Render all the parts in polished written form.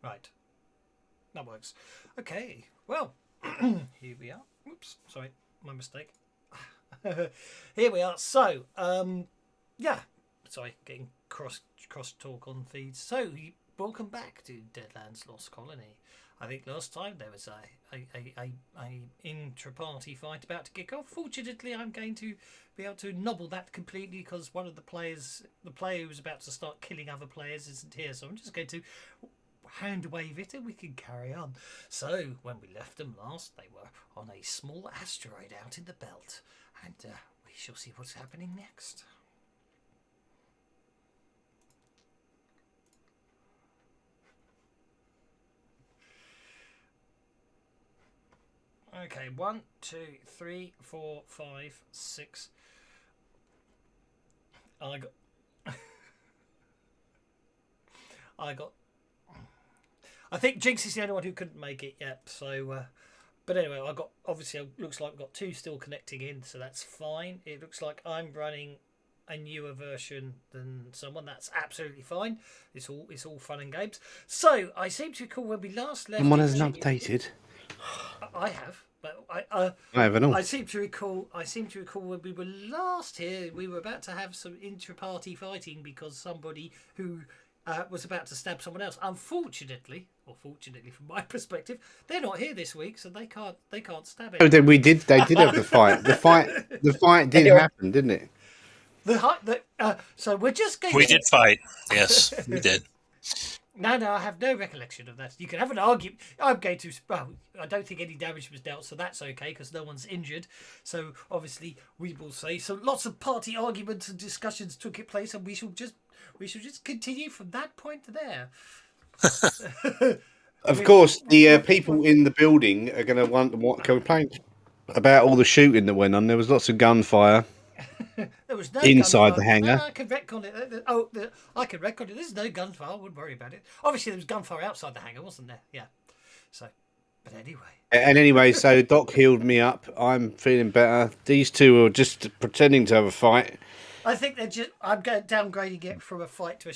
Right. That works. Okay. Well, here we are. Oops. Sorry. My mistake. Here we are. So, yeah. Sorry, getting cross talk on feeds. So, welcome back to Deadlands Lost Colony. I think last time there was a intra-party fight about to kick off. Fortunately, I'm going to be able to nobble that completely because one of the player who was about to start killing other players isn't here. So I'm just going to hand wave it and we can carry on. So when we left them last, they were on a small asteroid out in the belt, and we shall see what's happening next. Okay, 1, 2, 3, 4, 5, 6. I got. I think Jinx is the only one who couldn't make it yet. So, but anyway, I got obviously it looks like I've got 2 still connecting in, so that's fine. It looks like I'm running a newer version than someone. That's absolutely fine. It's all fun and games. So I seem to recall when we last left. Someone hasn't updated. I have. But I haven't. I seem to recall when we were last here, we were about to have some intra-party fighting because somebody who was about to stab someone else. Unfortunately, or fortunately from my perspective, they're not here this week, so they can't stab it. Oh, they did have the fight. The fight did happen, didn't it? So we're just going. We did fight. Yes, we did. No, I have no recollection of that. You can have an argument. I'm going to. Well, I don't think any damage was dealt, so that's okay because no one's injured. So obviously we will say so. Lots of party arguments and discussions took place, and we shall just continue from that point to there. Of course, the people in the building are going to wonder what complain about all the shooting that went on. There was lots of gunfire. There was no inside gunfire. the hangar. No, I can reckon it. I can reckon it. There's no gunfire. I wouldn't worry about it. Obviously, there was gunfire outside the hangar, wasn't there? Yeah. So, but anyway. And anyway, so Doc healed me up. I'm feeling better. These two are just pretending to have a fight. I think they're just. I'm downgrading it from a fight to a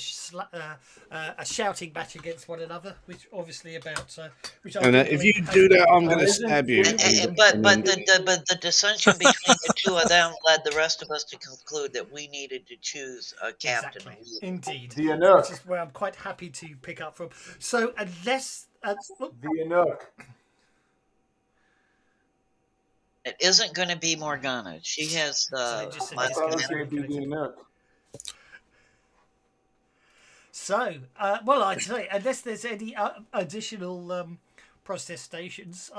shouting match against one another, which obviously about. Which and if you do that, I'm going to stab you. But the dissension between the two of them led the rest of us to conclude that we needed to choose a captain. Exactly. Indeed. The Anouk. Which is where I'm quite happy to pick up from. So unless the Anouk. It isn't going to be Morgana. She has the. I thought it was going to be the Anouk. So, well, I'd say unless there's any additional process stations,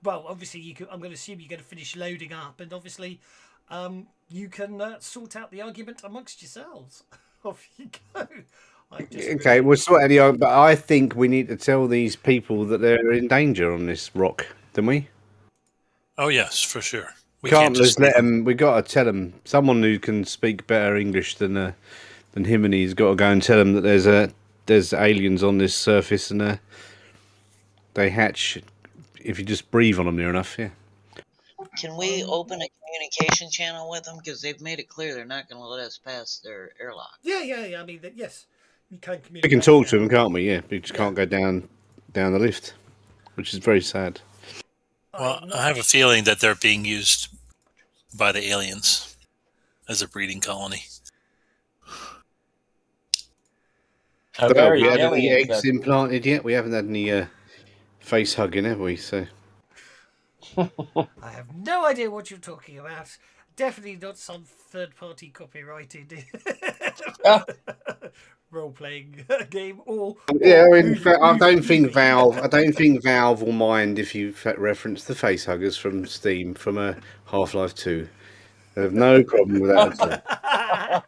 obviously I'm going to assume you're going to finish loading up, and obviously, you can sort out the argument amongst yourselves. Off you go. Okay, we'll sort out the argument, but I think we need to tell these people that they're in danger on this rock, don't we? Oh yes, for sure. We can't just let them. We got to tell them. Someone who can speak better English than him, and he's got to go and tell them that there's aliens on this surface, and they hatch if you just breathe on them near enough. Yeah. Can we open a communication channel with them because they've made it clear they're not going to let us pass their airlock? Yeah. I mean, yes, you can communicate. We can talk to them, can't we? Yeah, we just can't go down the lift, which is very sad. Well, I have a feeling that they're being used by the aliens as a breeding colony. We haven't had any eggs implanted yet. We haven't had any face hugging, have we? So I have no idea what you're talking about. Definitely not some third-party copyrighted role-playing game. In fact, I don't think Valve will mind if you reference the face huggers from Steam from Half-Life 2. They have no problem with that at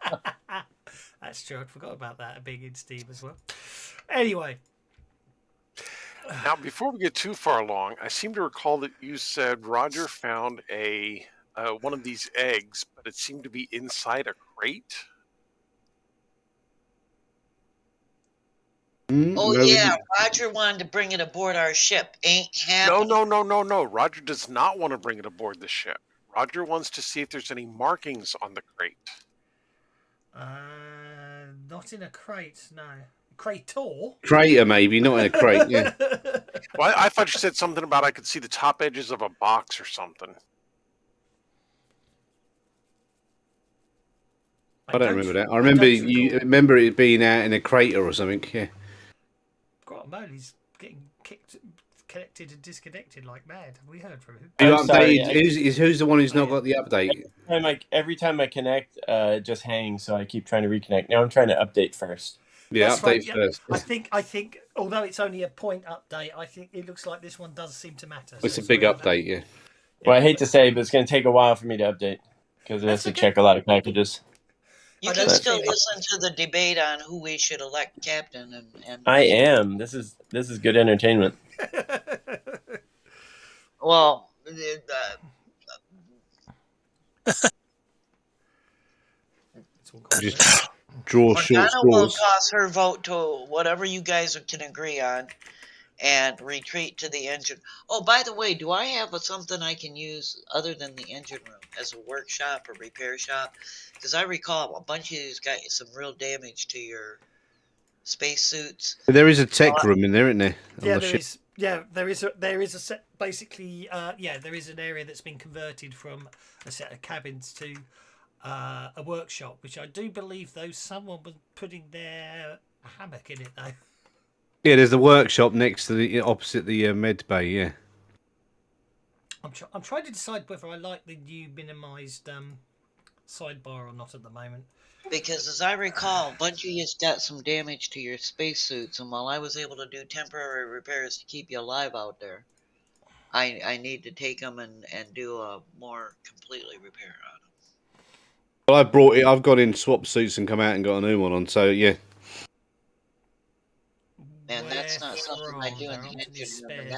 all. That's true. I forgot about that being in Steam as well. Anyway. Now, before we get too far along, I seem to recall that you said Roger found one of these eggs, but it seemed to be inside a crate. Yeah, Roger wanted to bring it aboard our ship. Ain't happening. No. Roger does not want to bring it aboard the ship. Roger wants to see if there's any markings on the crate. Not in a crate, no. Crator? Crater, maybe, not in a crate. Yeah. Well, I thought you said something about I could see the top edges of a box or something. I don't remember that. I remember it being out in a crater or something. Yeah. God, Molly's getting connected and disconnected like mad. Have we heard from him? You I'm sorry, updated? Who's the one who's not got the update? every time I connect, it just hangs, so I keep trying to reconnect. Now I'm trying to update first. Yeah, That's update right, yeah. first. I think, although it's only a point update, I think it looks like this one does seem to matter. It's a big update, yeah. Well, I hate to say, but it's going to take a while for me to update because it has to check a lot of packages. You can still listen to the debate on who we should elect captain, and I am. This is good entertainment. well, Just draw short Morgana will straws. toss her vote to whatever you guys can agree on, and retreat to the engine. Oh, by the way, do I have something I can use other than the engine room as a workshop or repair shop? Because I recall a bunch of these got some real damage to your spacesuits. There is a tech room in there, isn't there? Yeah, there is. Yeah, there is a set. Basically, there is an area that's been converted from a set of cabins to a workshop, which I do believe, though, someone was putting their hammock in it, though. Yeah, there's the workshop next to the opposite the med bay. Yeah. I'm trying to decide whether I like the new minimised sidebar or not at the moment. Because as I recall, a bunch of you's got some damage to your spacesuits, and while I was able to do temporary repairs to keep you alive out there, I need to take them and do a more completely repair on them. Well, I've gone in swap suits and come out and got a new one on. So yeah. And that's not something I do in the engine room.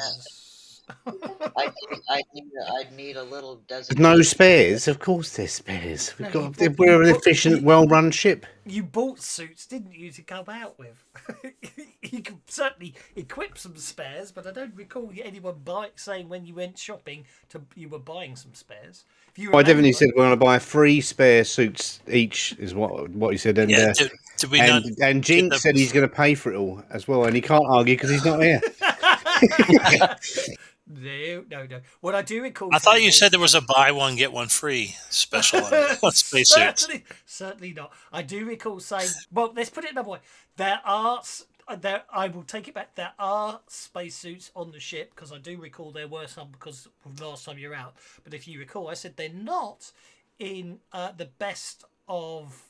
I'd need a little designated. No spares, of course. There's spares. We're an efficient, well-run ship. You bought suits, didn't you, to come out with? You can certainly equip some spares, but I don't recall anyone saying when you went shopping you were buying some spares. I definitely said we're going to buy 3 spare suits each, is what he said. And, yeah, did we not? And Jinx said he's going to pay for it all as well, and he can't argue because he's not here. No. What I do recall... I thought you said there was a buy one, get one free special on spacesuits. Certainly not. I do recall saying... Well, let's put it another way. I will take it back. There are spacesuits on the ship, because I do recall there were some because of last time you're out. But if you recall, I said they're not in the best of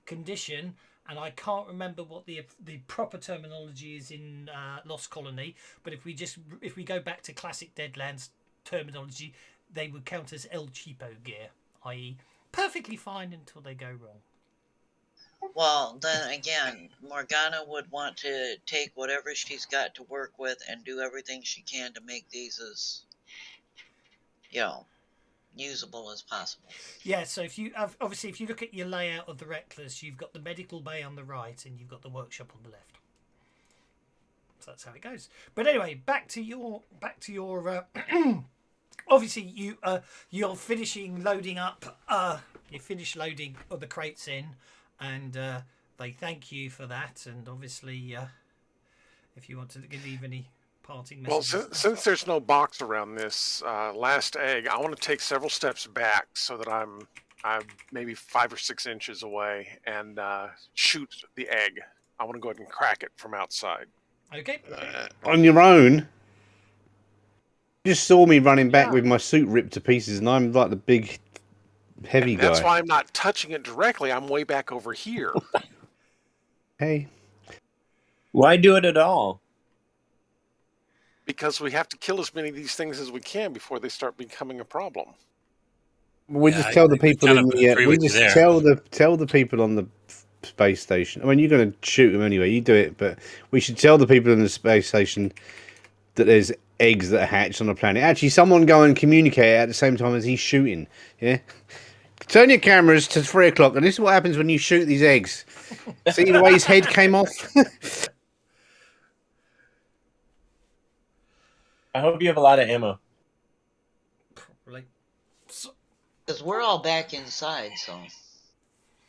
condition, and I can't remember what the proper terminology is in Lost Colony. But if we go back to classic Deadlands terminology, they would count as El Cheapo gear, i.e., perfectly fine until they go wrong. Well, then again, Morgana would want to take whatever she's got to work with and do everything she can to make these as, usable as possible. Yeah, so if you look at your layout of the Reckless, you've got the medical bay on the right and you've got the workshop on the left. So that's how it goes. But anyway, back to your obviously you're finishing loading up. You finish loading all the crates in. And they thank you for that. And obviously, if you want to leave any parting messages. Well, since there's no box around this last egg, I want to take several steps back so that I'm maybe 5 or 6 inches away and shoot the egg. I want to go ahead and crack it from outside. Okay. On your own? You just saw me running back with my suit ripped to pieces, and I'm like the big... heavy guy. That's why I'm not touching it directly. I'm way back over here. Hey. Why do it at all? Because we have to kill as many of these things as we can before they start becoming a problem. We just tell the people in the we just tell the people on the space station. I mean, you're going to shoot them anyway. You do it, but we should tell the people in the space station that there's eggs that hatch on the planet. Actually, someone go and communicate at the same time as he's shooting. Yeah. Turn your cameras to 3 o'clock, and this is what happens when you shoot these eggs. See the way his head came off? I hope you have a lot of ammo. Because we're all back inside, so...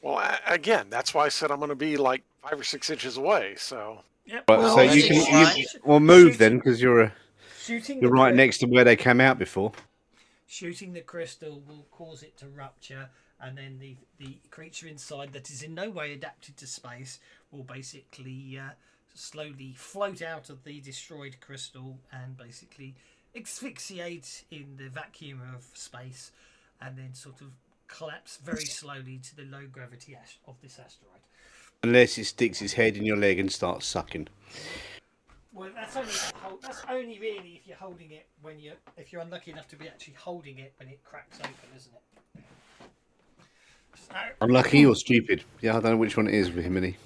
Well, again, that's why I said I'm going to be like 5 or 6 inches away. So Yep. Right, Well, so that's you fine. can move shooting- then, because you're Shooting you're the right cri- next to where they came out before. Shooting the crystal will cause it to rupture, and then the creature inside that is in no way adapted to space will basically slowly float out of the destroyed crystal and basically asphyxiate in the vacuum of space, and then sort of collapse very slowly to the low gravity of this asteroid. Unless it sticks its head in your leg and starts sucking. Well, that's only really if you're holding it if you're unlucky enough to be actually holding it when it cracks open, isn't it? So, Unlucky or stupid? Yeah, I don't know which one it is with him, any.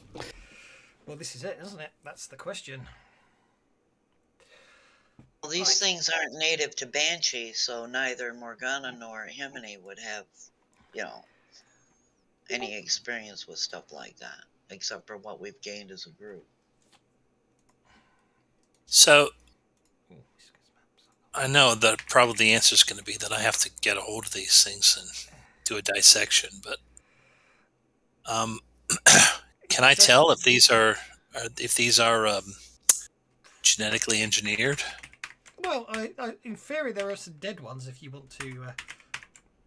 well, this is it, isn't it? That's the question. Well, these things aren't native to Banshee, so neither Morgana nor Himini would have, any experience with stuff like that, except for what we've gained as a group. So I know that probably the answer is going to be that I have to get a hold of these things and do a dissection. But can I tell if these are genetically engineered? Well, in theory, there are some dead ones if you want to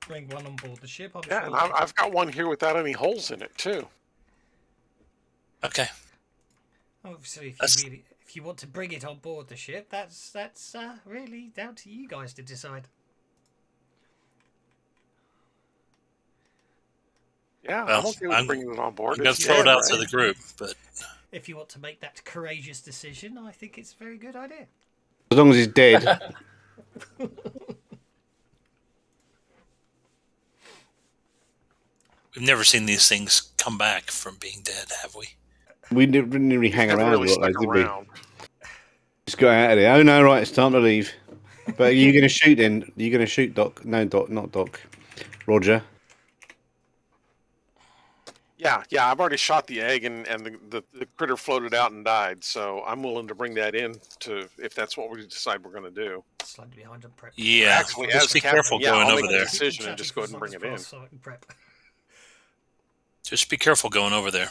bring one on board the ship. I'm yeah, sure and I've got one here without any holes in it too. Okay. Obviously, if you want to bring it on board the ship, that's really down to you guys to decide. Yeah, Well, I'm okay with bringing it on board. I'm going It's to throw it dead, out to right? the group, but If you want to make that courageous decision, I think it's a very good idea. As long as he's dead. we've never seen these things come back from being dead, have we? We didn't really hang Never around really a lot, stuck though, did we? around. Just got out of there. Oh no, right, it's time to leave. But are you going to shoot then? Are you going to shoot Doc? No, Doc, not Doc. Roger. Yeah, I've already shot the egg, and the critter floated out and died. So I'm willing to bring that in if that's what we decide we're going to do. Slightly behind on prep. Yeah. Actually, just as be captain, careful yeah, going I'll over make there. a decision and just go ahead and bring it in. So I can prep. Just be careful going over there.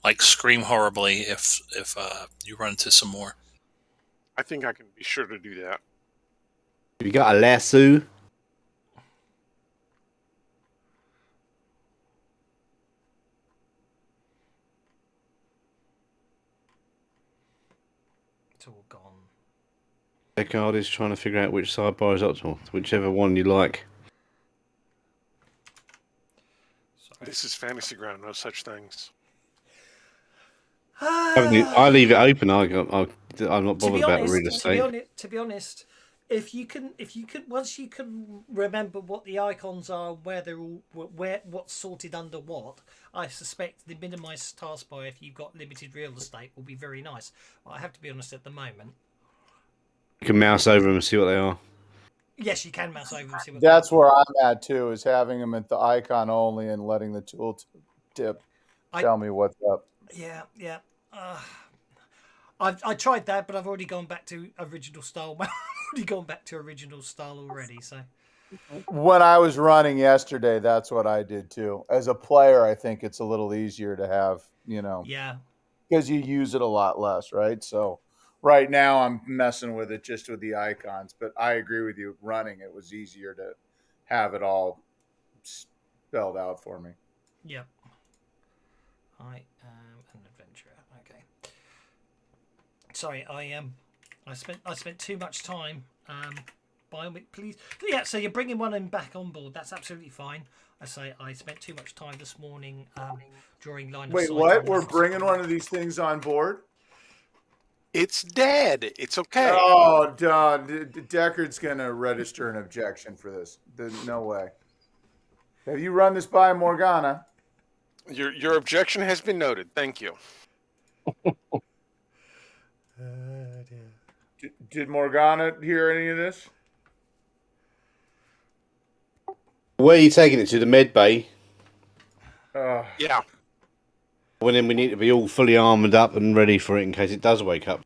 Like scream horribly if you run into some more. I think I can be sure to do that. Have you got a lasso? It's all gone. Deckard is trying to figure out which sidebar is optimal. Whichever one you like. Sorry. This is fantasy ground, no such things. I leave it open. I'm not bothered about real To estate. be honest, if you can, once you can remember what the icons are, where they're all, what's sorted under what, I suspect the minimised taskbar, if you've got limited real estate, will be very nice. But I have to be honest at the moment. You can mouse over them and see what they are. Yes, you can mouse over and see what. That's where I'm at too, is having them at the icon only and letting the tool tip tell me what's up. Yeah. I tried that, but I've already gone back to original style. I've already gone back to original style already. So When I was running yesterday, that's what I did too. As a player, I think it's a little easier to have, yeah, because you use it a lot less, right? So right now I'm messing with it just with the icons, but I agree with you. Running, it was easier to have it all spelled out for me. yep. I am an adventurer. Okay. Sorry, I spent too much time. Please. Yeah. So you're bringing one in back on board. That's absolutely fine. I spent too much time this morning drawing line of Wait, sight. what? We're bringing one of these things on board? It's dead. It's okay. Oh, Don, Deckard's going to register an objection for this. No way. Have you run this by Morgana? Your objection has been noted. Thank you. Did Morgana hear any of this? Where are you taking it to? The med bay? Yeah. Well, then we need to be all fully armoured up and ready for it in case it does wake up.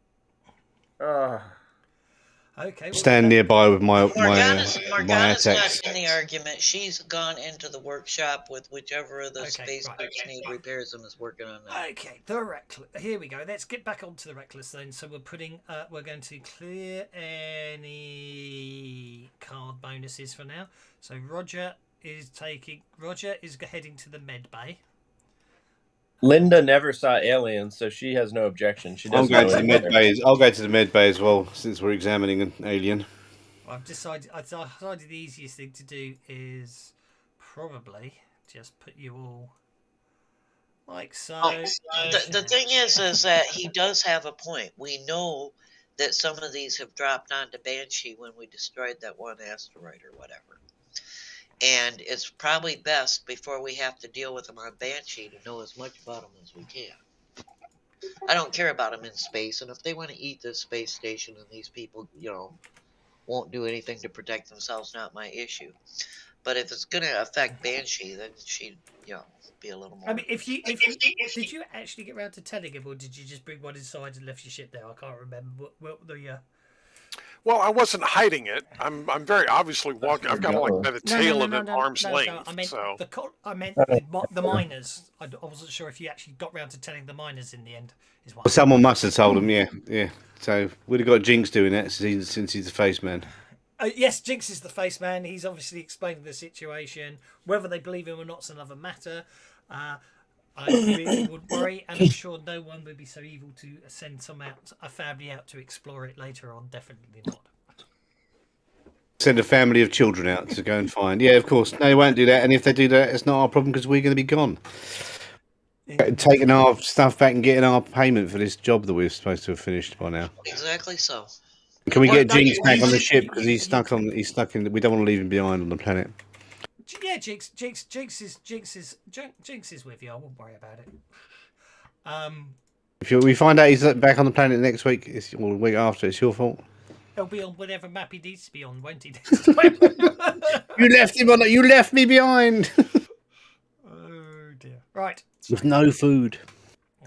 Okay. Well, Stand nearby with my Morgana's not attacks. in the argument. She's gone into the workshop with whichever of the Okay, space right. books need repairs and is working on that. Okay, the reckless. Here we go. Let's get back onto the reckless then. So we're putting. We're going to clear any card bonuses for now. So Roger is heading to the med bay. Linda never saw aliens, so she has no objection. She I'm doesn't going know to the any med better. bay. I'll go to the med bay as well, since we're examining an alien. I decided the easiest thing to do is probably just put you all like so. The thing is that he does have a point. We know that some of these have dropped onto Banshee when we destroyed that one asteroid or whatever. And it's probably best before we have to deal with them on Banshee to know as much about them as we can. I don't care about them in space, and if they want to eat this space station and these people, won't do anything to protect themselves, not my issue. But if it's going to affect Banshee, then she'd, be a little more. I mean, if you did you actually get around to telling him, or did you just bring one inside and left your ship there? I can't remember what the. Well, I wasn't hiding it. I'm very obviously walking. I've got like by the tail of it, arm's length. I meant so the miners. I wasn't sure if you actually got round to telling the miners in the end. Is what. Well, someone must have told him, yeah. So we'd have got Jinx doing that since he's the face man. Yes, Jinx is the face man. He's obviously explaining the situation. Whether they believe him or not is another matter. I really wouldn't worry, and I'm sure no one would be so evil to send a family out to explore it later on. Definitely not. Send a family of children out to go and find. Yeah, of course. No, they won't do that. And if they do that, it's not our problem because we're going to be gone. Taking our stuff back and getting our payment for this job that we're supposed to have finished by now. Exactly so. Can we get Jinx back on the ship because he's stuck in. We don't want to leave him behind on the planet. Yeah, Jinx is with you. I won't worry about it. If we find out he's back on the planet next week, or the week after, it's your fault. He'll be on whatever map he needs to be on, won't he? You left him on. You left me behind. Oh dear. Right. With no food.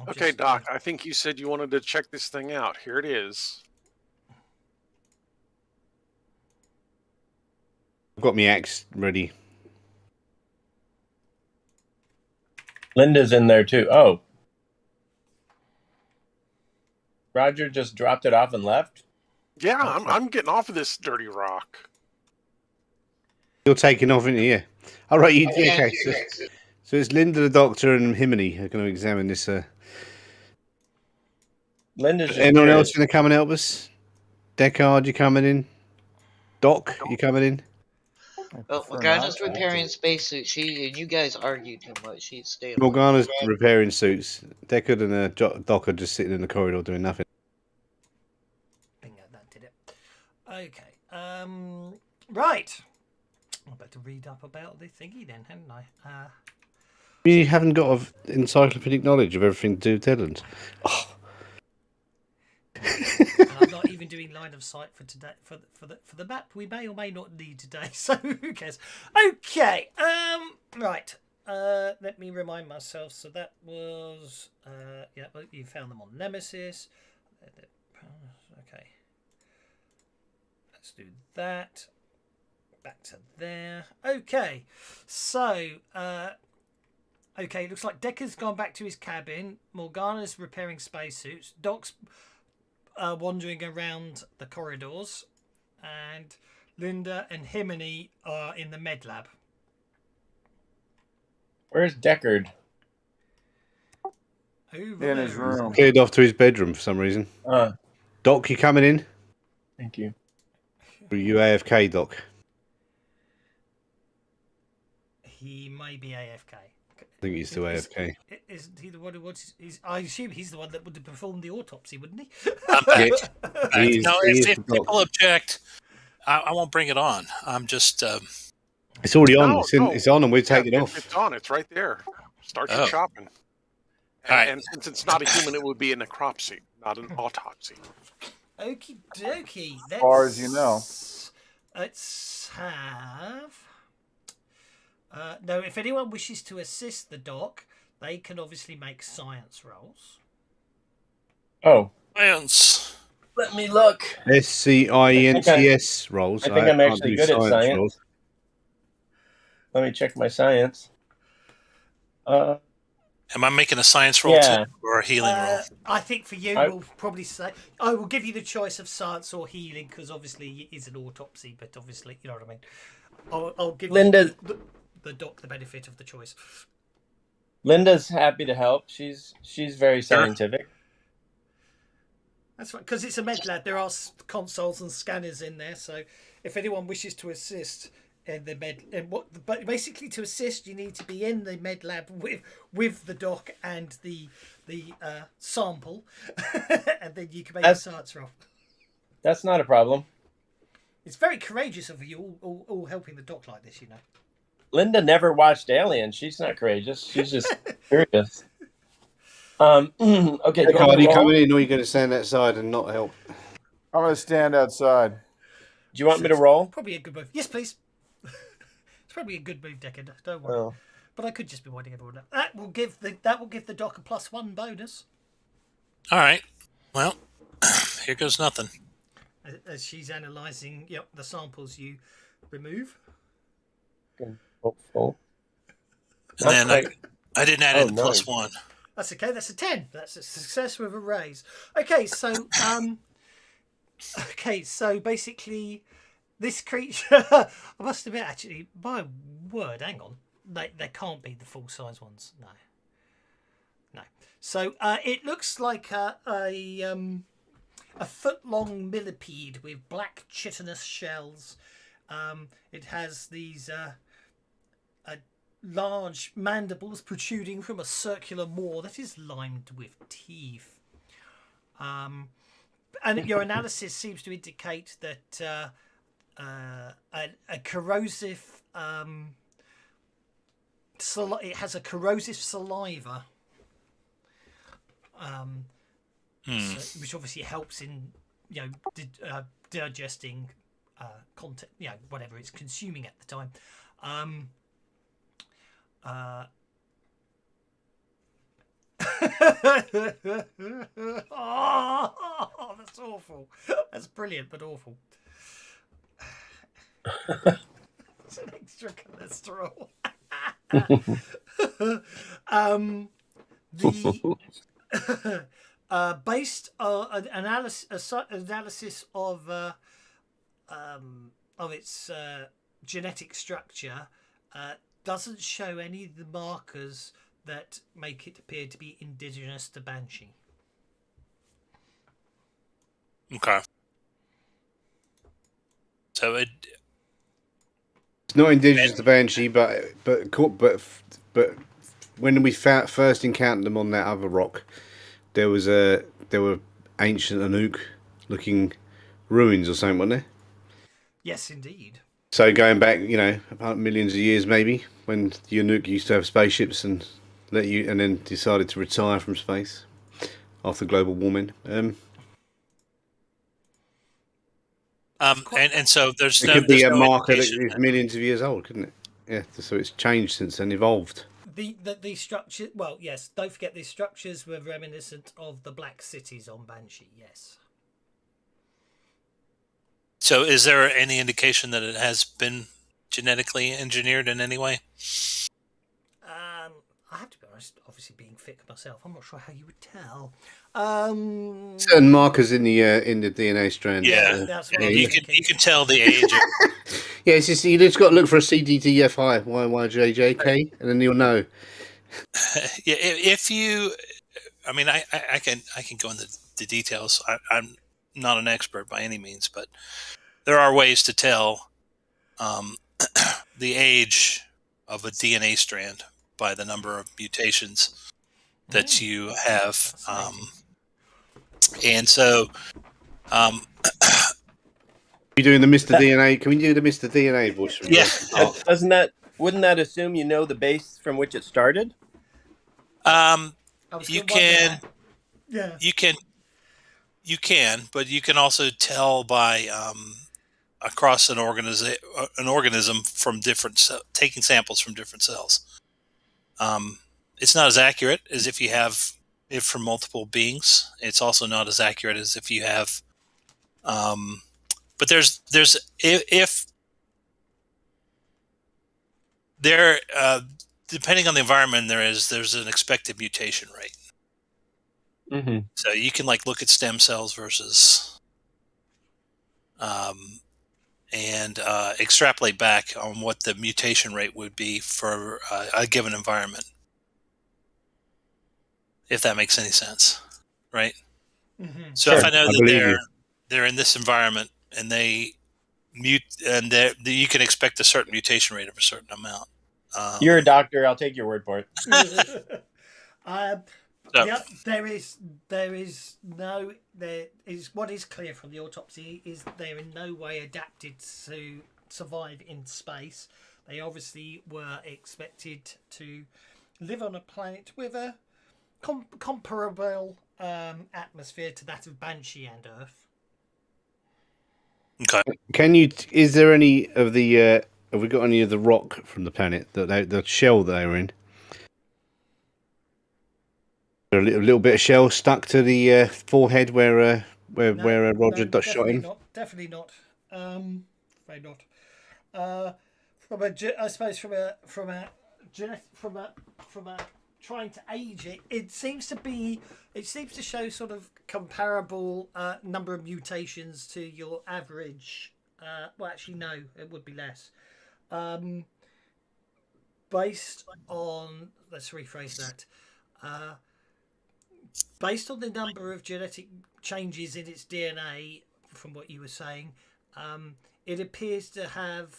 Okay, Doc. I think you said you wanted to check this thing out. Here it is. I've got my axe ready. Linda's in there too. Oh. Roger just dropped it off and left? Yeah, I'm getting off of this dirty rock. You're taking off, isn't you? All right, you. Okay. So it's Linda, the doctor, and Himini who are going to examine this. Linda's just Anyone curious. else going to come and help us? Deckard, you coming in? Doc, you coming in? Well, Morgana's repairing spacesuit. You guys argue too much. She's staying. Morgana's repairing suits. Deckard and Doc are just sitting in the corridor doing nothing. Bingo, that did it. Okay. Right. I better read up about the thingy then, hadn't I? You haven't got encyclopedic knowledge of everything to do with Deadlands. Oh. And I'm not even doing line of sight for today for the map we may or may not need today. So who cares? Okay. Right. Let me remind myself. So that was you found them on Nemesis. Okay. Let's do that. Back to there. Okay. So okay, looks like Decker's gone back to his cabin. Morgana's repairing spacesuits. Doc's wandering around the corridors, and Linda and Himini are in the med lab. Where's Deckard? Over In his there. room. Cleared off to his bedroom for some reason. Doc, you coming in? Thank you. Are you AFK, Doc? He may be AFK. I think he's still AFK. Is he the one who wants? I assume he's the one that would have performed the autopsy, wouldn't he? He is if the Doc. people object, I won't bring it on. I'm just. It's already on. No, It's on, and we're taking Yeah, off. It's on. It's right there. Start your Oh. shopping. All right. And since it's not a human, it would be a necropsy, not an autopsy. Okie dokie. As far as you know. Let's have. No, if anyone wishes to assist the doc, they can obviously make science rolls. Oh, Science. Let me look. SCIENTS rolls. I think I'm can't actually do good at science. rolls. Let me check my science. Am I making a science roll Yeah. too, or a healing roll? I think for you, we'll probably say I will give you the choice of science or healing because obviously it is an autopsy, but obviously you know what I mean. I'll give Linda, the doc the benefit of the choice. Linda's happy to help. She's very scientific. That's right, because it's a med lab. There are consoles and scanners in there, so if anyone wishes to assist in the but basically to assist, you need to be in the med lab with the doc and the sample, and then you can make a science roll. That's not a problem. It's very courageous of you all helping the doc like this, you know. Linda never watched Alien. She's not courageous. She's just curious. Okay. Are you coming in, or are you going to stand outside and not help? I'm going to stand outside. Do you want me to roll? Probably a good move. Yes, please. It's probably a good move, Deckard. Don't worry. Oh. But I could just be winding everyone up. That will give the doc a +1 bonus. All right. Well, here goes nothing. As she's analysing the samples you remove. Hopeful. And then I didn't add in the +1. That's okay. That's a 10. That's a success with a raise. Okay, so basically, this creature. I must admit, actually, my word. Hang on, they can't be the full size ones. No. So it looks like a foot-long millipede with black chitinous shells. It has these large mandibles protruding from a circular maw that is lined with teeth. And your analysis seems to indicate that a corrosive it has a corrosive saliva, which obviously helps in digesting content, whatever it's consuming at the time. Oh, that's awful. That's brilliant, but awful. It's an extra cholesterol. Based on an analysis of its genetic structure, doesn't show any of the markers that make it appear to be indigenous to Banshee. Okay. So it's not indigenous to Banshee, but when we first encountered them on that other rock, there were ancient Anouk looking ruins or something, wasn't there? Yes, indeed. So going back, about millions of years maybe, when the Anouk used to have spaceships and then decided to retire from space after global warming. And so there's it could be a marker that indication is millions of years old, couldn't it? Yeah, so it's changed since then, evolved. The structure. Well, yes. Don't forget these structures were reminiscent of the Black Cities on Banshee. Yes. So is there any indication that it has been genetically engineered in any way? I have to be honest. Obviously, being thick myself, I'm not sure how you would tell. Certain markers in the DNA strand. Yeah, that's what you can tell the age. Yeah, it's just you just got to look for a CDTFI, YYJJK, and then you'll know. Yeah, if you, I mean, I can go into the details. I'm not an expert by any means, but there are ways to tell the age of a DNA strand by the number of mutations that you have, and so. You doing the Mr. DNA? Can we do the Mr. DNA voice? Yeah. Wouldn't that assume you know the base from which it started? You can, but you can also tell by across an organism from different taking samples from different cells. It's not as accurate as if you have it from multiple beings. It's also not as accurate as if you have But there's if there depending on the environment there's an expected mutation rate. Mm-hmm. So you can like look at stem cells versus and extrapolate back on what the mutation rate would be for a given environment, if that makes any sense, right? Mm-hmm. So Sure. if I know I that believe you. they're in this environment and they mute, and you can expect a certain mutation rate of a certain amount. You're a doctor. I'll take your word for it. So- Yep, there is what is clear from the autopsy is they're in no way adapted to survive in space. They obviously were expected to live on a planet with a comparable atmosphere to that of Banshee and Earth. Okay. Can you? Is there any of the? Have we got any of the rock from the planet the shell they were in? A little bit of shell stuck to the forehead where Roger got shot in. Definitely not. Afraid not. I suppose from a trying to age it, it seems to show sort of comparable number of mutations to your average. Well, actually, no, it would be less. Based on, let's rephrase that. Based on the number of genetic changes in its DNA, from what you were saying, it appears to have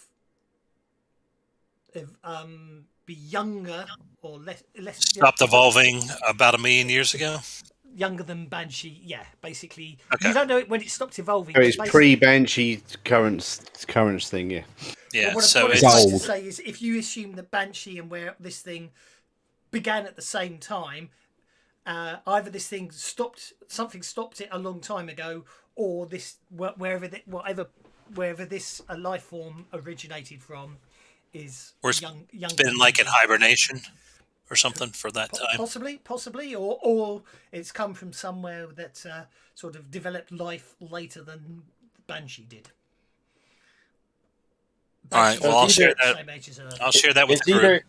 be younger or less Stopped evolving about 1 million years ago. Younger than Banshee. Yeah, basically, Okay. you don't know it when it stopped evolving. So it's but basically- pre-Banshee currents thing, yeah. Yeah. What So I'm it's trying to old. say is, if you assume that Banshee and where this thing began at the same time, either this thing something stopped it a long time ago, or wherever this life form originated from is Or it's young. it's been like in hibernation or something for that time. Possibly, or it's come from somewhere that sort of developed life later than Banshee did. All right. Well, I'll share that. Same age as Earth. I'll share that with It's the group.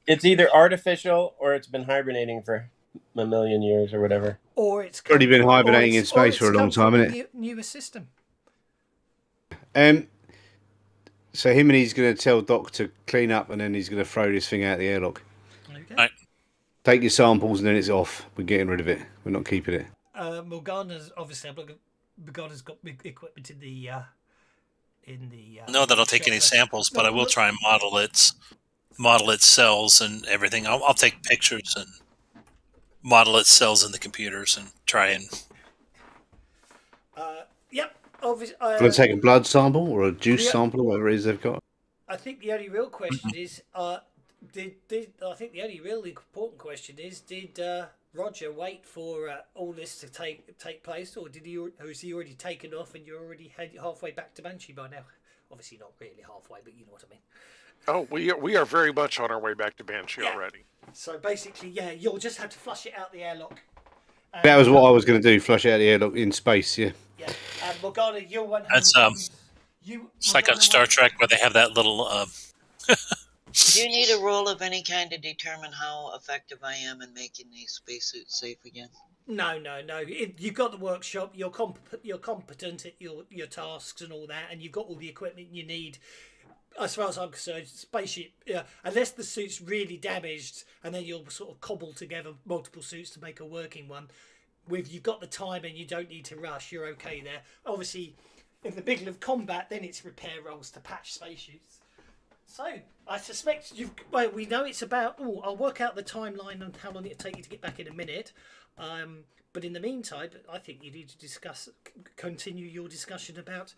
it's either artificial or it's been hibernating for 1 million years or whatever. Or it's Already been come from- or hibernating it's- in space or it's for a long come time, from isn't it? Newer system. So him and he's going to tell Doc to clean up, and then he's going to throw this thing out the airlock. Okay. Right. Take your samples, and then it's off. We're getting rid of it. We're not keeping it. Morgana's obviously. Morgana's got big equipment in the. No, that I'll take any samples, but I will try and model its cells and everything. I'll take pictures and model its cells in the computers and try and. Yep. Obviously. Want to take a blood sample or a juice sample or whatever it is they've got? I think the only real question is, I think the only real important question is, did Roger wait for all this to take place, or has he already taken off and you're already halfway back to Banshee by now? Obviously not really halfway, but you know what I mean. Oh, we are very much on our way back to Banshee already. So basically, yeah, you'll just have to flush it out the airlock. That was what I was going to do. Flush it out the airlock in space. Yeah. Yeah, and Morgana, you'll want. That's It's like on Star Trek where they have that little. Do you need a roll of any kind to determine how effective I am in making these spacesuits safe again? No. You've got the workshop. You're competent at your tasks and all that, and you've got all the equipment you need. As far as I'm concerned, spaceship. Unless the suit's really damaged, and then you'll sort of cobble together multiple suits to make a working one. You've got the time and you don't need to rush. You're okay there. Obviously, in the middle of combat, then it's repair rolls to patch spaceships. So I suspect we know it's about. Oh, I'll work out the timeline and how long it'll take you to get back in a minute. But in the meantime, I think you need to continue your discussion about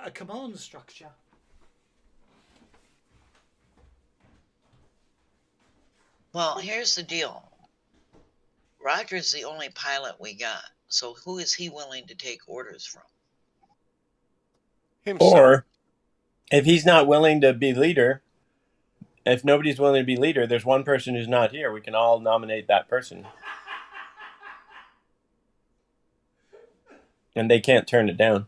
a command structure. Well, here's the deal. Roger's the only pilot we got, so who is he willing to take orders from? Himself. Or if he's not willing to be leader, if nobody's willing to be leader, there's one person who's not here. We can all nominate that person. and they can't turn it down.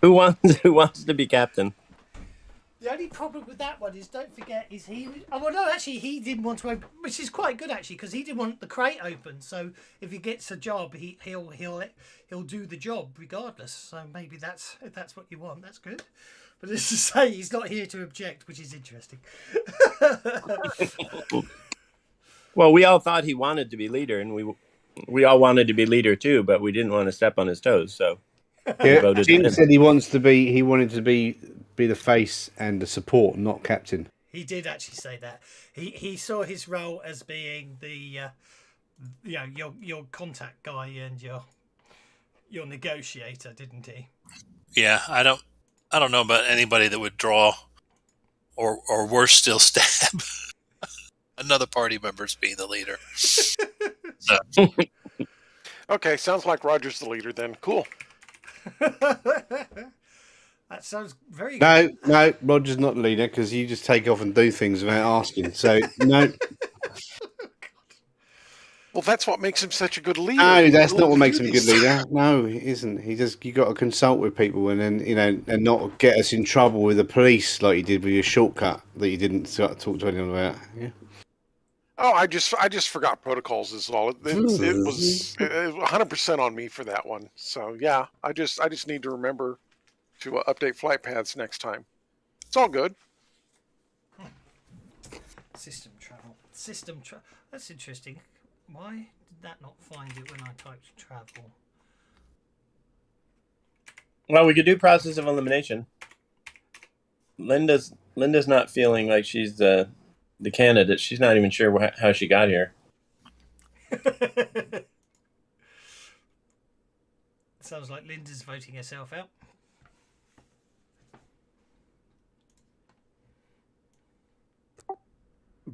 Who wants to be captain? The only problem with that one is, don't forget, is he... Oh, well, no, actually, he didn't want to open... Which is quite good, actually, because he didn't want the crate open. So if he gets a job, he'll do the job regardless. So maybe if that's what you want, that's good. But as to say, he's not here to object, which is interesting. Well, we all thought he wanted to be leader, and we all wanted to be leader too, but we didn't want to step on his toes, so we Yeah, voted Jim him. said he wanted to be the face and the support, not captain. He did actually say that. He saw his role as being the your contact guy and your negotiator, didn't he? Yeah, I don't know about anybody that would draw, or worse still, stab another party member's being the leader. So, Okay, sounds like Roger's the leader then. Cool. That sounds very good. No, Roger's not the leader because you just take off and do things without asking. So no, Well, that's what makes him such a good leader. no, that's not what He makes do him a good these. leader. No, it isn't. You got to consult with people and then and not get us in trouble with the police like you did with your shortcut that you didn't talk to anyone about. Yeah. Oh, I just forgot protocols is all. It was 100% on me for that one. So yeah, I just need to remember to update flight paths next time. It's all good. System travel. That's interesting. Why did that not find it when I typed travel? Well, we could do process of elimination. Linda's not feeling like she's the candidate. She's not even sure how she got here. Sounds like Linda's voting herself out.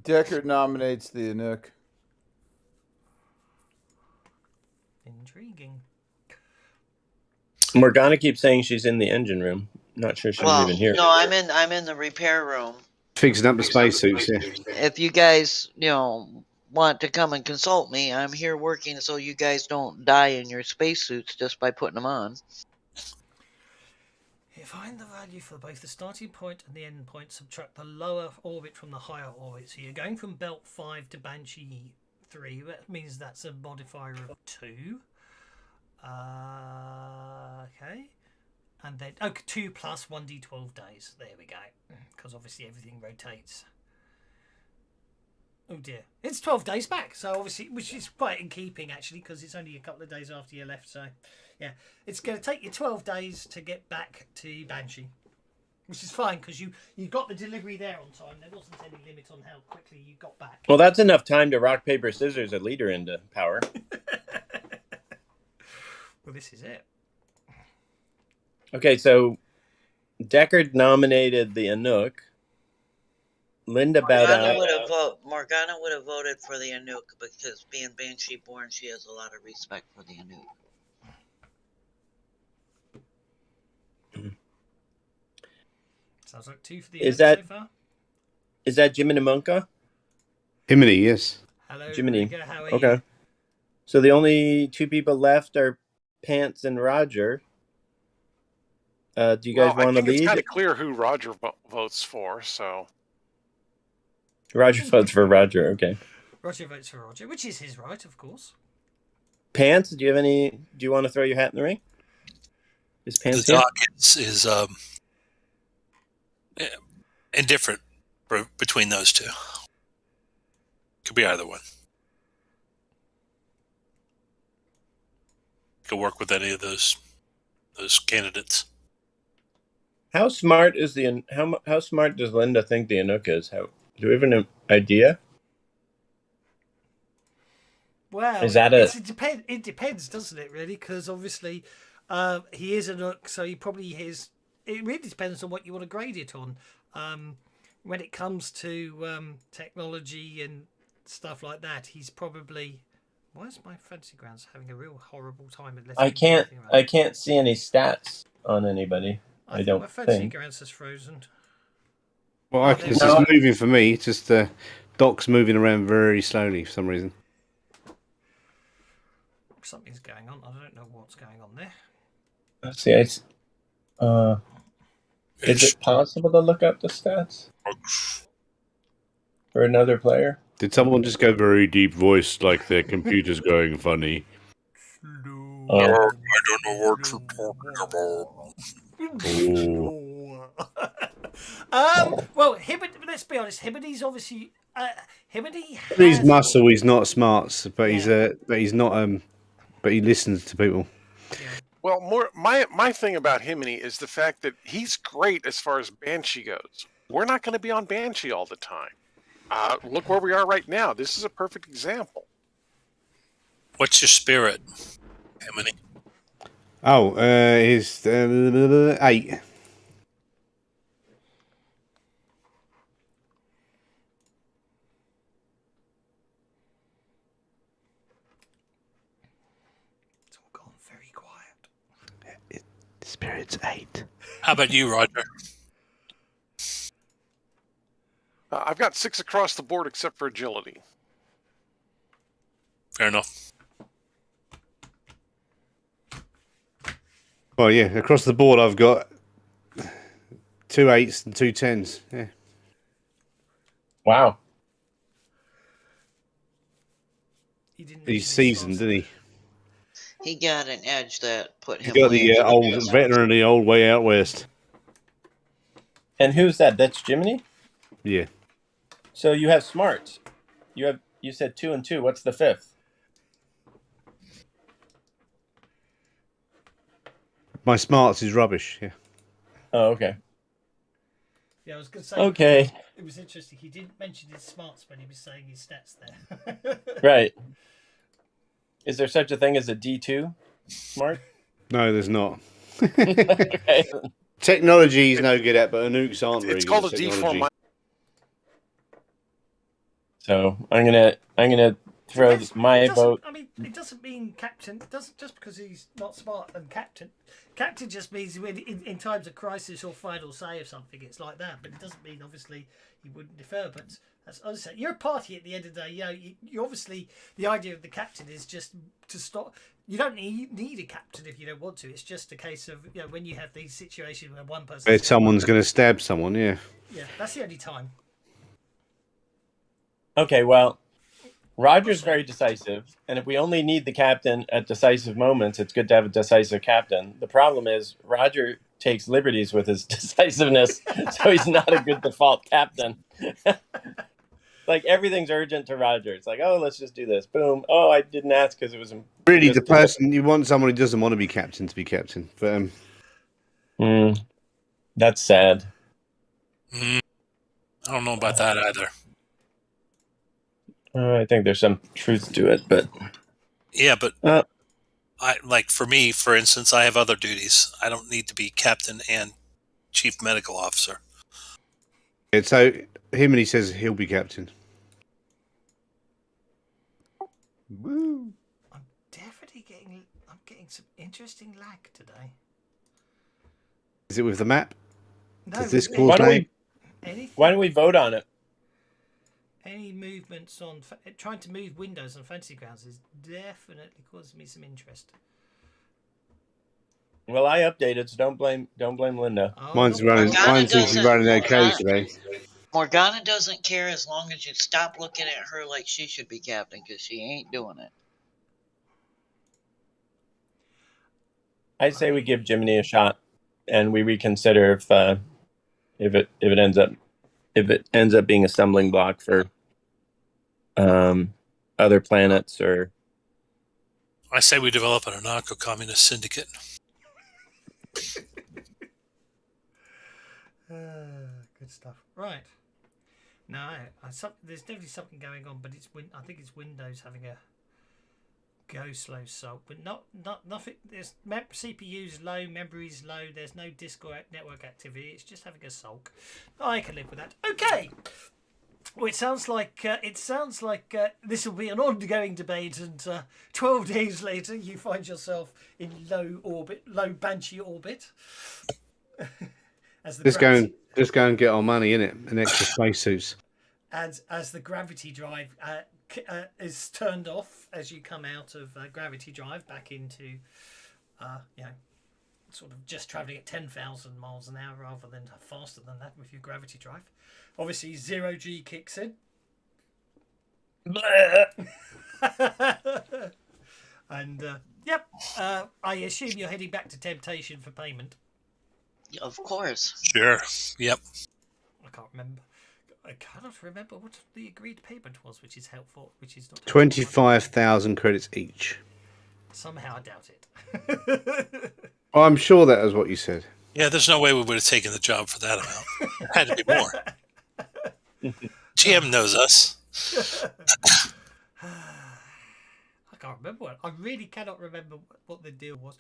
Deckard nominates the Anouk. Intriguing. Morgana keeps saying she's in the engine room. Not sure she's even here. No, I'm in the repair room. Fixing up the spacesuits. Yeah. If you guys, want to come and consult me, I'm here working so you guys don't die in your spacesuits just by putting them on. You find the value for both the starting point and the end point. Subtract the lower orbit from the higher orbit. So you're going from Belt 5 to Banshee 3. That means that's a modifier of 2. Okay. And then 2 plus 1d12 days. There we go. Because obviously everything rotates. Oh dear. It's 12 days back. So obviously, which is quite in keeping actually, because it's only a couple of days after you left. So yeah, it's going to take you 12 days to get back to Banshee. Which is fine because you got the delivery there on time. There wasn't any limit on how quickly you got back. Well, that's enough time to rock, paper, scissors a leader into power. Well, this is it. Okay, so Deckard nominated the Anouk. Linda bowed out. Morgana would have voted for the Anouk because being Banshee born, she has a lot of respect for the Anouk. Sounds like 2 for the Is Anouk so far. Is that Jiminy Monka? Himiny, yes. Hello, Jiminy. Riga, how are Okay. you? So the only 2 people left are Pants and Roger. Do you guys want to I think it's lead? kind of clear who Roger votes for. So Roger votes for Roger. Okay. Roger votes for Roger, which is his right, of course. Pants, do you want to throw your hat in the ring? Is Pants the here? doc is indifferent between those two. Could be either one. Could work with any of those candidates. How smart is how smart does Linda think the Anouk is? Do we have an idea? Well, it depends, doesn't it, really? Because obviously he is a Nook, so he probably is. It really depends on what you want to grade it on. When it comes to technology and stuff like that, he's probably... Why is my fantasy grounds having a real horrible time? I can't see any stats on anybody. I don't my fantasy think. grounds has frozen. Well, it's just moving for me. It's just Doc's moving around very slowly for some reason. Something's going on. I don't know what's going on there. Let's see. Is it possible to look up the stats for another player? Did someone just go very deep voice like their computer's going funny? Oh. I don't know what you're talking about. Well, let's be honest. Hibidi's obviously Hibidi. He's muscle. He's not smart, but Yeah. he's not. But he listens to people. Well, my thing about Himini is the fact that he's great as far as Banshee goes. We're not going to be on Banshee all the time. Look where we are right now. This is a perfect example. What's your spirit? How many? Oh, he's 8. It's all gone very quiet. Spirit's 8. How about you, Roger? I've got 6 across the board except for agility. Fair enough. Well, yeah, across the board, I've got 2 8s and 2 10s. Yeah. Wow. He's seasoned, didn't he? He got an edge that put He's him. got way the into old business. veteran, the old way out west. And who's that? That's Jiminy? Yeah. So you have smarts. You said 2 and 2. What's the 5th? My smarts is rubbish. Yeah. Oh, okay. Yeah, I was going to say. Okay. It was interesting. He didn't mention his smarts when he was saying his stats there. Right. Is there such a thing as a D2 smart? No, there's not. Okay. Technology is no good at, but Anouk's aren't very It's good called a at technology. D4. So I'm gonna throw It my doesn't- vote. I mean, it doesn't mean captain. It doesn't just because he's not smart and captain. Captain just means when in times of crisis or final say of something, it's like that. But it doesn't mean obviously he wouldn't defer. But as I said, you're a party at the end of the day. You know, you obviously the idea of the captain is just to stop. You don't need a captain if you don't want to. It's just a case of when you have these situations where one person. If someone's going to stab someone, yeah. Yeah, that's the only time. Okay, well, Roger's very decisive, and if we only need the captain at decisive moments, it's good to have a decisive captain. The problem is Roger takes liberties with his decisiveness, so he's not a good default captain. Like everything's urgent to Roger. It's like, oh, let's just do this. Boom. Oh, I didn't ask because it was Really, the person you want someone who doesn't want to be captain. But that's sad. I don't know about that either. I think there's some truth to it, but Yeah, but for me, for instance, I have other duties. I don't need to be captain and chief medical officer. yeah, so him and he says he'll be captain. Woo! I'm definitely getting some interesting lag today. Is it with the map? No, Does this with cause lag? why don't we vote on it? Any movements on trying to move windows on Fantasy Grounds is definitely causing me some interest. Well, I updated, so don't blame Linda. Oh, Mine's no, running. Morgana Mine seems to be doesn't- running okay Morgana- today. Morgana doesn't care as long as you stop looking at her like she should be captain, because she ain't doing it. I'd say we give Jiminy a shot, and we reconsider if it ends up being a stumbling block for other planets or. I say we develop an anarcho-communist syndicate. Good stuff. Right. No, there's definitely something going on, but I think it's Windows having a go slow sulk, but nothing. There's CPU's low, memory's low. There's no disk or network activity. It's just having a sulk. I can live with that. Okay. Well, it sounds like this will be an ongoing debate, and 12 days later, you find yourself in low Banshee orbit. As the Just go and get our money in it, and extra spacesuits. as the gravity drive is turned off as you come out of gravity drive back into, you know, sort of just travelling at 10,000 miles an hour rather than faster than that with your gravity drive. Obviously, 0G kicks in. And, yep, I assume you're heading back to Temptation for payment. Of course. Sure. Yep. I can't remember. I cannot remember what the agreed payment was, which is helpful, which is not helpful. 25,000 credits each. Somehow I doubt it. I'm sure that was what you said. Yeah, there's no way we would have taken the job for that amount. It had to be more. GM knows us. I can't remember. I really cannot remember what the deal was.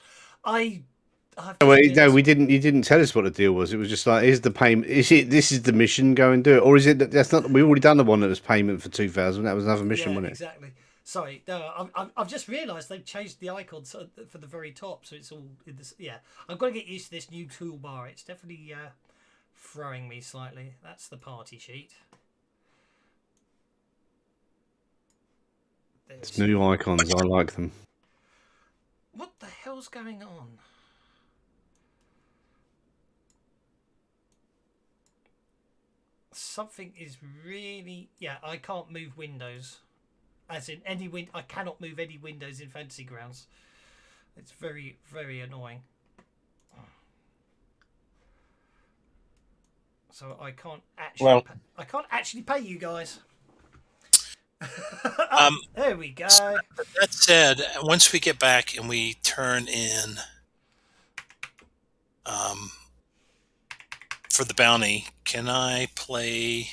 No, we didn't. You didn't tell us what the deal was. It was just like, here's the payment. Is it? This is the mission. Go and do it, or is it? That's not. We've already done the one that was payment for 2,000. That was another mission, wasn't it? Exactly. Sorry, no. I've just realised they've changed the icons for the very top, so it's all in this. Yeah, I've got to get used to this new toolbar. It's definitely throwing me slightly. That's the party sheet. It's new icons. I like them. What the hell's going on? Something is really... Yeah, I can't move windows. As in any I cannot move any windows in Fantasy Grounds. It's very, very annoying. So I can't actually... I can't actually pay you guys. There we go. That said, once we get back and we turn in for the bounty, can I play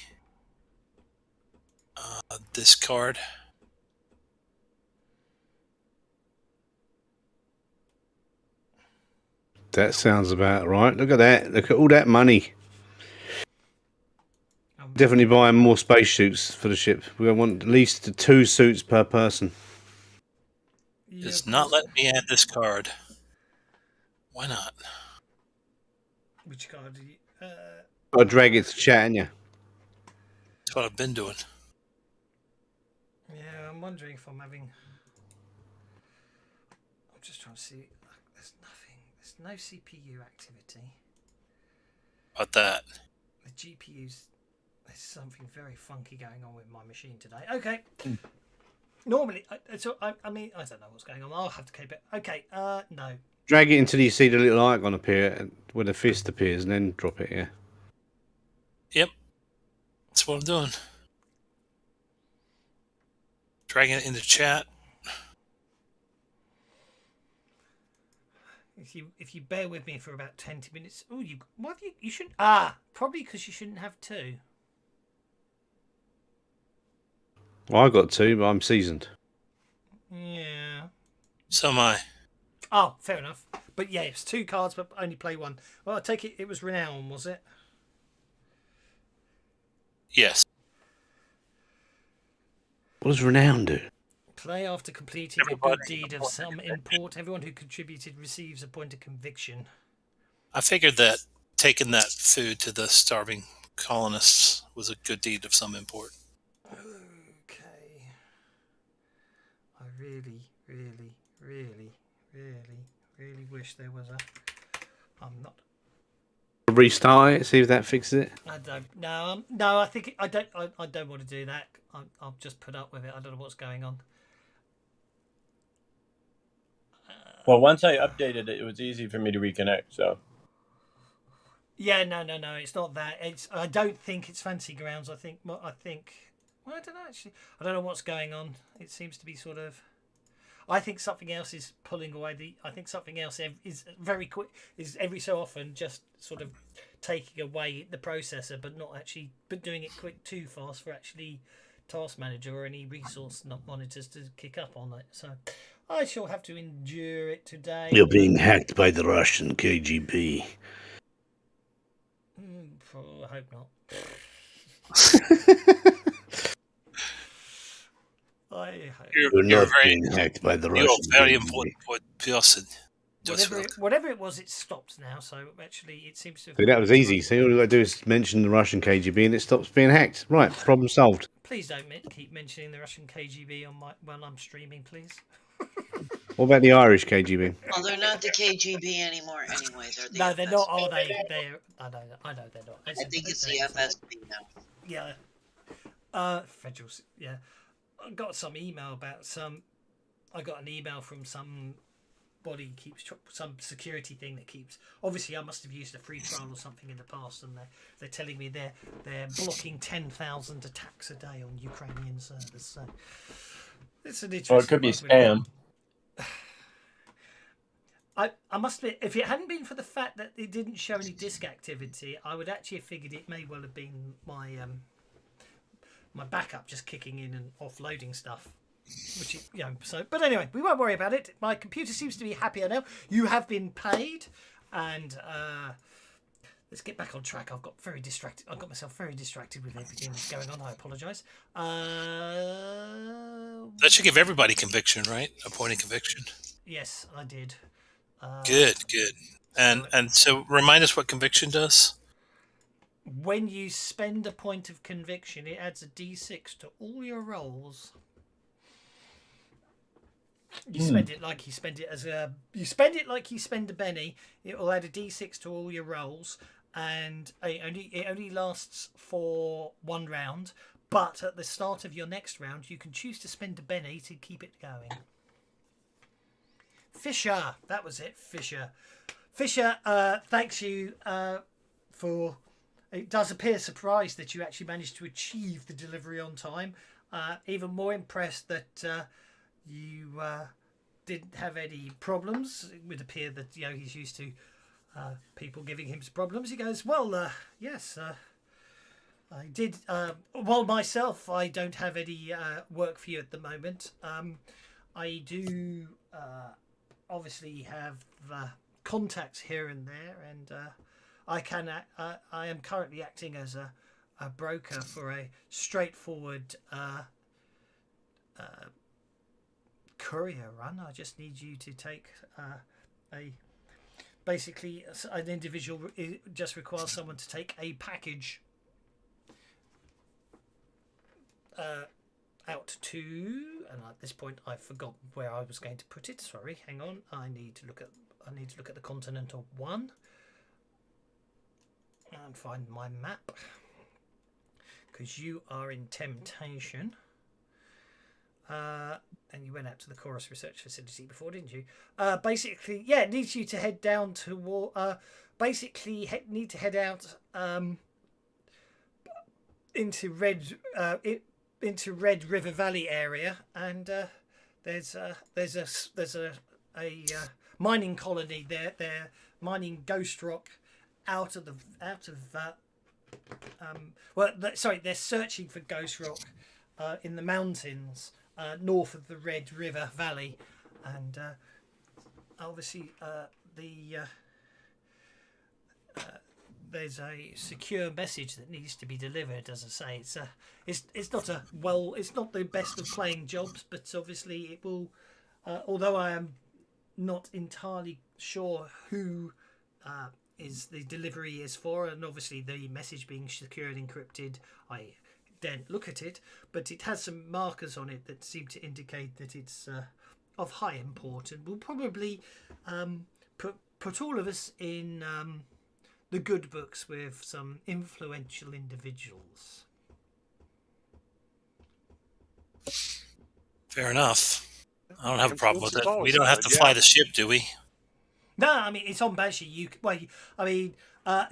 this card? That sounds about right. Look at that. Look at all that money. Definitely buying more spacesuits for the ship. We want at least 2 suits per person. Does not let me add this card. Why not? Which card do you... I'll drag it to chat, ain't you? That's what I've been doing. Yeah, I'm wondering if I'm having... I'm just trying to see... There's nothing. There's no CPU activity. About that. The GPU's... There's something very funky going on with my machine today. Okay. Normally, I mean, I don't know what's going on. I'll have to keep it. Okay, no. Drag it until you see the little icon appear where the fist appears, and then drop it, yeah. Yep. That's what I'm doing. Dragging it into chat. If you bear with me for about 20 minutes. Oh, you shouldn't... probably because you shouldn't have 2. Well, I got 2, but I'm seasoned. Yeah. So am I. Oh, fair enough. But yeah, it's 2 cards, but only play 1. Well, I take it was Renown, was it? Yes. What does Renown do? Play after completing a good deed of some import. Everyone who contributed receives a point of conviction. I figured that taking that food to the starving colonists was a good deed of some import. Okay. I really, really, really, really, really wish there was a... I'm not... Restart it, see if that fixes it. I don't... No, I think... I don't want to do that. I'll just put up with it. I don't know what's going on. Well, once I updated it, it was easy for me to reconnect, so... Yeah, no, it's not that. I don't think it's Fantasy Grounds. I think... Well, I don't know, actually. I don't know what's going on. It seems to be sort of... I think something else is pulling away I think something else is very quick, is every so often just sort of taking away the processor, but not actually... But doing it too fast for actually Task Manager or any resource monitors to kick up on it. So... I shall have to endure it today. You're being hacked by the Russian KGB. I hope not. You're not being hacked by the Russian You're a very KGB. important person. Whatever it was, it stopped now. So actually, it seems to have... See, that was easy. See, all you got to do is mention the Russian KGB and it stops being hacked. Right, problem solved. Please don't keep mentioning the Russian KGB on when I'm streaming, please. What about the Irish KGB? Well, they're not the KGB anymore anyway. They're the No, they're not. Are FSB. they? I know they're not. I think it's the FSB now. Yeah. Federal. Yeah. I got some email about some. I got an email from some body keeps some security thing that keeps. Obviously, I must have used a free trial or something in the past, and they're telling me they're blocking 10,000 attacks a day on Ukrainian servers. So it's an interesting. Or it could be spam. I must admit, if it hadn't been for the fact that it didn't show any disk activity, I would actually have figured it may well have been my my backup just kicking in and offloading stuff. Which is, so. But anyway, we won't worry about it. My computer seems to be happier now. You have been paid, and let's get back on track. I've got very distracted. I got myself very distracted with everything that's going on. I apologise. That should give everybody conviction, right? A point of conviction. Yes, I did. Good. And so remind us what conviction does. When you spend a point of conviction, it adds a D6 to all your rolls. You spend it like you spend it as a. You spend it like you spend a penny. It will add a D6 to all your rolls, and it only lasts for one round. But at the start of your next round, you can choose to spend a penny to keep it going. Fisher, that was it. Fisher, thanks you for. It does appear surprised that you actually managed to achieve the delivery on time. Even more impressed that you didn't have any problems. It would appear that he's used to people giving him problems. He goes, well, yes, I did. Well, myself, I don't have any work for you at the moment. I do obviously have contacts here and there, and I am currently acting as a broker for a straightforward courier run. I just need you to take basically an individual just requires someone to take a package out to, and at this point I forgot where I was going to put it. Sorry, hang on. I need to look at the Continental one and find my map, because you are in Temptation. And you went out to the Chorus Research Facility before, didn't you? Basically, yeah, it needs you to head down to need to head out into Red River Valley area, and there's a mining colony there. They're mining ghost rock out of they're searching for ghost rock in the mountains north of the Red River Valley, and obviously there's a secure message that needs to be delivered. As I say, it's not the best of playing jobs, but obviously it will. Although I am not entirely sure who is the delivery is for, and obviously the message being secure and encrypted, I daren't look at it, but it has some markers on it that seem to indicate that it's of high import, and will probably put all of us in the good books with some influential individuals. Fair enough. I don't have a problem with Influence that. is We don't have to always fly good, the ship, do we? No, I mean it's on Banshee.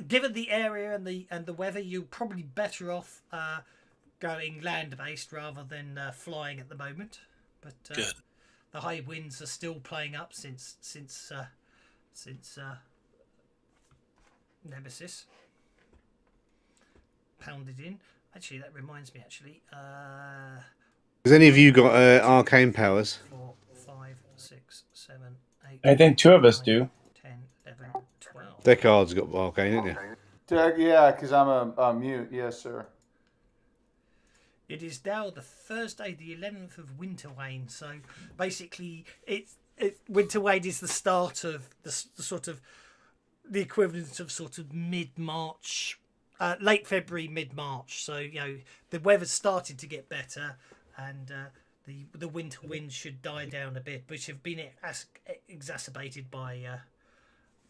Given the area and the weather, you're probably better off going land-based rather than flying at the moment. But Good. The high winds are still playing up since Nemesis pounded in. Actually, that reminds me. Has any of you got arcane powers? 4, 5, 6, 7, 8. I think two of us do. 10, 11, 12. Deckard's got arcane, isn't he? Yeah, because I'm a mute. Yes, sir. It is now the Thursday, the 11th of Winterwane. So basically, Winterwane is the start of the sort of the equivalent of sort of mid-March Late February, mid-March. So, the weather's started to get better, and the winter winds should die down a bit, which have been exacerbated by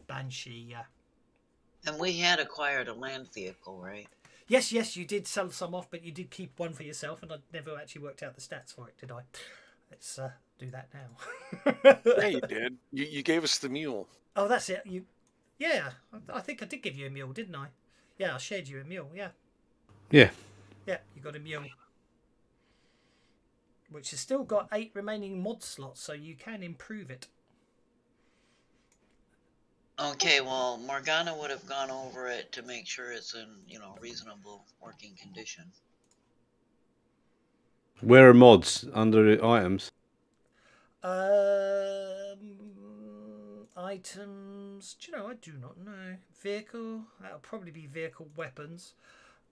Banshee. And we had acquired a land vehicle, right? Yes, you did sell some off, but you did keep one for yourself, and I never actually worked out the stats for it, did I? Let's do that now. Yeah, you did. You gave us the mule. Oh, that's it. Yeah, I think I did give you a mule, didn't I? Yeah, I shared you a mule. Yeah, Yeah. you got a mule, which has still got 8 remaining mod slots, so you can improve it. Okay, well, Morgana would have gone over it to make sure it's in, reasonable working condition. Where are mods under items? Items. Do you know? I do not know. Vehicle. That'll probably be vehicle weapons.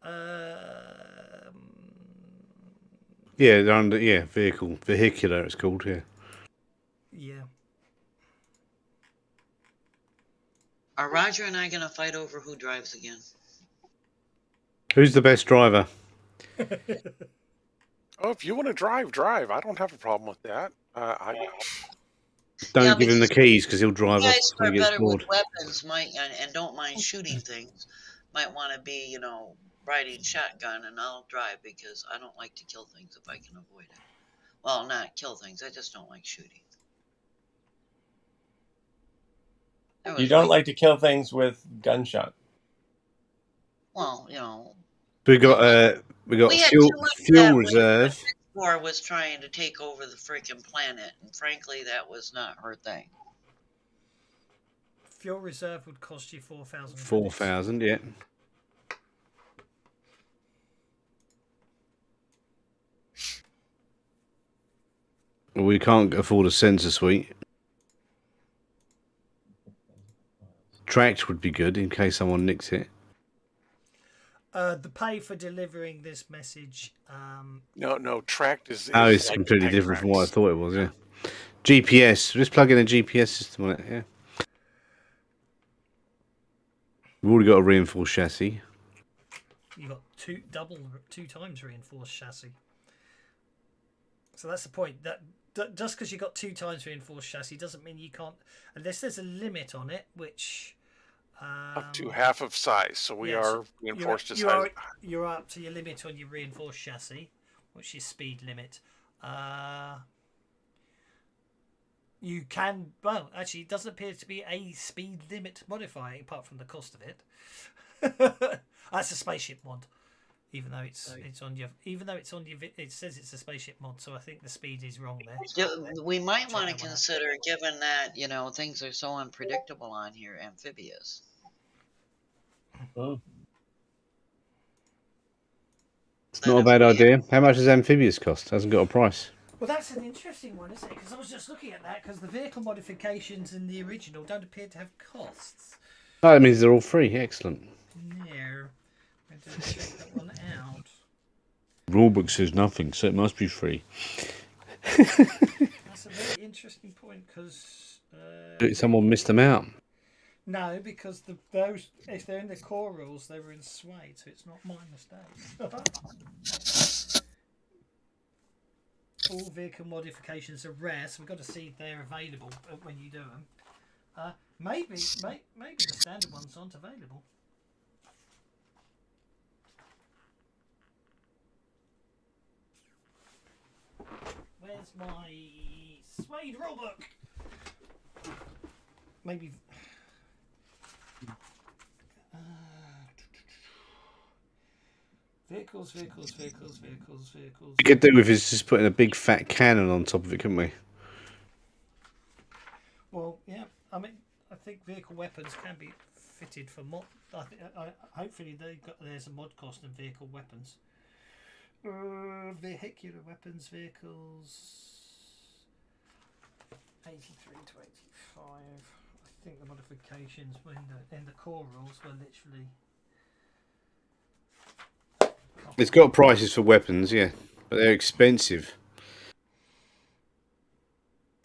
Yeah, they're under vehicular. It's called here. Yeah. Are Roger and I going to fight over who drives again? Who's the best driver? Oh, if you want to drive. I don't have a problem with that. Don't give him the keys because he'll drive You off guys who when are he gets better bored. with weapons and don't mind shooting things might want to be, riding shotgun, and I'll drive because I don't like to kill things if I can avoid it. Well, not kill things. I just don't like shooting. You don't like to kill things with gunshot. Well, We got we had fuel, too much of fuel that reserve. when EXFOR was trying to take over the freaking planet, and frankly, that was not her thing. Fuel reserve would cost you 4,000. 4,000, yeah. Well, we can't afford a sensor suite. Tracked would be good in case someone nicks it. The pay for delivering this message. No. Tracked is. Oh, it's like completely tech different from what I tracks. thought it was. Yeah. GPS. Just plug in a GPS system on it. Yeah. We've already got a reinforced chassis. You got two times reinforced chassis. So that's the point. That just because you got 2 times reinforced chassis doesn't mean you can't, unless there's a limit on it, which. Up to half of size, so we are reinforced to size. You're up to your limit on your reinforced chassis, which is speed limit. You can, well, actually, it doesn't appear to be a speed limit modifier apart from the cost of it. That's a spaceship mod, even though it says it's a spaceship mod, so I think the speed is wrong there. We might want to consider, given that things are so unpredictable on here, amphibious. It's not a bad idea. How much does amphibious cost? Hasn't got a price. Well, that's an interesting one, isn't it? Because I was just looking at that, because the vehicle modifications in the original don't appear to have costs. Oh, that means they're all free. Excellent. No. I just check that one out. Rulebook says nothing, so it must be free. That's a very interesting point, because... Someone missed them out. No, because those, if they're in the core rules, they were in Suede, so it's not my mistake. All vehicle modifications are rare, so we've got to see if they're available when you do them. Maybe the standard ones aren't available. Where's my Suede rulebook? Maybe. Vehicles. We could do with is just putting a big fat cannon on top of it, couldn't we? Well, yeah. I mean, I think vehicle weapons can be fitted for mod. Hopefully, there's a mod cost in vehicle weapons. Vehicular weapons, vehicles. 83 to 85. I think the modifications were in the core rules were literally. It's got prices for weapons, yeah, but they're expensive.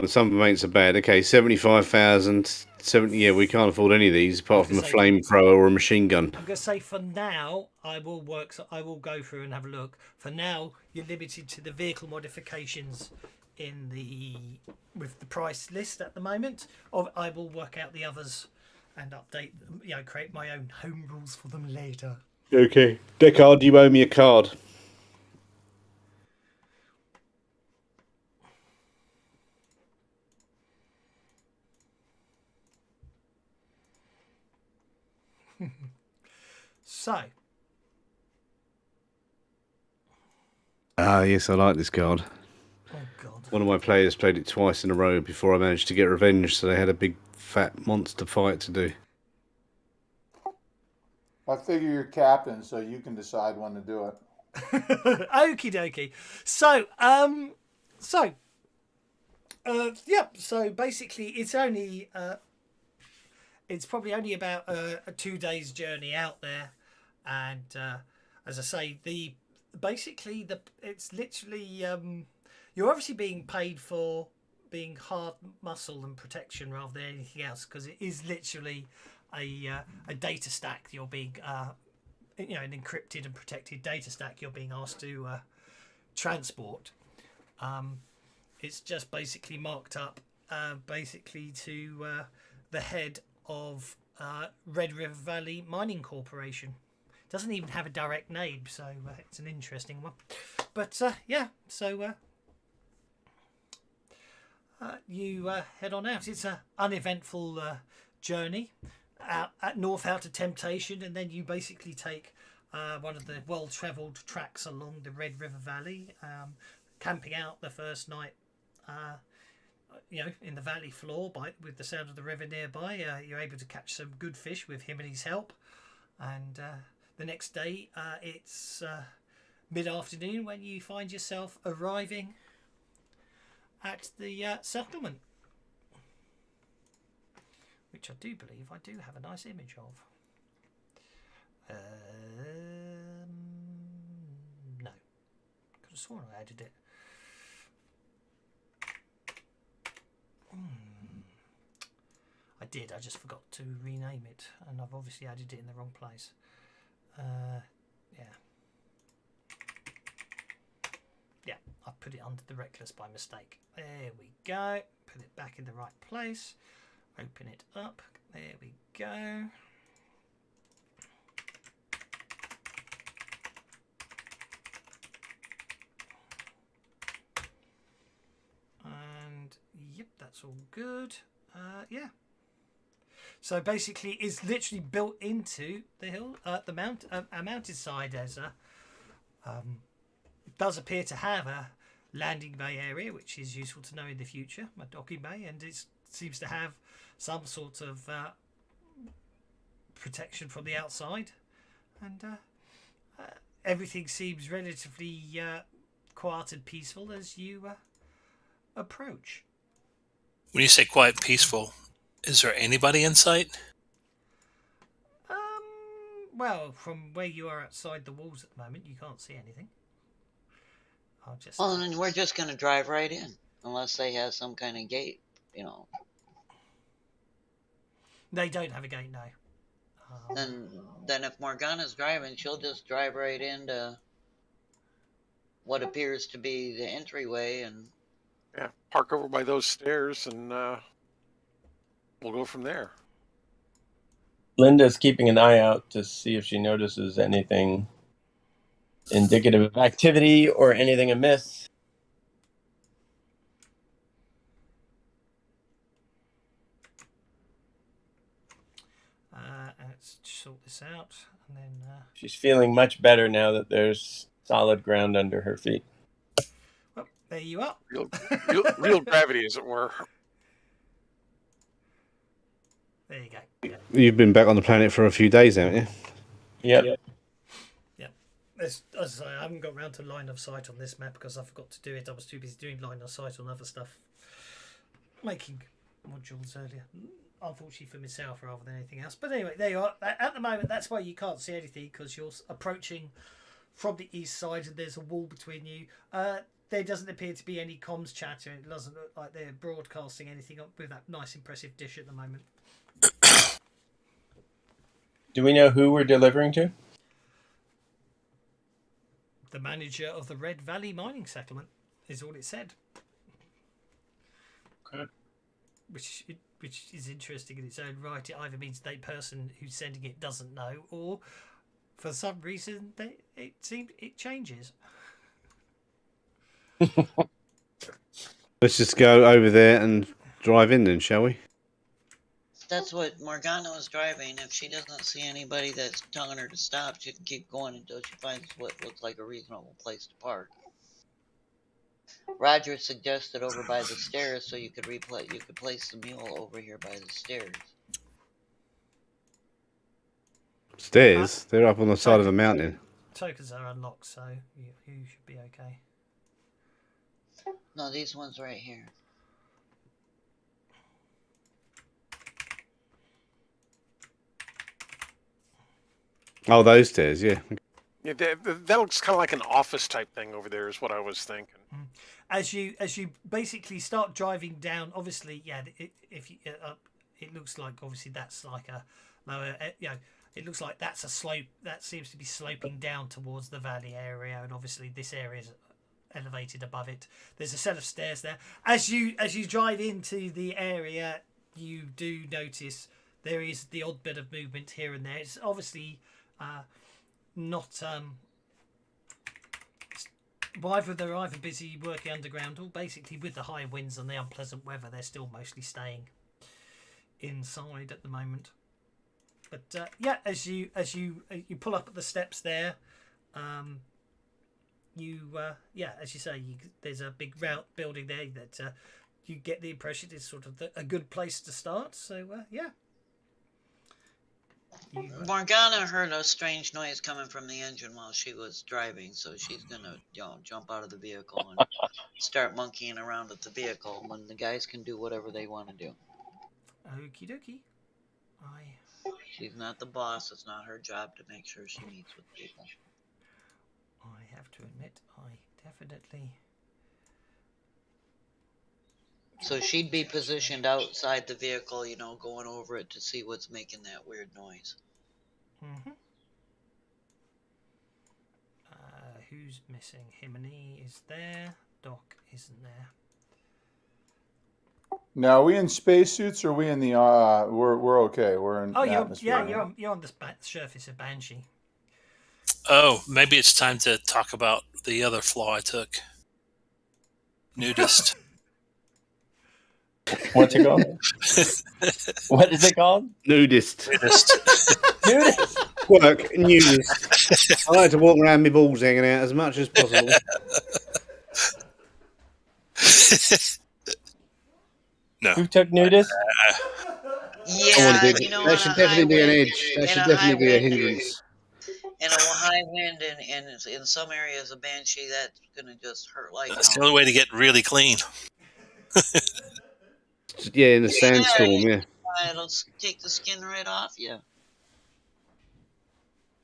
Some of them ain't so bad. Okay, 75,000, 70. Yeah, we can't afford any of these apart from a flamethrower or a machine gun. I'm going to say for now, I will work. So I will go through and have a look. For now, you're limited to the vehicle modifications with the price list at the moment. I will work out the others and update them. Create my own home rules for them later. Okay, Deckard, you owe me a card. So. Ah, yes, I like this card. Oh God. One of my players played it twice in a row before I managed to get revenge, so they had a big fat monster fight to do. I figure you're captain, so you can decide when to do it. Okie dokie. So, So basically, it's probably only about a 2 days journey out there, and as I say, it's literally you're obviously being paid for being hard muscle and protection rather than anything else, because it is literally a data stack you're being an encrypted and protected data stack you're being asked to transport. It's just basically marked up basically to the head of Red River Valley Mining Corporation. Doesn't even have a direct name, so it's an interesting one. But you head on out. It's an uneventful journey north out of Temptation, and then you basically take one of the well-travelled tracks along the Red River Valley, camping out the first night in the valley floor with the sound of the river nearby. You're able to catch some good fish with him and his help, and the next day it's mid-afternoon when you find yourself arriving at the settlement, which I do believe I do have a nice image of. No, could have sworn I added it. I did, I just forgot to rename it, and I've obviously added it in the wrong place. Yeah, I put it under the Reckless by mistake. There we go. Put it back in the right place. Open it up. There we go. And yep, that's all good. Yeah. So basically, it's literally built into the hill, a mountainside. As does appear to have a landing bay area, which is useful to know in the future, a docking bay, and it seems to have some sort of protection from the outside, and everything seems relatively quiet and peaceful as you approach. When you say quiet and peaceful, is there anybody in sight? Well, from where you are outside the walls at the moment, you can't see anything. I'll just. Well, then we're just going to drive right in, unless they have some kind of gate, They don't have a gate, no. Then if Morgana's driving, she'll just drive right into what appears to be the entryway, and park over by those stairs, and we'll go from there. Linda's keeping an eye out to see if she notices anything indicative of activity or anything amiss. Let's sort this out, and then she's feeling much better now that there's solid ground under her feet. Well, there you are. Real gravity, as it were. There you go. Yeah. You've been back on the planet for a few days, haven't you? Yep. As I say, I haven't got round to line of sight on this map because I forgot to do it. I was too busy doing line of sight on other stuff, making modules earlier. Unfortunately for myself rather than anything else. But anyway, there you are. At the moment, that's why you can't see anything, because you're approaching from the east side and there's a wall between you. there doesn't appear to be any comms chatter. It doesn't look like they're broadcasting anything up with that nice, impressive dish at the moment. Do we know who we're delivering to? The manager of the Red Valley mining settlement is all it said. Okay. Which is interesting in its own right. It either means the person who's sending it doesn't know, or for some reason it changes. Let's just go over there and drive in then, shall we? That's what Morgana was driving. If she doesn't see anybody that's telling her to stop, she can keep going until she finds what looks like a reasonable place to park. Roger suggested over by the stairs, so you could place the mule over here by the stairs. Stairs? They're up on the side of the mountain. Tokens are unlocked, so you should be okay. No, these ones right here. Oh, those stairs, yeah. Yeah, that looks kind of like an office type thing over there, is what I was thinking. As you basically start driving down, obviously, yeah. It looks like obviously that's like a lower, it looks like that's a slope that seems to be sloping down towards the valley area, and obviously this area is elevated above it. There's a set of stairs there. As you drive into the area, you do notice there is the odd bit of movement here and there. It's obviously not they're either busy working underground, or basically with the high winds and the unpleasant weather, they're still mostly staying inside at the moment. But yeah, as you pull up at the steps there, as you say, there's a big route building there that you get the impression is sort of a good place to start. So yeah. Morgana heard a strange noise coming from the engine while she was driving, so she's gonna jump out of the vehicle and start monkeying around with the vehicle when the guys can do whatever they want to do. Okie dokie. She's not the boss. It's not her job to make sure she meets with people. I have to admit, I definitely... So she'd be positioned outside the vehicle, going over it to see what's making that weird noise. Mm-hmm. Who's missing? Himony is there. Doc isn't there. Now, are we in spacesuits or are we in the? We're okay. We're in. Atmosphere. You're on the surface of Banshee. Oh, maybe it's time to talk about the other flaw I took. Nudist. What's it called? What is it called? Nudist. Nudist. Work, nudist. I like to walk around my balls hanging out as much as possible. No. Who took nudist? Yeah, that should definitely be an edge. That should definitely be a hindrance. In a high wind and in some areas of Banshee, that's going to just hurt like That's the only way to get really clean. Yeah, in a sandstorm, yeah. It'll take the skin right off you.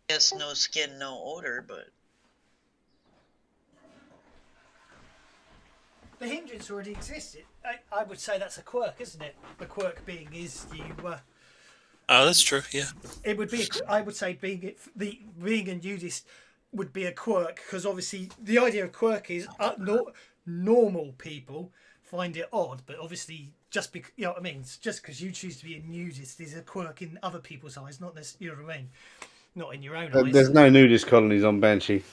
Yes, no skin, no odor, but... The hindrance already existed. I would say that's a quirk, isn't it? The quirk being is you... Oh, that's true, yeah. It would be. I would say being a nudist would be a quirk, because obviously the idea of quirk is normal people find it odd, but obviously just because you know what I mean. It's just because you choose to be a nudist is a quirk in other people's eyes, not this. You know what I mean? Not in your own eyes. There's no nudist colonies on Banshee.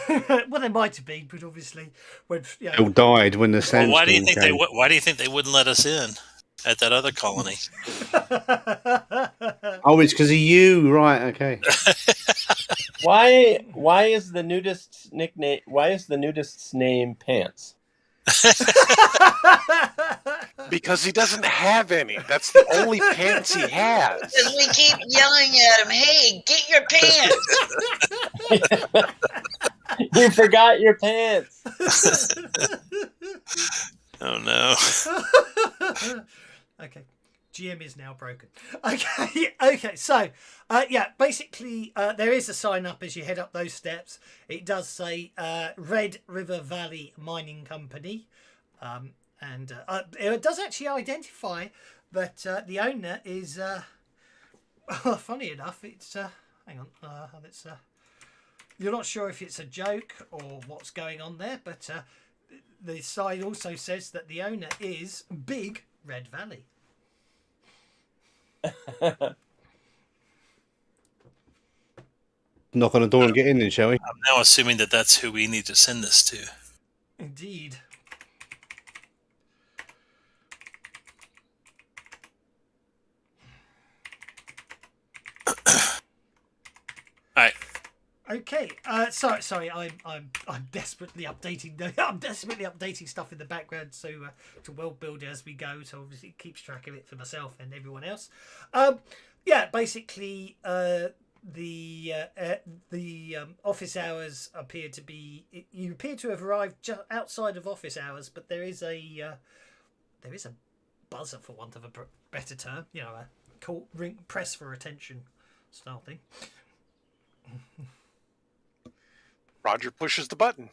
Well, there might have been, but obviously when they all died when the sandstorm why do you think came. Why do you think they wouldn't let us in at that other colony? Oh, it's because of you, right? Okay. Why is the nudist's nickname? Why is the nudist's name Pants? Because he doesn't have any. That's the only pants he has. Because we keep yelling at him, "Hey, get your pants!" You forgot your pants. Oh no. Okay. GM is now broken. Okay. So Yeah, basically, there is a sign up as you head up those steps. It does say Red River Valley Mining Company. And it does actually identify that the owner is... funny enough, it's... hang on. It's, you're not sure if it's a joke or what's going on there, but the side also says that the owner is Big Red Valley. Knock on the door and get in then, shall we? I'm now assuming that that's who we need to send this to. Indeed. All right. Okay. Sorry. I'm desperately updating. I'm desperately updating stuff in the background to world build as we go. So obviously it keeps track of it for myself and everyone else. Yeah. Basically, the office hours appear to be. You appear to have arrived just outside of office hours, but there is a buzzer, for want of a better term. You know, a call, ring, press for attention style thing. Roger pushes the button.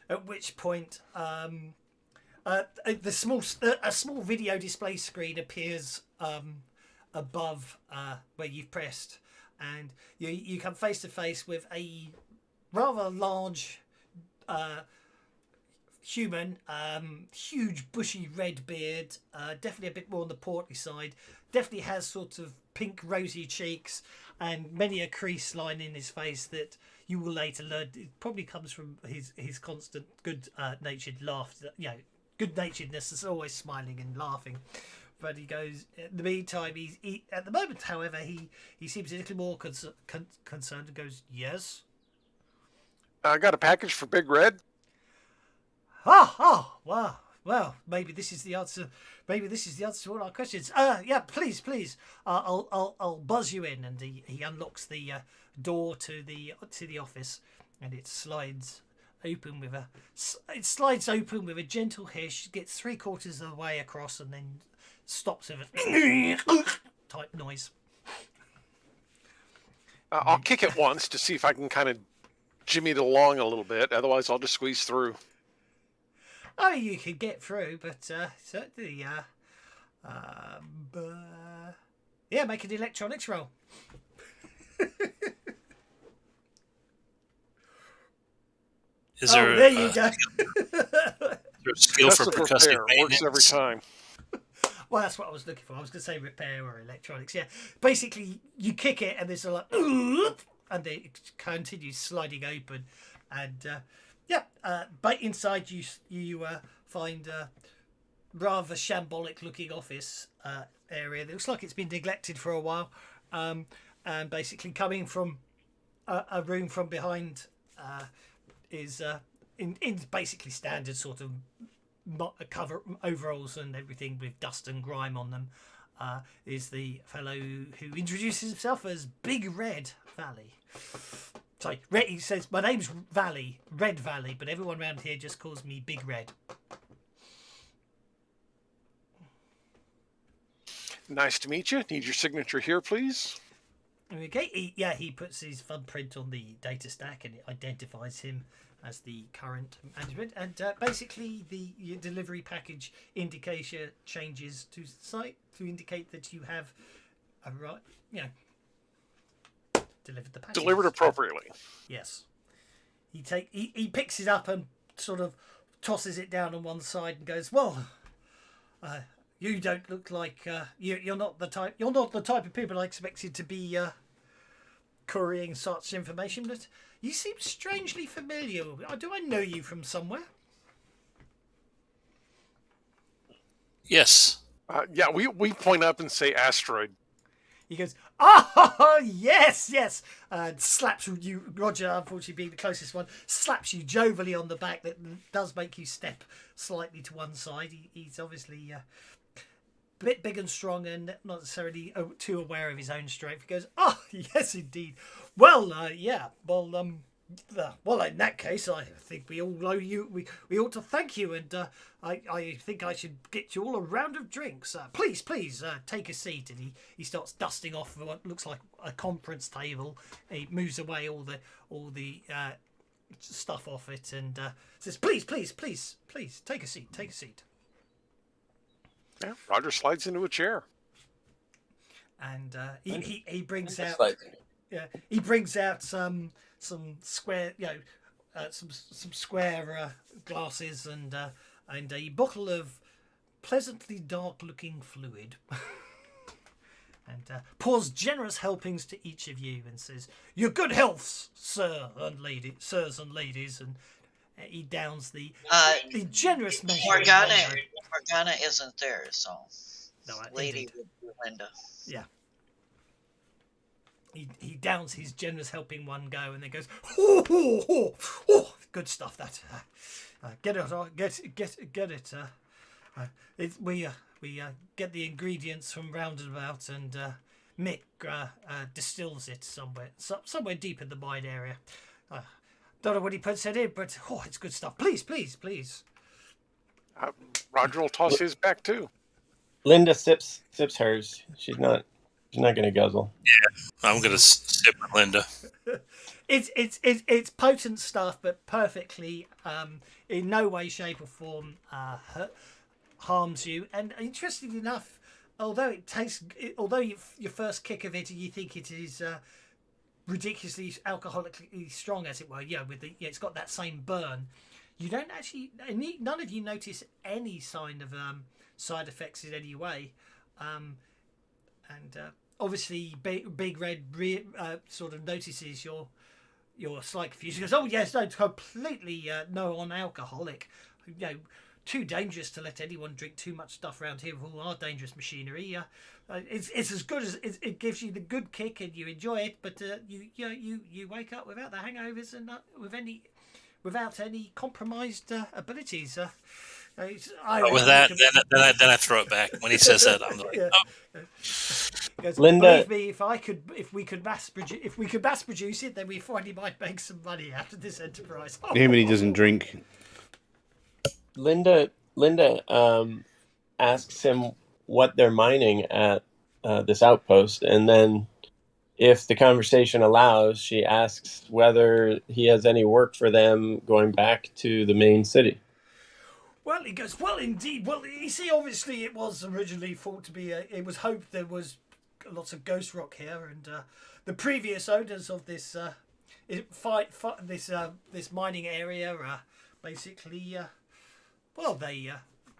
At which point, a small video display screen appears above where you've pressed, and you come face to face with a rather large human, huge bushy red beard, definitely a bit more on the portly side, definitely has sort of pink rosy cheeks and many a crease line in his face that you will later learn it probably comes from his constant good natured laughter. You know, good naturedness is always smiling and laughing. But he goes, in the meantime, he at the moment, however, he seems a little more concerned and goes, yes. I got a package for Big Red. Wow. Well, maybe this is the answer. Maybe this is the answer to all our questions. Yeah, please. I'll buzz you in, and he unlocks the door to the office, and it slides open with a gentle hiss. Gets 3/4 of the way across, and then stops with a type noise. I'll kick it once to see if I can kind of jimmy it along a little bit. Otherwise, I'll just squeeze through. I mean, you could get through, but certainly, yeah, make an electronics roll. There you go. There's skill for percussive maintenance. Works every time. Well, that's what I was looking for. I was going to say repair or electronics. Yeah, basically, you kick it, and there's a like, and it continues sliding open, and. But inside you find a rather shambolic looking office area that looks like it's been neglected for a while, and basically coming from a room from behind is in basically standard sort of cover overalls and everything with dust and grime on them, is the fellow who introduces himself as Big Red Valley. Sorry, he says, my name's Red Valley, but everyone around here just calls me Big Red. Nice to meet you. Need your signature here, please. Okay, he puts his thumbprint on the data stack and it identifies him as the current management. And basically, the delivery package indicator changes to site to indicate that you have delivered the package. Delivered appropriately. Yes. He picks it up and sort of tosses it down on one side and goes, "Well, you don't look like you're not the type of people I expected to be couriering such information, but you seem strangely familiar. Do I know you from somewhere?" Yes. Yeah, we point up and say asteroid. He goes, "Oh, yes." Slaps you, Roger, unfortunately being the closest one, slaps you jovially on the back. That does make you step slightly to one side. He's obviously a bit big and strong and not necessarily too aware of his own strength. He goes, "Oh, yes, indeed. Well, yeah. Well, Well, in that case, I think we all owe you. We ought to thank you, and I think I should get you all a round of drinks. Please, take a seat. And he starts dusting off what looks like a conference table. He moves away all the stuff off it, and says, "Please, take a seat. Take a seat." Yeah, Roger slides into a chair. And he brings out. Like, Yeah, he brings out some square, some square glasses and a bottle of pleasantly dark-looking fluid, and pours generous helpings to each of you and says, "Your good healths, sirs and ladies," and he downs the generous measure. Morgana isn't there, so No, lady indeed. would be Linda. Yeah. He downs his generous helping one go and then goes, oh, good stuff that. Get it. We get the ingredients from roundabout and Mick distills it somewhere deep in the mine area. Don't know what he puts it in, but it's good stuff. Please. Roger will toss his back too. Linda sips hers. She's not going to guzzle. I'm going to sip with Linda. It's potent stuff, but perfectly in no way, shape, or form harms you. And interestingly enough, although your first kick of it, you think it is ridiculously alcoholically strong, as it were. It's got that same burn. You don't actually. None of you notice any sign of side effects in any way, and obviously Big Red sort of notices your slight confusion. He goes, "Oh yes, no, completely non-alcoholic. Too dangerous to let anyone drink too much stuff around here with all our dangerous machinery. It's as good as it gives you the good kick and you enjoy it, but you wake up without the hangovers and without any compromised abilities." With that, then I throw it back. When he says that, I'm like, Goes, Linda, believe me, if we could mass produce it, then we finally might make some money out of this enterprise. Him and he doesn't drink. Linda asks him what they're mining at this outpost, and then if the conversation allows, she asks whether he has any work for them going back to the main city. Well, he goes, well, indeed. Well, you see, obviously it was originally thought to be, it was hoped there was lots of ghost rock here, and the previous owners of this this mining area basically, they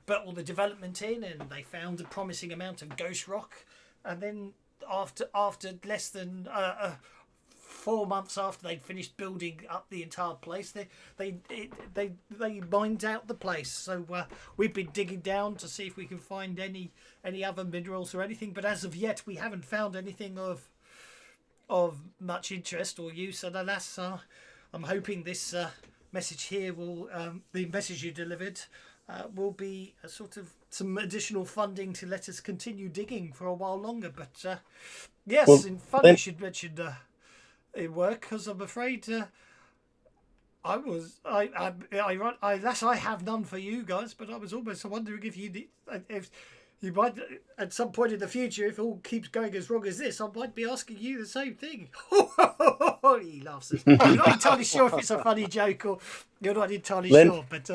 put all the development in, and they found a promising amount of ghost rock, and then after less than 4 months after they'd finished building up the entire place, they mined out the place. So we've been digging down to see if we can find any other minerals or anything, but as of yet we haven't found anything of much interest or use. And alas, I'm hoping this message here will the message you delivered will be a sort of some additional funding to let us continue digging for a while longer. But yes, Well, in fun you should mention it work, because I'm afraid I have none for you guys, but I was almost wondering if you might at some point in the future, if all keeps going as wrong as this, I might be asking you the same thing. He laughs. I'm not entirely sure if it's a funny joke or you're not entirely sure, but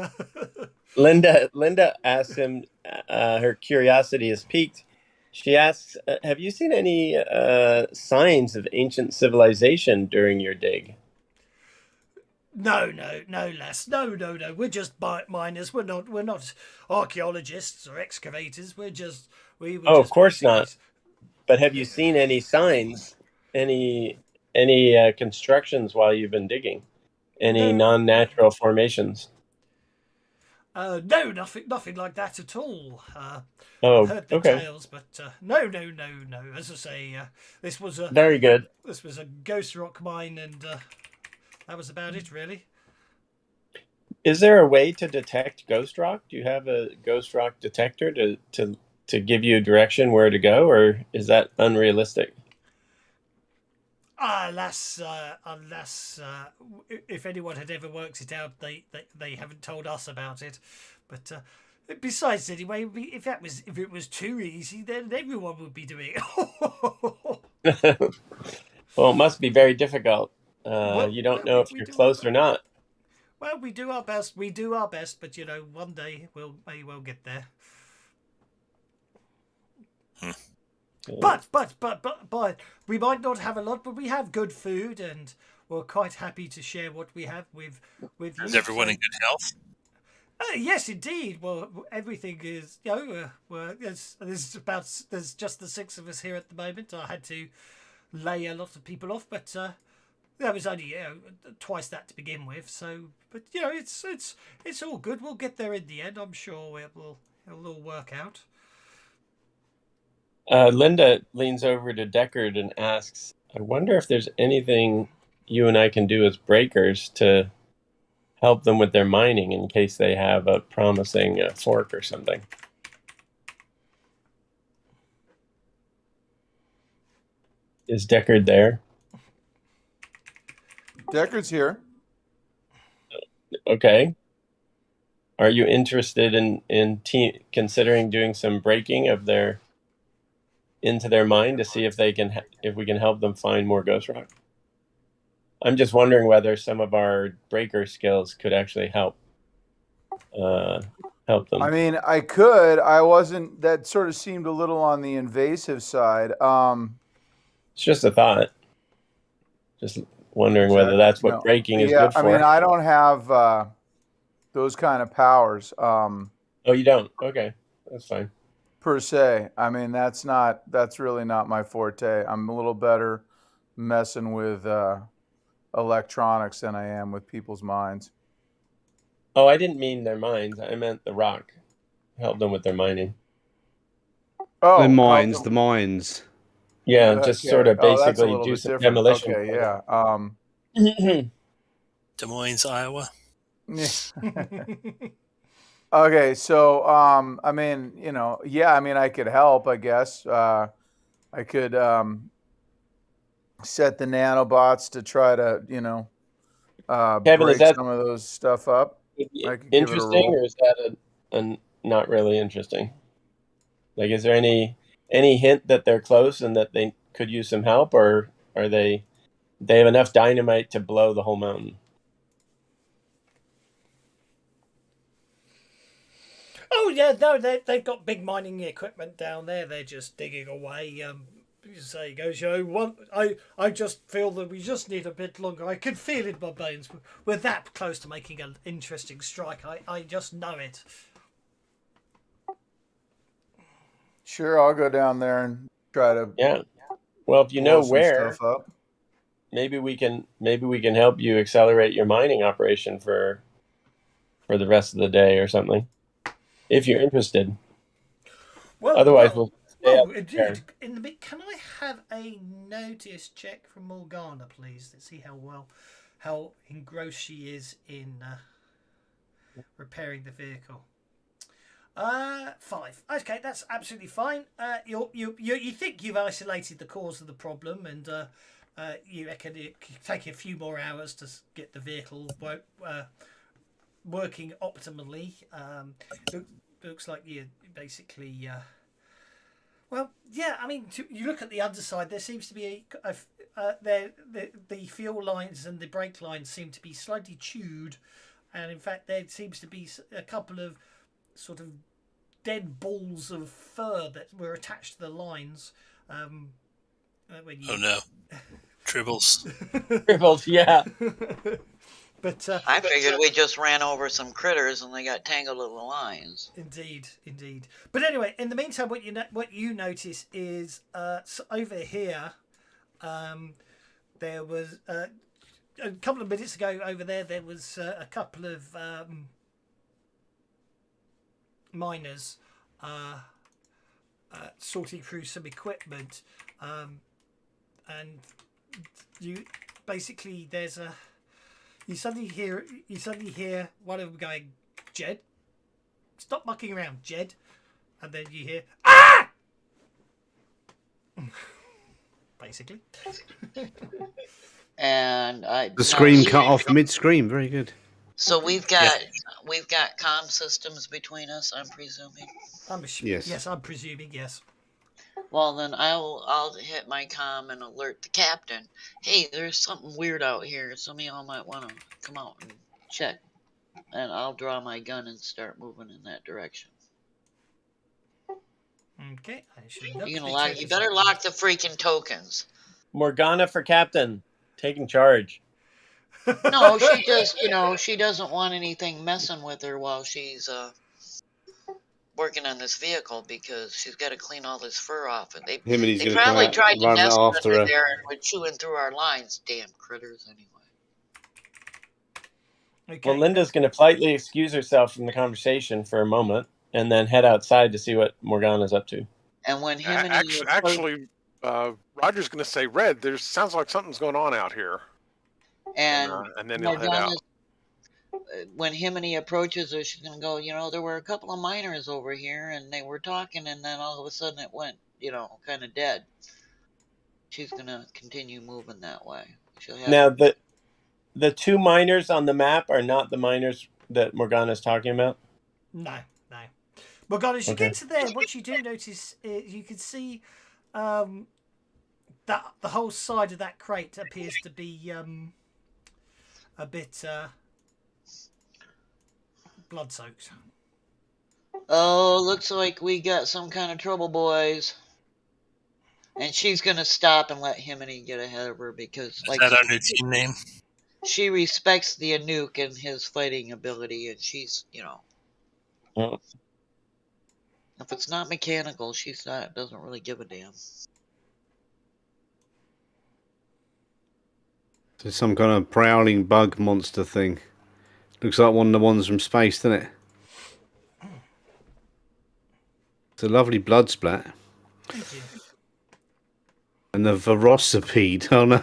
Linda asks him. Her curiosity is piqued. She asks, have you seen any signs of ancient civilization during your dig? No, lass. No. We're just miners. We're not archaeologists or excavators. Of course not. But have you seen any signs, any constructions while you've been digging? Any non-natural formations? No, nothing like that at all. I've heard the tales, but no. As I say, this was a very good. This was a ghost rock mine, and that was about it, really. Is there a way to detect ghost rock? Do you have a ghost rock detector to give you direction where to go, or is that unrealistic? Unless if anyone had ever worked it out, they haven't told us about it. But besides, anyway, if it was too easy, then everyone would be doing it. Well, it must be very difficult. Well, You don't well, know if we you're do close or not. Well, we do our best. We do our best, but one day we'll may well get there. But we might not have a lot, but we have good food, and we're quite happy to share what we have with you. Is everyone in good health? Yes, indeed. Well, everything is. There's just the 6 of us here at the moment. I had to lay a lot of people off, but there was only twice that to begin with. So, but it's all good. We'll get there in the end. I'm sure it'll all work out. Linda leans over to Deckard and asks, I wonder if there's anything you and I can do as breakers to help them with their mining in case they have a promising fork or something. Is Deckard there? Deckard's here. Okay. Are you interested in considering doing some breaking of their into their mind to see if we can help them find more ghost rock? I'm just wondering whether some of our breaker skills could actually help them. I mean, I could. I wasn't. That sort of seemed a little on the invasive side. It's just a thought. Just wondering whether that's what breaking is good for. I mean, I don't have those kind of powers. Oh, you don't? Okay, that's fine. Per se. I mean, that's really not my forte. I'm a little better messing with electronics than I am with people's minds. Oh, I didn't mean their minds. I meant the rock. Help them with their mining. Oh, the mines. Yeah, just sort of basically do some different. demolition. Okay, yeah. Des Moines, Iowa. Okay, so I mean, I mean, I could help, I guess. I could set the nanobots to try to, Kevin, break is that some of those stuff up. I could give it a interesting, roll. or is that a not really interesting? Like, is there any hint that they're close and that they could use some help, or are they have enough dynamite to blow the whole mountain? Oh yeah, no, they've got big mining equipment down there. They're just digging away. So he goes, I just feel that we just need a bit longer. I can feel it in my bones. We're that close to making an interesting strike. I just know it. Sure, I'll go down there and try to. Yeah. Well, if you know blow some where, stuff up. maybe we can help you accelerate your mining operation for the rest of the day or something, if you're interested. Well, otherwise we'll stay up there. Indeed. Can I have a notice check from Morgana, please? Let's see how engrossed she is in repairing the vehicle. 5. Okay, that's absolutely fine. You think you've isolated the cause of the problem, and you reckon it could take a few more hours to get the vehicle working optimally. Looks like you basically. Well, yeah. I mean, you look at the underside. There seems to be the fuel lines and the brake lines seem to be slightly chewed, and in fact, there seems to be a couple of sort of dead balls of fur that were attached to the lines. Oh no, tribbles! Tribbles, yeah. But I figured we just ran over some critters and they got tangled in the lines. Indeed. But anyway, in the meantime, what you notice is over here, there was a couple of minutes ago. Over there, there was a couple of miners sorting through some equipment, and you basically you suddenly hear one of them going, "Jed, stop mucking around, Jed," and then you hear, "Ah!" basically. And The scream cut off mid-scream. Very good. So we've got comm systems between us, I'm presuming. Yes. I'm presuming yes. Well, then I'll hit my comm and alert the captain. Hey, there's something weird out here. Some of y'all might want to come out and check. And I'll draw my gun and start moving in that direction. Okay, I should. You better lock the freaking tokens. Morgana for captain, taking charge. No, she just, she doesn't want anything messing with her while she's working on this vehicle because she's got to clean all this fur off. And they probably tried to nest under there and were chewing through our lines. Damn critters, anyway. Okay. Well, Linda's going to politely excuse herself from the conversation for a moment and then head outside to see what Morgana's up to. And when actually, Roger's going to say, "Red, there sounds like something's going on out here." And then he'll head out. When Himini approaches her, she's going to go, there were a couple of miners over here, and they were talking, and then all of a sudden it went, kind of dead. She's going to continue moving that way. Now, the two miners on the map are not the miners that Morgana's talking about? No. Morgana, as you get to there, what you do notice is you can see that the whole side of that crate appears to be a bit blood-soaked. Oh, looks like we got some kind of trouble, boys. And she's going to stop and let Himini get ahead of her because... Is that our new team name? She respects the Anouk and his fighting ability, and she's, Oh. If it's not mechanical, doesn't really give a damn. There's some kind of prowling bug monster thing. Looks like one of the ones from space, doesn't it? It's a lovely blood splat. Thank you. And the velocipede. Oh no.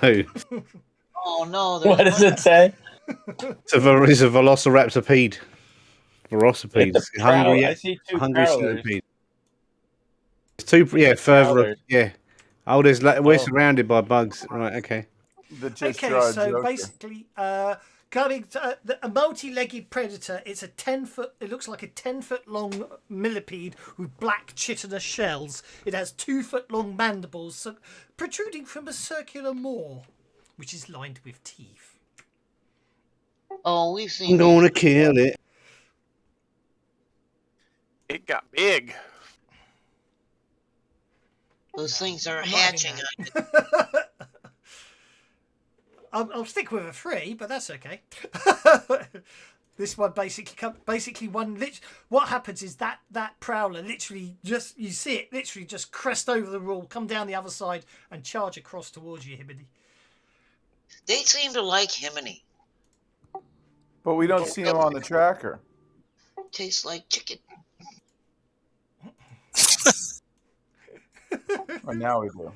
Oh no. What does it say? It's a velociraptorpede. Velocipede. I see two hungry prowlers. centipede. Two, further. Prowlers. Yeah. Oh, we're surrounded by bugs. Right, okay. So basically, coming to, a multi-legged predator. It's a 10-foot. It looks like a 10-foot long millipede with black chitinous shells. It has 2-foot-long mandibles protruding from a circular maw, which is lined with teeth. Oh, we've seen. I'm going to kill it. It got big. Those things are hatching. I'll stick with a 3, but that's okay. This one basically what happens is that prowler literally you see it literally just crest over the wall, come down the other side, and charge across towards you, Himini. They seem to like Himini. But we don't see him on the tracker. Tastes like chicken. Well, now we do.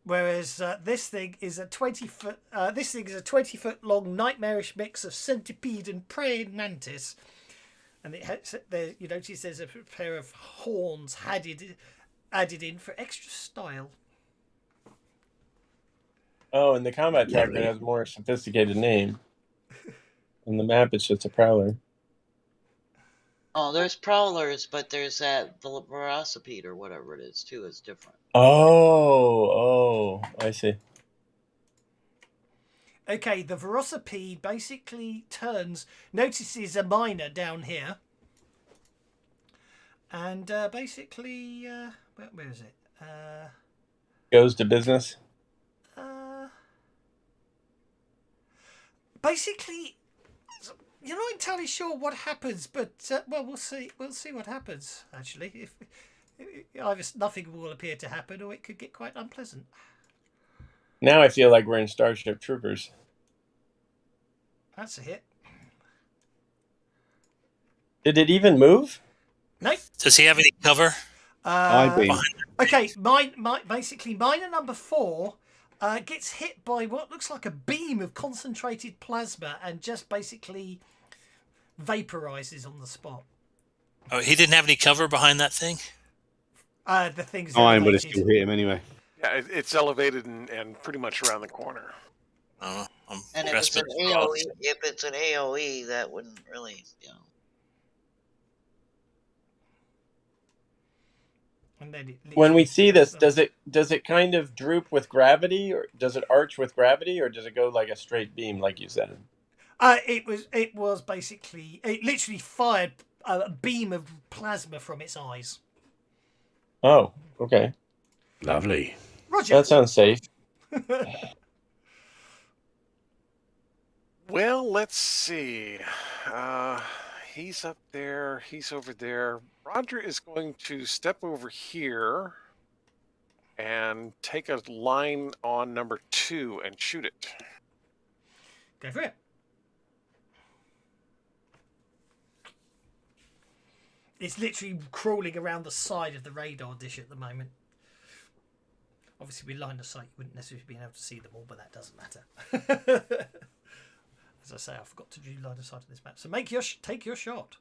Whereas this thing is a 20-foot. This thing is a 20-foot-long nightmarish mix of centipede and praying mantis, and you notice there's a pair of horns added in for extra style. Oh, and the combat tracker has a more sophisticated name. On the map, it's just a prowler. Oh, there's prowlers, but there's that velocipede or whatever it is too. It's different. Oh, I see. Okay, the velocipede basically notices a miner down here, and basically, where is it? Goes to business. Basically, you're not entirely sure what happens, but we'll see. We'll see what happens. Actually, if either nothing will appear to happen, or it could get quite unpleasant. Now I feel like we're in Starship Troopers. That's a hit. Did it even move? Nope. Does he have any cover? Okay, basically, miner number 4 gets hit by what looks like a beam of concentrated plasma and just basically vaporizes on the spot. Oh, he didn't have any cover behind that thing? The thing's Fine, but it elevated. still hit him anyway. Yeah, it's elevated and pretty much around the corner. I don't know. I'm And if grasping it's an at straws. AOE, that wouldn't really, And then it When we see this, literally- does it kind of droop with gravity, or does it arch with gravity, or does it go like a straight beam, like you said? It was basically, it literally fired a beam of plasma from its eyes. Oh, okay. Lovely. Roger. That sounds safe. Well, let's see. He's up there. He's over there. Roger is going to step over here and take a line on number 2 and shoot it. Go for it. It's literally crawling around the side of the radar dish at the moment. Obviously, with line of sight, you wouldn't necessarily be able to see them all, but that doesn't matter. As I say, I forgot to do line of sight on this map. So take your shot.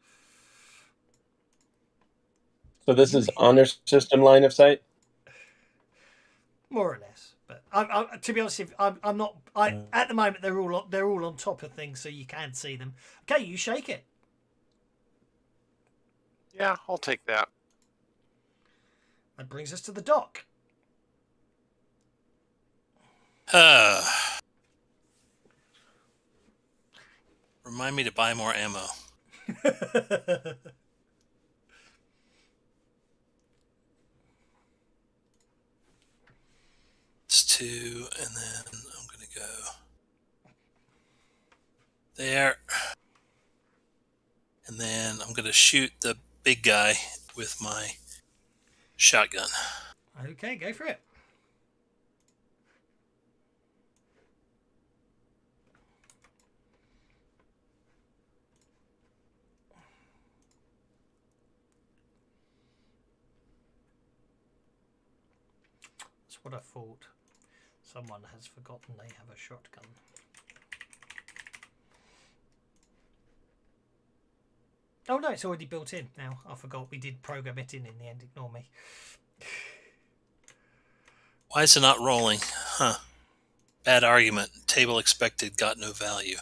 So this is honor system line of sight? More or less, but to be honest, I'm not. At the moment they're all on top of things, so you can see them. Okay, you shake it. Yeah, I'll take that. That brings us to the dock. Remind me to buy more ammo. It's 2, and then I'm going to go there. And then I'm going to shoot the big guy with my shotgun. Okay, go for it. That's what I thought. Someone has forgotten they have a shotgun. Oh no, it's already built in now. I forgot we did program it in the end. Ignore me. Why is it not rolling? Huh. Bad argument. Table expected got no value.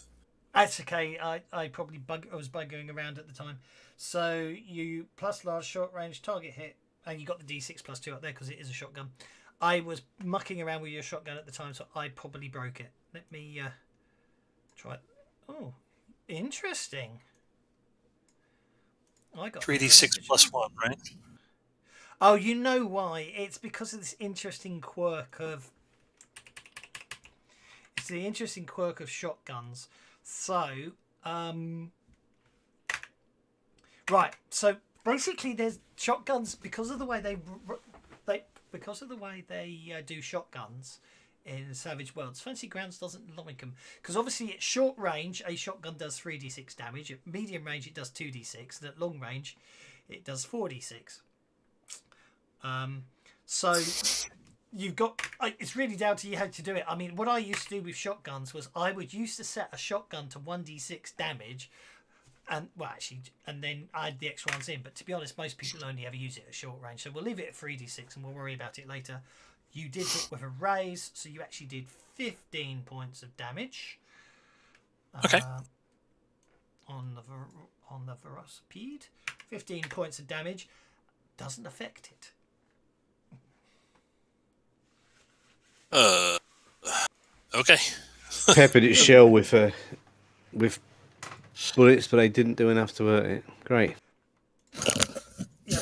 That's okay. I probably was bugging around at the time. So you plus large short range target hit, and you got the D6 plus 2 up there because it is a shotgun. I was mucking around with your shotgun at the time, so I probably broke it. Let me try it. Oh, interesting. I got 3d6 plus 1, right? Oh, you know why? It's because of this interesting quirk of. It's the interesting quirk of shotguns. So, right. So basically, there's shotguns because of the way they do shotguns in Savage Worlds. Fancy Grounds doesn't like them because obviously at short range a shotgun does 3d6 damage. At medium range it does 2d6, and at long range it does 4d6. So you've got. It's really down to you how to do it. I mean, what I used to do with shotguns was I would used to set a shotgun to 1d6 damage. And then add the extra ones in. But to be honest, most people only ever use it at short range. So we'll leave it at 3d6 and we'll worry about it later. You did it with a raise, so you actually did 15 points of damage. Okay. On the velocipede, 15 points of damage doesn't affect it. Okay. Peppered its shell with bullets, but they didn't do enough to hurt it. Great. Yeah.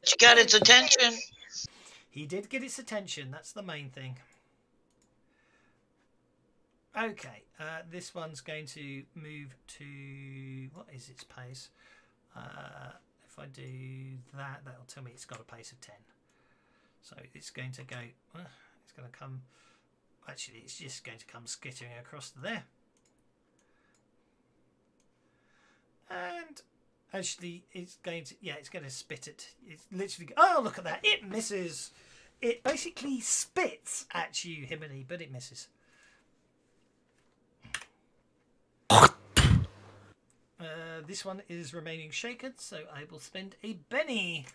You got its attention. He did get its attention. That's the main thing. Okay, this one's going to move to... What is its pace? If I do that, that'll tell me it's got a pace of 10. So it's going to go... it's going to come... Actually, it's just going to come skittering across to there. And actually, it's going to... Yeah, it's going to spit it. It's literally... Oh, look at that. It misses. It basically spits at you, Himini, but it misses. This one is remaining shaken, so I will spend a Benny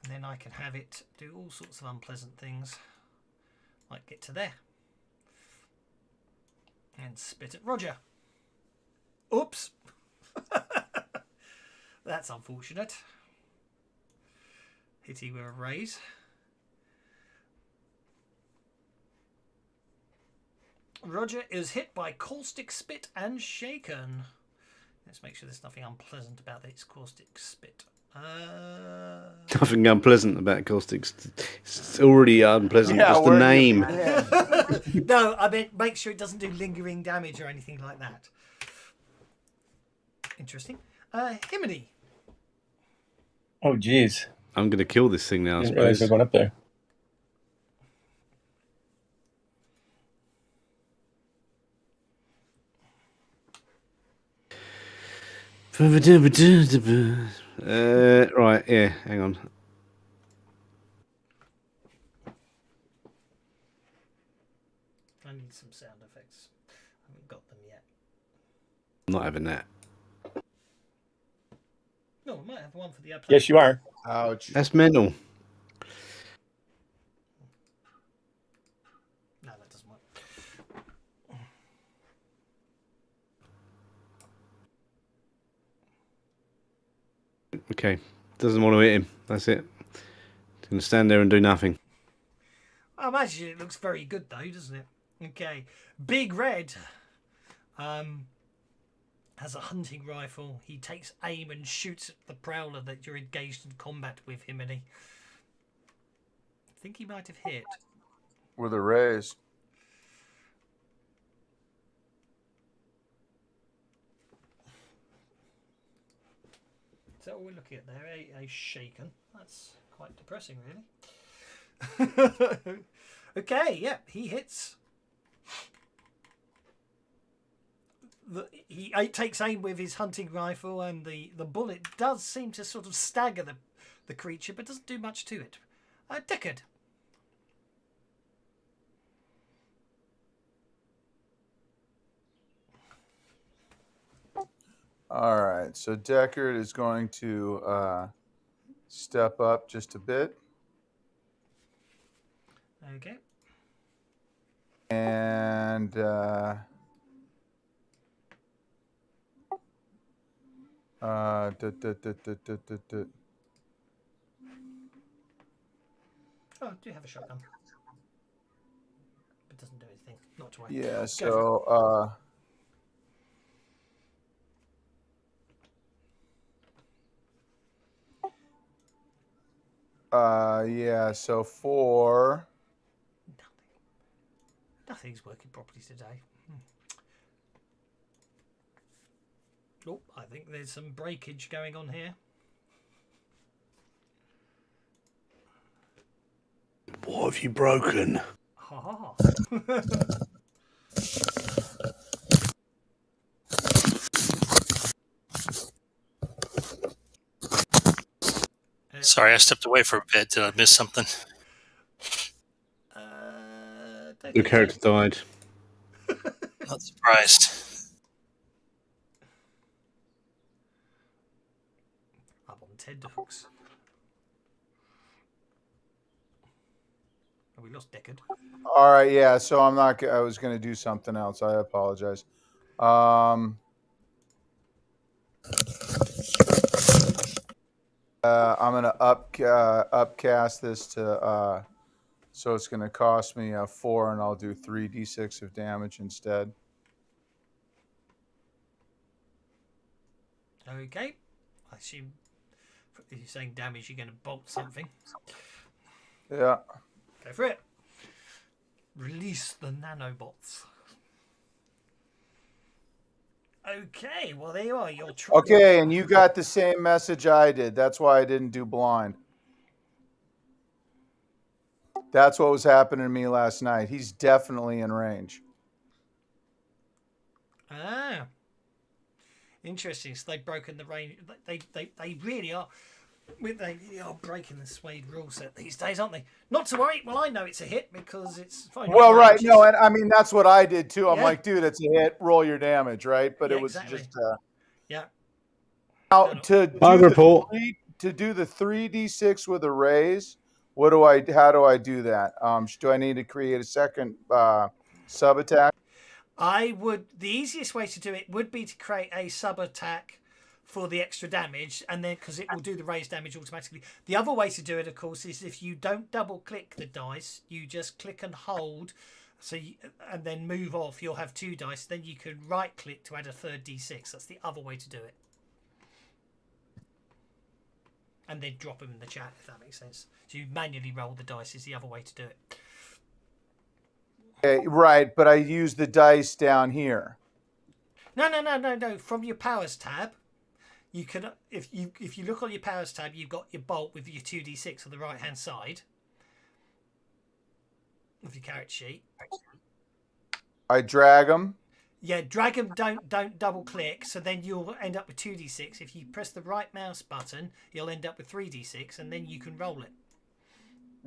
And then I can have it do all sorts of unpleasant things. Like get to there. And spit at Roger. Oops. That's unfortunate. Hitty with a raise. Roger is hit by caustic spit and shaken. Let's make sure there's nothing unpleasant about its caustic spit. Nothing unpleasant about caustics. It's already unpleasant. Just the name. No, I mean, make sure it doesn't do lingering damage or anything like that. Interesting. Himiny. Oh, geez. I'm going to kill this thing now, I Didn't realize suppose. I went up there. Right, yeah, hang on. I need some sound effects. I haven't got them yet. I'm not having that. No, I might have one for the Yes, you are. Ouch. That's mental. No, that doesn't work. Okay, doesn't want to hit him. That's it. He's going to stand there and do nothing. I imagine it looks very good though, doesn't it? Okay. Big Red has a hunting rifle. He takes aim and shoots at the prowler that you're engaged in combat with, Himini. I think he might have hit. With a raise. So what we're looking at there, a shaken. That's quite depressing, really. Okay, yeah, he hits. He takes aim with his hunting rifle, and the bullet does seem to sort of stagger the creature, but doesn't do much to it. Deckard. All right, so Deckard is going to step up just a bit. Okay. And Oh, I do have a shotgun. But doesn't do anything. Not to worry. yeah, Go so yeah, so for Nothing's working properly today. Oh, I think there's some breakage going on here. What have you broken? Ha ha. Sorry, I stepped away for a bit. Did I miss something? Your character died. Not surprised. I'm on Ted hooks. Have we lost Deckard? all right, yeah, so I was going to do something else. I apologize. I'm going to upcast this to so it's going to cost me 4, and I'll do 3d6 of damage instead. Okay. I assume if you're saying damage, you're going to bolt something. Yeah. Go for it. Release the nanobots. Okay, well there you are. You're Okay, and you got the same message I did. That's why I didn't do blind. That's what was happening to me last night. He's definitely in range. Ah. Interesting. So they've broken the range. They really are. They really are breaking the Suede rule set these days, aren't they? Not to worry. Well, I know it's a hit because it's fine. Well, right. No, and I mean, that's what I did too. I'm Yeah. like, dude, it's a hit. Roll your damage, right? But Yeah, it was exactly. just. Yeah. Now, to do Bug report. to do the 3d6 with a raise, how do I do that? Do I need to create a second sub attack? The easiest way to do it would be to create a sub attack for the extra damage, and then because it will do the raised damage automatically. The other way to do it, of course, is if you don't double click the dice, you just click and hold, and then move off. You'll have 2 dice. Then you can right click to add a third d6. That's the other way to do it. And then drop them in the chat if that makes sense. So you manually roll the dice is the other way to do it. Okay, right, but I use the dice down here. No. From your powers tab, you can if you look on your powers tab, you've got your bolt with your 2d6 on the right hand side of your character sheet. I drag them. Yeah, drag them. Don't double click. So then you'll end up with 2d6. If you press the right mouse button, you'll end up with 3d6, and then you can roll it.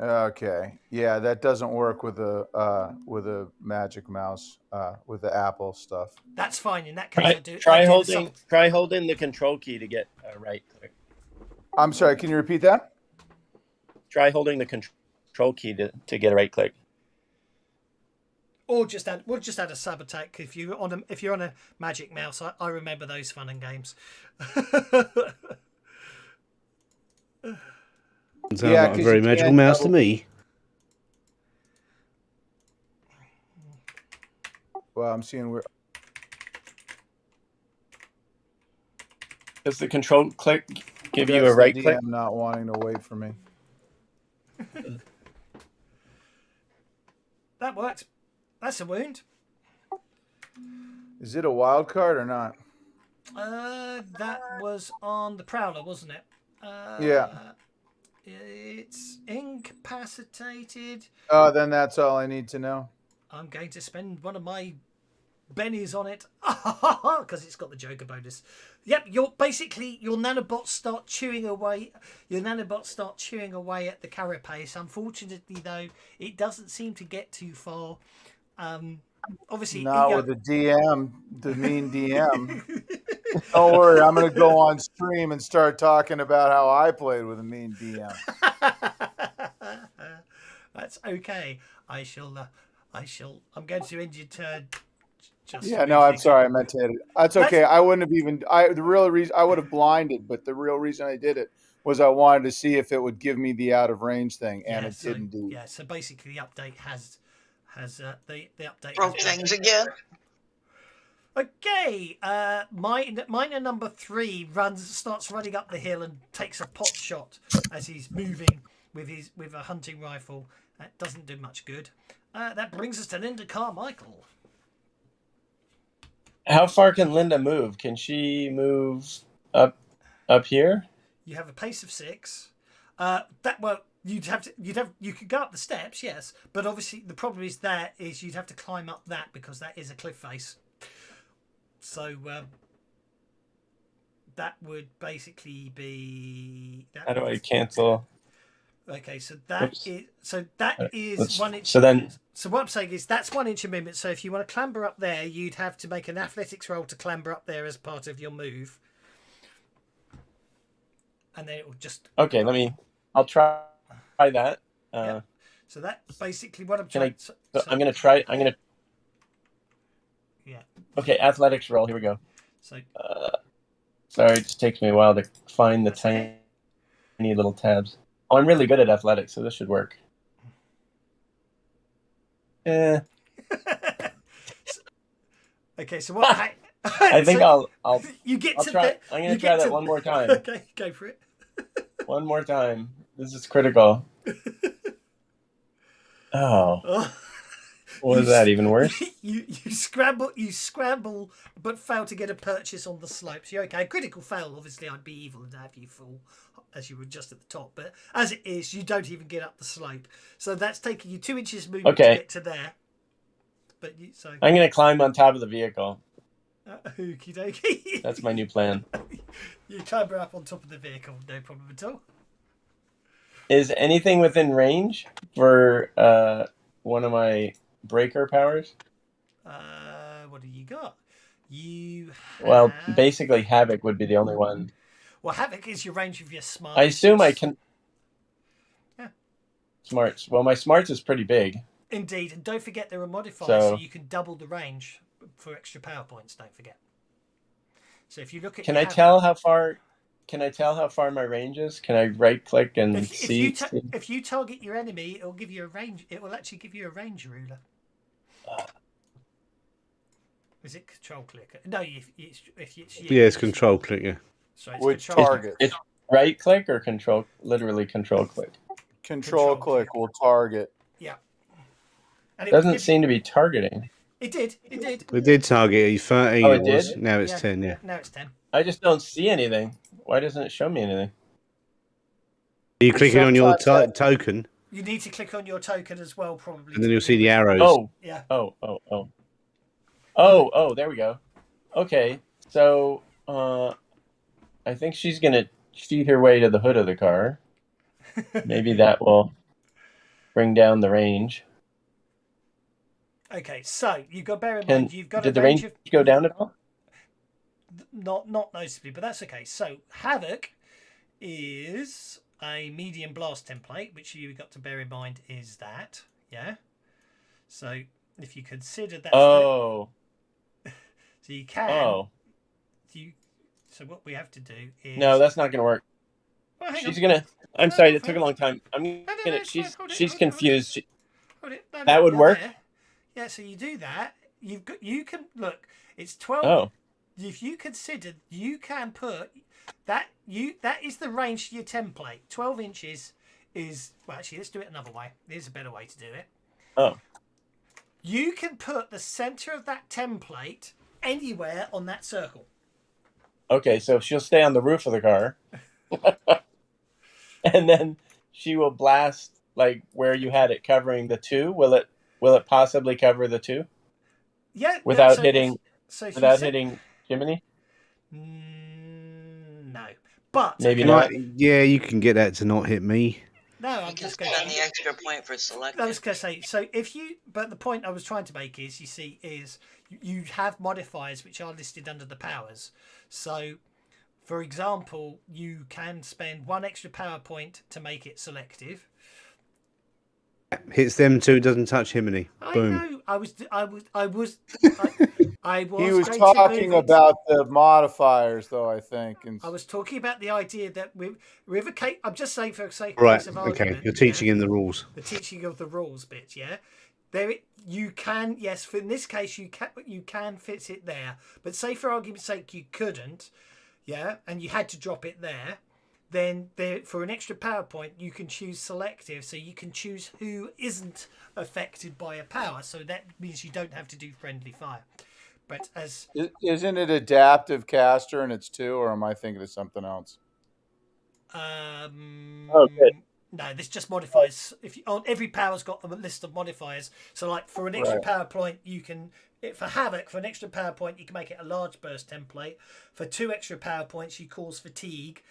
Okay, yeah, that doesn't work with a magic mouse with the Apple stuff. That's fine. In that case, Try holding the control key to get a right click. I'm sorry. Can you repeat that? Try holding the control key to get a right click. Or we'll just add a sub attack if you're on a magic mouse. I remember those fun and games. Sounds like a very magical mouse to me. Well, I'm seeing where. Does the control click give you a right click? I'm not wanting to wait for me. That worked. That's a wound. Is it a wild card or not? That was on the Prowler, wasn't it? Yeah. It's incapacitated. Oh, then that's all I need to know. I'm going to spend one of my bennies on it because it's got the Joker bonus. Yep, your nanobots start chewing away. Your nanobots start chewing away at the carapace. Unfortunately, though, it doesn't seem to get too far. Obviously, not with the DM, the mean DM. Don't worry, I'm going to go on stream and start talking about how I played with a mean DM. That's okay. I'm going to end your turn. I'm sorry. I meant to hit it. That's okay. I wouldn't have even. The real reason I would have blinded, but the real reason I did it was I wanted to see if it would give me the out of range thing, and it didn't do. Yeah. So basically, the update has the update broke things again. Okay, miner number 3 starts running up the hill and takes a pot shot as he's moving with a hunting rifle. That doesn't do much good. That brings us to Linda Carmichael. How far can Linda move? Can she move up here? You have a pace of 6. You could go up the steps, yes, but obviously the problem is you'd have to climb up that because that is a cliff face. So that would basically be. How do I cancel? Okay, so that is 1 inch. So what I'm saying is that's 1 inch of movement. So if you want to clamber up there, you'd have to make an athletics roll to clamber up there as part of your move, and then it will just. Okay, I'll try that. Yeah. So that's basically what I'm trying. I'm gonna try. Yeah. Okay, athletics roll. Here we go. So. Sorry, it just takes me a while to find the tiny little tabs. Oh, I'm really good at athletics, so this should work. Okay, so what? I think I'll. You get I'll to. Try, I'm gonna try that one more time. Okay, go for it. One more time. This is critical. Oh. Was that even worse? You scramble, but fail to get a purchase on the slopes. You're okay. A critical fail, obviously, I'd be evil and have you fall as you were just at the top. But as it is, you don't even get up the slope. So that's taking you 2 inches movement to get to there. But I'm going to climb on top of the vehicle. Okie dokie. That's my new plan. You climber up on top of the vehicle, no problem at all. Is anything within range for one of my breaker powers? What do you got? Basically Havoc would be the only one. Well, Havoc is your range of your smarts. I assume I can. Yeah. Smarts. Well, my smarts is pretty big. Indeed, and don't forget there are modifiers, so So- you can double the range for extra power points. Don't forget. So if you look at, Can your I Havoc- tell how far? Can I tell how far my range is? Can I right click and see? if you target your enemy, it'll give you a range. It will actually give you a range ruler. Is it control click? No, if it's Yeah, it's control click. Yeah. So it's Which control target? It's right click or control? Literally control click. Control click will target. Yeah. And it Doesn't seem to be targeting. It did. It did. We did target 13. Oh, it it was. did? Now it's 10. Yeah. Now it's 10. I just don't see anything. Why doesn't it show me anything? Are you clicking on your Sometimes token, You need to click on your token as well, probably. and then you'll see the arrows. Oh, Yeah. oh, there we go. Okay, so I think she's gonna feed her way to the hood of the car. Maybe that will bring down the range. Okay, so you've got to bear in mind you've got Did a the range go down at all? not noticeably, but that's okay. So Havoc is a medium blast template, which you've got to bear in mind is that, yeah. So if you consider that, Oh, so you can. oh, So what we have to do is no, that's not gonna work. Well, hang She's on. gonna. I'm No, sorry, no, it took a no. long time. I'm no, gonna. it's fine. She's Hold it, she's hold it, confused. Hold it. No, That would you're work? there. Yeah, so you do that. You can look. It's 12. Oh, If you consider, you can put that that is the range to your template. 12 inches is well. Actually, let's do it another way. There's a better way to do it. oh, You can put the center of that template anywhere on that circle. okay. So she'll stay on the roof of the car, and then she will blast like where you had it covering the 2. Will it possibly cover the 2 Yeah. without so hitting So if you without set- hitting Jiminy? No, but Maybe okay, not. Yeah, you can get that to not hit me. No, I'm You can just going spend to. the extra point for selecting. I was going to say, so if you, but the point I was trying to make is, you see, is you have modifiers which are listed under the powers. So, for example, you can spend 1 extra power point to make it selective. Hits them 2, doesn't touch Himiny. Boom. I know. I was. I was He was going to talking move it. about the modifiers, though. I think. And I was talking about the idea that with a case. I'm just saying for the sake Right. of Okay. argument. You're teaching him the rules. The teaching of the rules bit, yeah. You can, yes. For in this case, you can fit it there. But say for argument's sake, you couldn't, yeah, and you had to drop it there. Then for an extra power point, you can choose selective, so you can choose who isn't affected by a power. So that means you don't have to do friendly fire. But as isn't it adaptive caster and it's 2, or am I thinking of something else? Oh, good. No, this just modifies. If you, on every power's got a list of modifiers. So, like for an extra Right. power point, you can for Havoc for an extra power point, you can make it a large burst template. For 2 extra power points, you cause fatigue.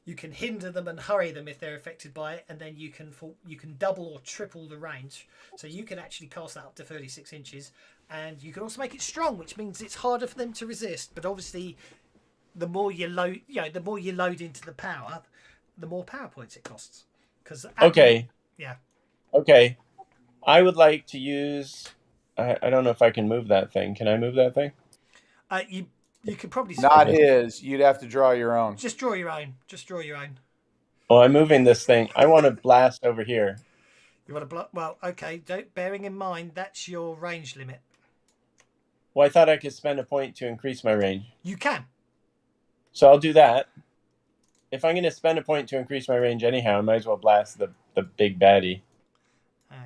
You can hinder them and hurry them if they're affected by it, and then you can double or triple the range. So you can actually cast that up to 36 inches, and you can also make it strong, which means it's harder for them to resist. But obviously, the more you load, the more you load into the power, the more power points it costs. Because Okay. yeah. Okay. I would like to use. I don't know if I can move that thing. Can I move that thing? You could probably Not his. You'd have to draw your own. Just draw your own. Just draw your own. Oh, I'm moving this thing. I want to blast over here. You want to block? Well, okay. Bearing in mind that's your range limit. Well, I thought I could spend a point to increase my range. You can. So I'll do that. If I'm going to spend a point to increase my range anyhow, I might as well blast the big baddie.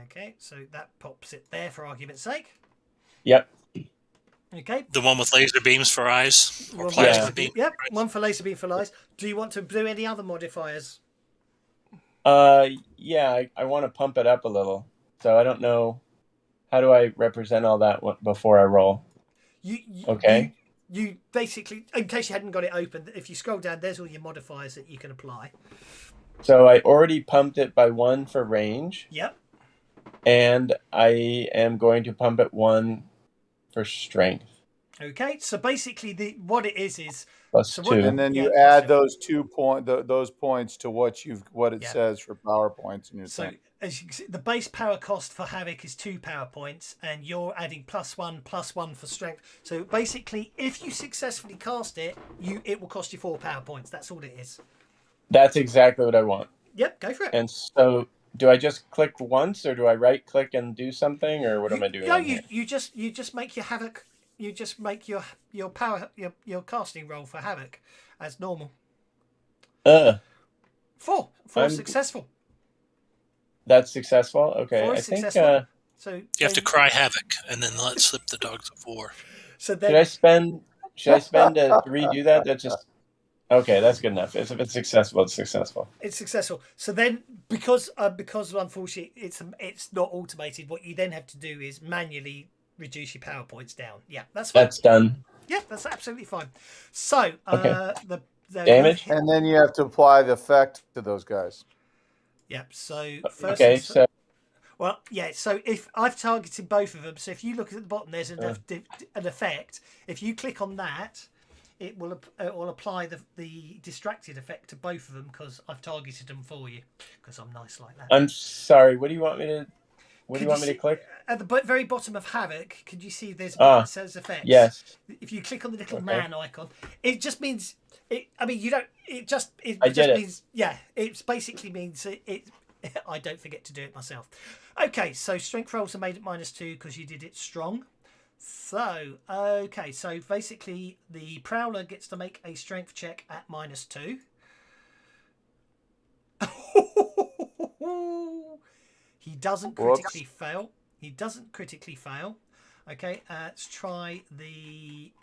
Okay, so that pops it there for argument's sake. Yep. Okay. The one with laser beams for eyes or One for plasma Yeah. beam. Yep. One for laser beam for eyes. Do you want to do any other modifiers? Yeah, I want to pump it up a little. So I don't know. How do I represent all that before I roll? Okay. You basically, in case you hadn't got it open, if you scroll down, there's all your modifiers that you can apply. So I already pumped it by 1 for range, Yep. and I am going to pump it 1 for strength. Okay, so basically, what it is Plus so 2. what, And then yeah, you plus add 2. those points to what it Yeah. says for power points in your So thing. as you can see, the base power cost for Havoc is 2 power points, and you're adding +1 for strength. So basically, if you successfully cast it, it will cost you 4 power points. That's all it is. That's exactly what I want. Yep, go for it. And so, do I just click once, or do I right click and do something, or what am I doing? No, on here? you just make your Havoc. You just make your power your casting roll for Havoc as normal. 4 I'm- successful. That's successful. Okay, 4 I is think. successful. So You have to cry havoc and then let slip the dogs of war. So Should I then, spend? Should I spend to redo that? That's just okay. That's good enough. If it's successful, it's successful. it's successful. So then, because unfortunately it's not automated, what you then have to do is manually reduce your power points down. Yeah, that's fine. That's done. Yeah, that's absolutely fine. So Okay. the Damage? And then you have to apply the effect to those guys. Yeah. So first. Okay, so Well, yeah. So if I've targeted both of them, so if you look at the bottom, there's an effect. If you click on that, it will apply the distracted effect to both of them because I've targeted them for you because I'm nice like that. I'm sorry. What do you want me to? What do you want me to see, click? At the very bottom of Havoc, could you see there's a button that says effects? Yes. If you click on the little Okay. man icon, it just means it. I mean, you don't. It just means. Yeah. It basically means it. I don't forget to do it myself. Okay, so strength rolls are made at -2 because you did it strong. So okay, so basically the Prowler gets to make a strength check at -2. He doesn't critically fail. He doesn't critically fail. Okay, let's try the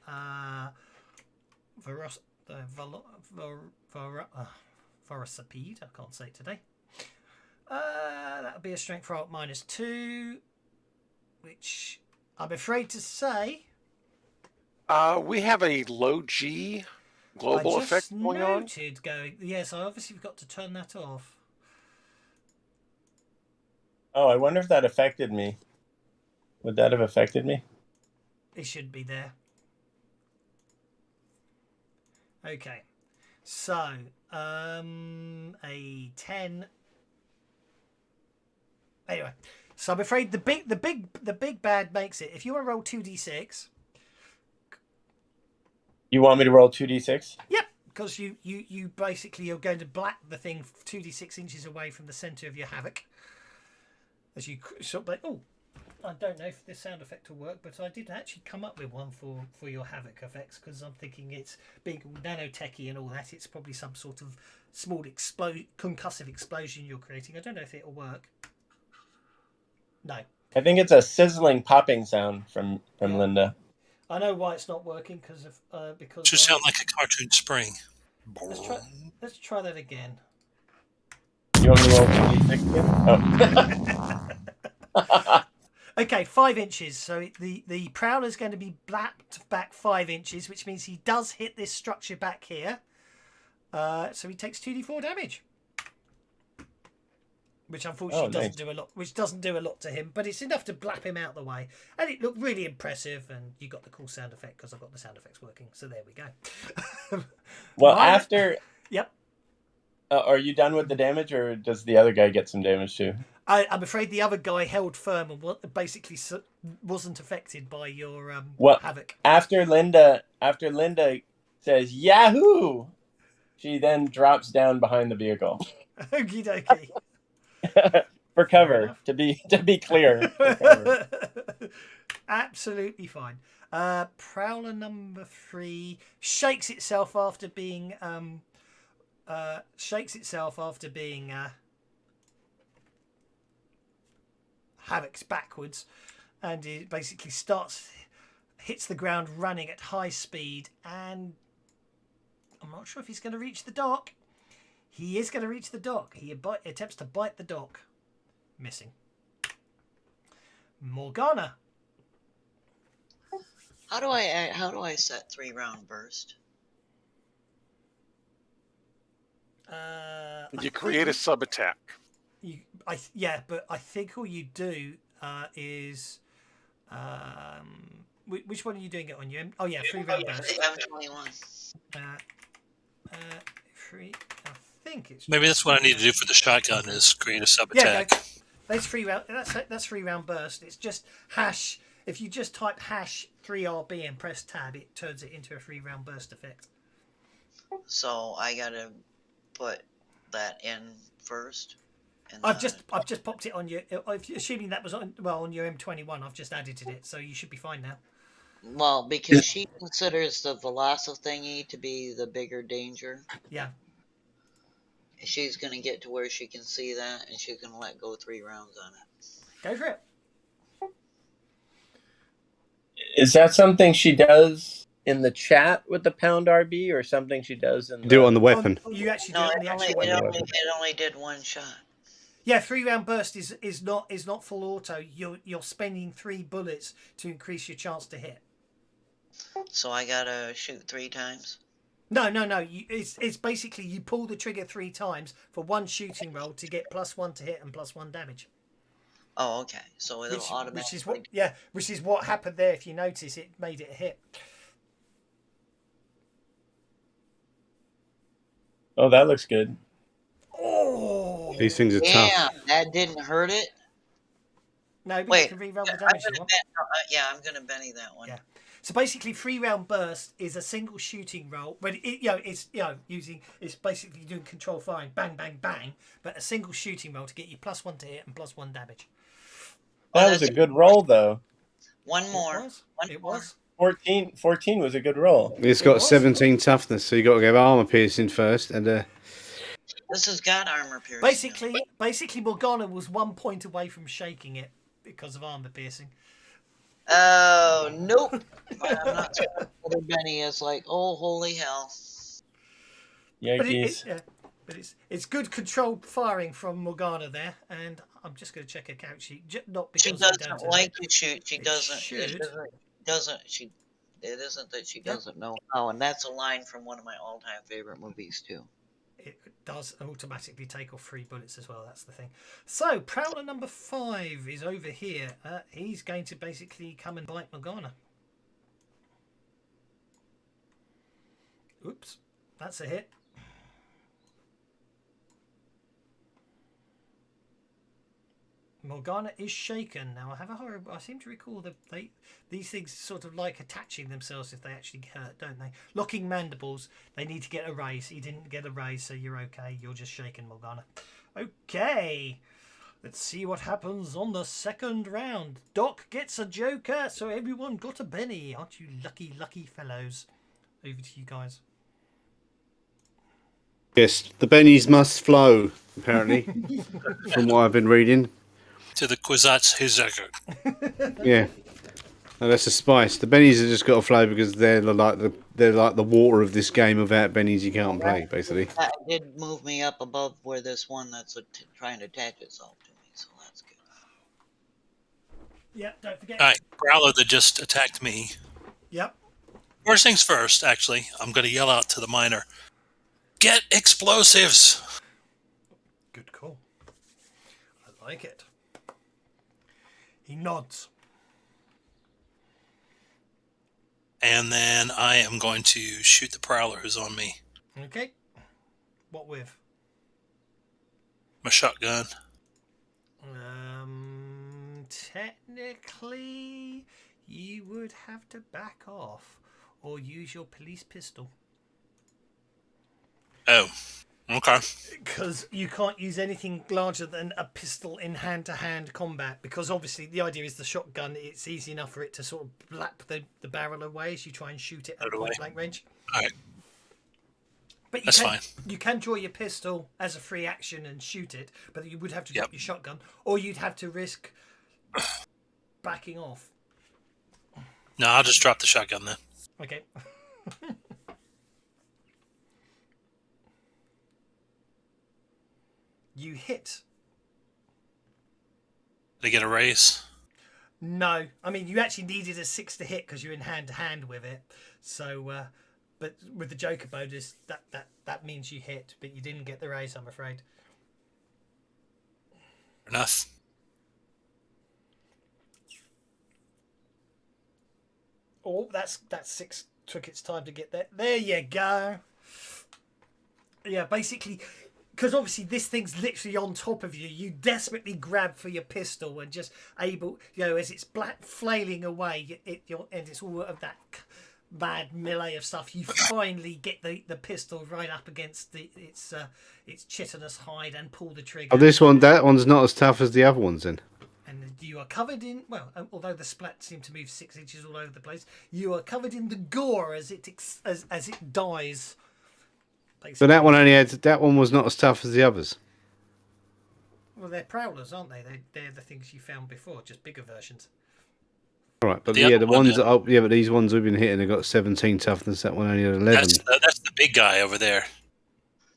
Velocipede. I can't say it today. That would be a strength roll at -2, which I'm afraid to say. We have a low G global effect going on. Yes, I obviously got to turn that off. Oh, I wonder if that affected me. Would that have affected me? It should be there. Okay, so a 10. Anyway, so I'm afraid the big bad makes it. If you want to roll 2d6. You want me to roll 2d6? Yep, because you basically you're going to black the thing 2d6 inches away from the center of your Havoc. As you sort of like, oh, I don't know if this sound effect will work, but I did actually come up with one for your Havoc effects because I'm thinking it's being nanotechy and all that. It's probably some sort of small concussive explosion you're creating. I don't know if it'll work. No. I think it's a sizzling popping sound from Linda. I know why it's not working because Just sound like a cartoon spring. Let's try that again. You want me to roll 2d6 again? Oh. Okay, 5 inches. So the Prowler is going to be blapped back 5 inches, which means he does hit this structure back here. So he takes 2d4 damage, which unfortunately doesn't do a lot. Which doesn't do a lot to him, but it's enough to blap him out the way, and it looked really impressive. And you got the cool sound effect because I've got the sound effects working. So there we go. Well, after. Yep. Are you done with the damage, or does the other guy get some damage too? I'm afraid the other guy held firm and basically wasn't affected by your Havoc. After Linda says "Yahoo!" she then drops down behind the vehicle. Okie dokie. For cover, to be clear. For cover. Absolutely fine. Prowler number 3 shakes itself after being Havoc's backwards, and it basically hits the ground running at high speed, and I'm not sure if he's going to reach the dock. He is going to reach the dock. He attempts to bite the dock. Missing. Morgana. How do I set 3-round burst? You create a sub attack. But I think all you do is Which one are you doing it on? Oh yeah, 3-round burst. The M21. Free. I think it's. Maybe that's what I need to do for the shotgun is create a sub Yeah, attack. that's 3-round. That's 3-round burst. It's just hash. If you just type hash 3RB and press tab, it turns it into a 3-round burst effect. So I gotta put that in first. And I've just popped it on your. Assuming that was on your M21, I've just added it, so you should be fine now. Well, because she considers the velocithingy to be the bigger danger. Yeah. She's gonna get to where she can see that, and she's gonna let go 3 rounds on it. Go for it. Is that something she does in the chat with the pound RB, or something she does in Do it on the weapon. You actually do No, it on the actual weapon. it only did 1 shot. Yeah, 3-round burst is not full auto. You're spending 3 bullets to increase your chance to hit. So I gotta shoot 3 times. No. It's basically you pull the trigger 3 times for 1 shooting roll to get +1 to hit and +1 damage. Oh, okay. So it'll automatically. Which is what happened there. If you notice, it made it a hit. Oh, that looks good. Oh, These things are tough. Damn, that didn't hurt it. No, but Wait, you can re-roll the damage. I'm gonna Benny that one. Yeah. So basically, 3-round burst is a single shooting roll. But it's basically doing control firing, bang, bang, bang. But a single shooting roll to get you +1 to hit and +1 damage. That was a good roll, though. One more. It was. 14 was a good roll. It's got 17 toughness, so you got to go armor piercing first, and This has got armor piercing. Basically, Morgana was 1 point away from shaking it because of armor piercing. Oh, nope. I'm not sure. Benny is like, oh, holy hell. Yankees. But it's good controlled firing from Morgana there, and I'm just going to check her count sheet. Not because She doesn't like to shoot. She doesn't. Should. It isn't that she doesn't know how, and that's a line from one of my all-time favorite movies too. It does automatically take off 3 bullets as well. That's the thing. So Prowler number 5 is over here. He's going to basically come and bite Morgana. Oops, that's a hit. Morgana is shaken. Now I seem to recall that these things sort of like attaching themselves if they actually hurt, don't they? Locking mandibles, they need to get a raise. He didn't get a raise, so you're okay. You're just shaken, Morgana. Okay. Let's see what happens on the 2nd round. Doc gets a joker, so everyone got a Benny. Aren't you lucky, lucky fellows? Over to you guys. yes, the bennies must flow, apparently, from what I've been reading. To the Kwisatz Haderach. Yeah, no, that's a spice. The bennies have just got to flow because they're like the water of this game. Without bennies, you can't play, basically. That did move me up above where this one that's trying to attach itself to me, so that's good. Yeah, don't forget. All right, Growler that just attacked me. Yep. First things first, actually, I'm going to yell out to the miner, "Get explosives!" Good call. I like it. He nods. And then I am going to shoot the Prowler who's on me. Okay. What with? My shotgun. Technically, you would have to back off or use your police pistol. Oh, okay. Because you can't use anything larger than a pistol in hand-to-hand combat. Because obviously the idea is the shotgun, it's easy enough for it to sort of blap the barrel away as you try and shoot it at point-blank range. All right. But That's fine. You can draw your pistol as a free action and shoot it, but you would have to drop your shotgun, or you'd have to risk backing off. No, I'll just drop the shotgun then. Okay. You hit. Did I get a raise? No, I mean you actually needed a 6 to hit because you're in hand-to-hand with it. So, but with the Joker bonus, that means you hit, but you didn't get the raise, I'm afraid. Enough. Oh, that's 6 took its time to get there. There you go. Yeah, basically, because obviously this thing's literally on top of you. You desperately grab for your pistol and just able, as it's black flailing away, and it's all of that mad melee of stuff. You finally get the pistol right up against its chitinous hide and pull the trigger. Oh, that one's not as tough as the other ones then. And you are covered in, although the splat seem to move 6 inches all over the place, you are covered in the gore as it dies. Basically. So that one was not as tough as the others. Well, they're prowlers, aren't they? They're the things you found before, just bigger versions. All right, but the ones but these ones we've been hitting have got 17 toughness. That one only had 11. That's the big guy over there.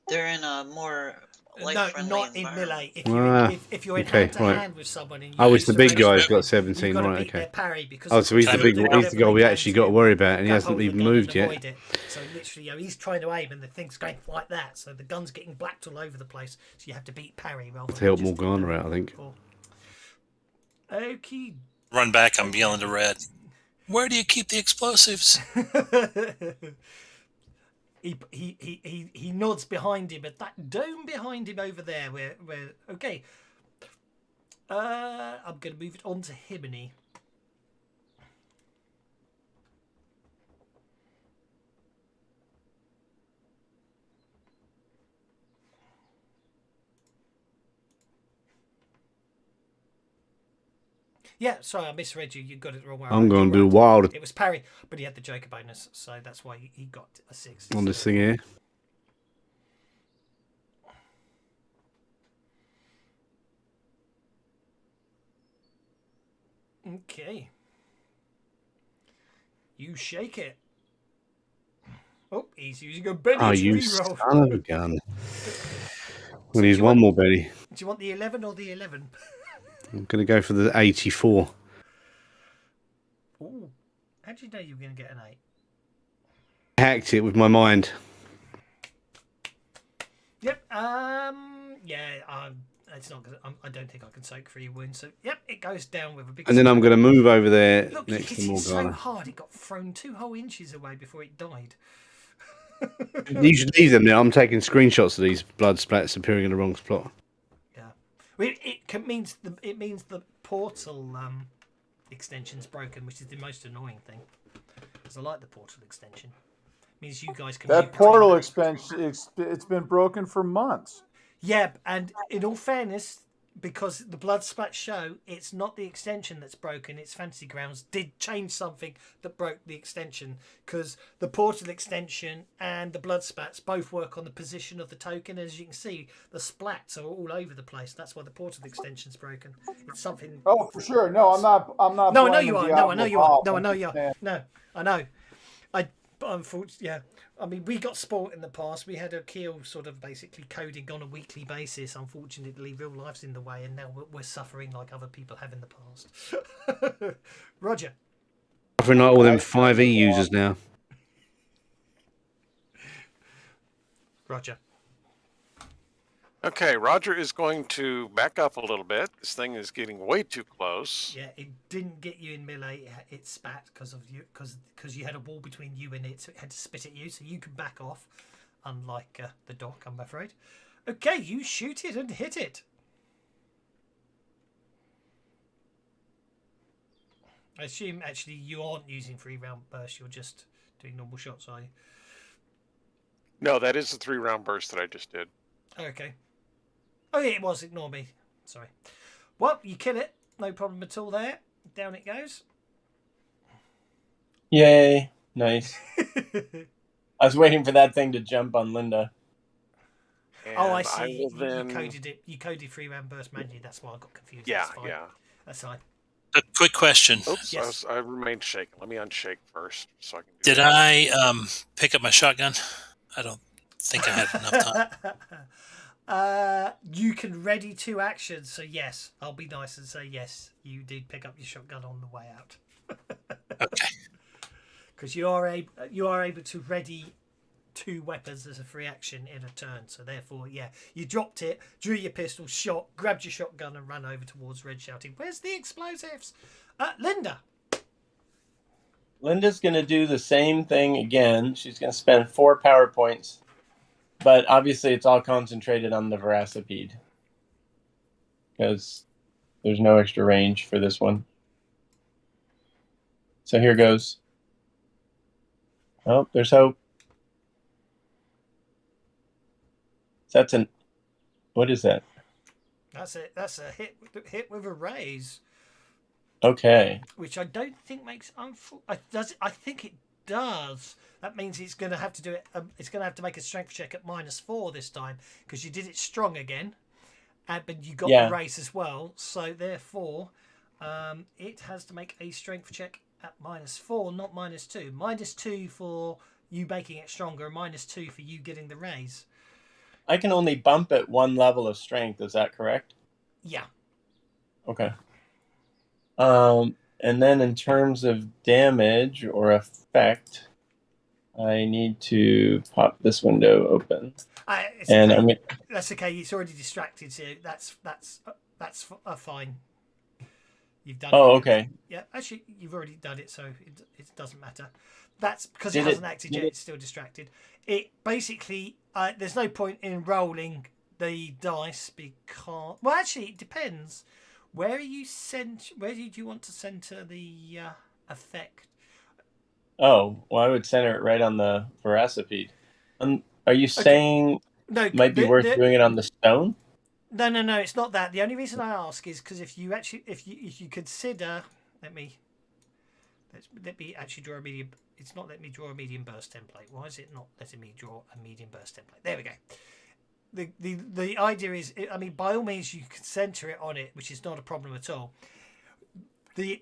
They're in a more No, life-friendly not in environment. melee. If you're in hand-to-hand with someone, and it's the big guy's got 17. you've got to Right, beat okay. their parry because So he's the guy we actually got to worry about, and he hasn't even moved yet. So literally, he's trying to aim, and the thing's going like that. So the gun's getting blacked all over the place. So you have to beat parry rather To than help just Morgana out, I think. Okay. Run back! I'm yelling to Red. Where do you keep the explosives? He nods behind him at that dome behind him over there. Where okay. I'm going to move it on to Himini. Yeah, sorry, I misread you. You got it the wrong way. I'm going to do wild It was parry, but he had the Joker bonus, so that's why he got a 6. on this thing here. Okay. You shake it. Oh, he's using a Benny You reroll. son of a gun. We'll use one more, Betty. Do you want the 11 or the 11? I'm going to go for the 84. Ooh. How did you know you were going to get an 8? Hacked it with my mind. Yep. It's not gonna, I don't think I can soak 3 wounds. So, yep, it goes down with a big. And then I'm going to move over there Look, next you to hit it so Morgana. hard it got thrown 2 whole inches away before it died. You should leave them there. I'm taking screenshots of these blood splats appearing in the wrong spot. Yeah, it means the portal extension's broken, which is the most annoying thing. Because I like the portal extension. It means you guys can. That move portal between- expansion, it's been broken for months. Yeah, and in all fairness, because the Blood Spat show, it's not the extension that's broken, it's Fantasy Grounds did change something that broke the extension, because the portal extension and the Blood Spats both work on the position of the token. As you can see, the splats are all over the place. That's why the portal extension's broken. It's something. Oh, for sure. No, I'm not. No, I know blaming you are. Diablo No, I know you are. Bob. No, I I'm know just you are. saying- No, I know. But unfortunately, yeah. I mean, we got sport in the past. We had a Keel sort of basically coding on a weekly basis. Unfortunately, real life's in the way, and now we're suffering like other people have in the past. Roger. Offering like all them 5e users now. Roger. Okay, Roger is going to back up a little bit. This thing is getting way too close. Yeah, it didn't get you in melee. It spat because of you, because you had a wall between you and it, so it had to spit at you. So you can back off, unlike the dock, I'm afraid. Okay, you shoot it and hit it. I assume actually you aren't using 3-round burst. You're just doing normal shots, are you? No, that is the 3-round burst that I just did. Okay. Oh yeah, it was. Ignore me. Sorry. Well, you kill it. No problem at all there. Down it goes. Yay. Nice. I was waiting for that thing to jump on Linda. And Oh, I see. will then... You coded it. You coded 3-round burst manually. That's why I got confused. Yeah, That's fine. yeah. That's fine. A quick question. Oops, Yes. I remained shaken. Let me unshake first so I can do Did that. I pick up my shotgun? I don't think I had enough time. You can ready 2 actions, so yes. I'll be nice and say yes. You did pick up your shotgun on the way out. Okay. Because you are able to ready 2 weapons as a free action in a turn. So therefore, yeah, you dropped it, drew your pistol, shot, grabbed your shotgun, and ran over towards Red, shouting, "Where's the explosives?" Linda. Linda's going to do the same thing again. She's going to spend 4 power points, but obviously it's all concentrated on the Veracipede because there's no extra range for this one. So here goes. Oh, there's hope. That's an. What is that? That's it. That's a hit with a raise. Okay. Which I don't think makes does. I think it does. That means it's going to have to do it. It's going to have to make a strength check at -4 this time because you did it strong again, but you got the raise as well. So therefore, it has to make a strength check at -4, not -2. -2 for you making it stronger, and -2 for you getting the raise. I can only bump it 1 level of strength. Is that correct? Yeah. Okay. And then in terms of damage or effect, I need to pop this window open. That's okay. It's already distracted, so that's fine. You've done it. Oh, okay. Yeah, actually, you've already done it, so it doesn't matter. That's because it hasn't acted yet. It's still distracted. It basically, there's no point in rolling the dice because, well, actually, it depends. Where do you want to center the effect? Oh, well, I would center it right on the Veracipede. Are you saying it might be worth doing it on the stone? No, it's not that. The only reason I ask is because if you consider, let me actually draw a medium. It's not letting me draw a medium burst template. Why is it not letting me draw a medium burst template? There we go. The idea is, I mean, by all means, you can center it on it, which is not a problem at all. The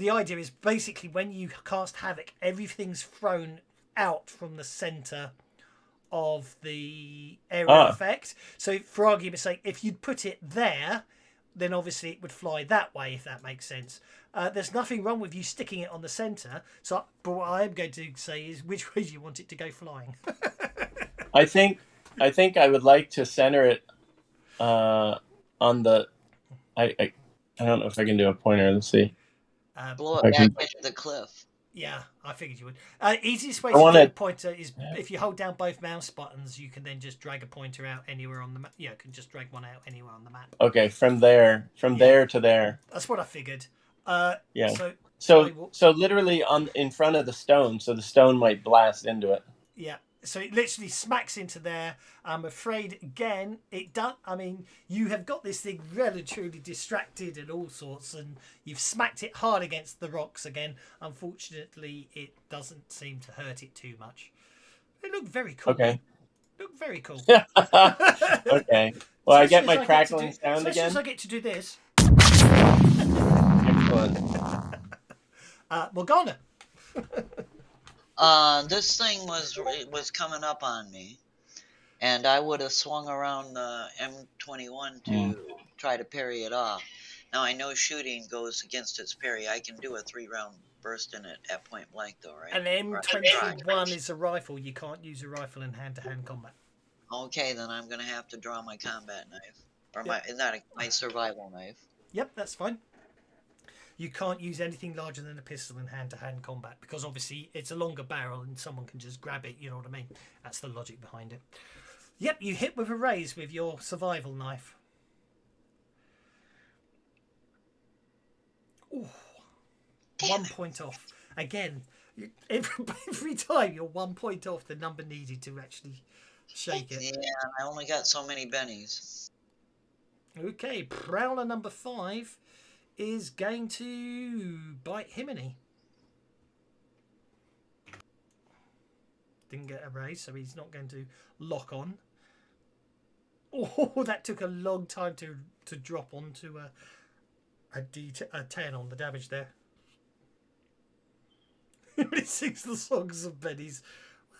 idea is basically when you cast Havoc, everything's thrown out from the center of the area effect. So, for argument's sake, if you'd put it there, then obviously it would fly that way, if that makes sense. There's nothing wrong with you sticking it on the center. So, but what I'm going to say is, which way do you want it to go flying? I think I would like to center it on the. I don't know if I can do a pointer. Let's see. Blow it back into the cliff. Yeah, I figured you would. Easiest way to do a pointer is if you hold down both mouse buttons, you can then just drag a pointer out anywhere on the map. Yeah, you can just drag one out anywhere on the map. Okay, from there to there. That's what I figured. Yeah. So literally in front of the stone, so the stone might blast into it. Yeah. So it literally smacks into there. I'm afraid, again, it does. I mean, you have got this thing relatively distracted and all sorts, and you've smacked it hard against the rocks again. Unfortunately, it doesn't seem to hurt it too much. It looked very cool. Okay. Looked very cool. Okay. Well, I get my crackling sound again. As I get to do this. Excellent. Morgana. This thing was coming up on me, and I would have swung around the M21 to try to parry it off. Now I know shooting goes against its parry. I can do a 3-round burst in it at point blank, though, right? And M21 is a rifle. You can't use a rifle in hand-to-hand combat. Okay, then I'm gonna have to draw my combat knife, or my survival knife. Yep, that's fine. You can't use anything larger than a pistol in hand-to-hand combat because obviously it's a longer barrel and someone can just grab it, you know what I mean? That's the logic behind it. Yep, you hit with a raise with your survival knife. Ooh, 1 point off. Again, every time you're 1 point off the number needed to actually shake it. Yeah, I only got so many bennies. Okay, Prowler number 5 is going to bite Himini. Didn't get a raise, so he's not going to lock on. Oh, that took a long time to drop onto a 10 on the damage there. He sings the songs of Benny's.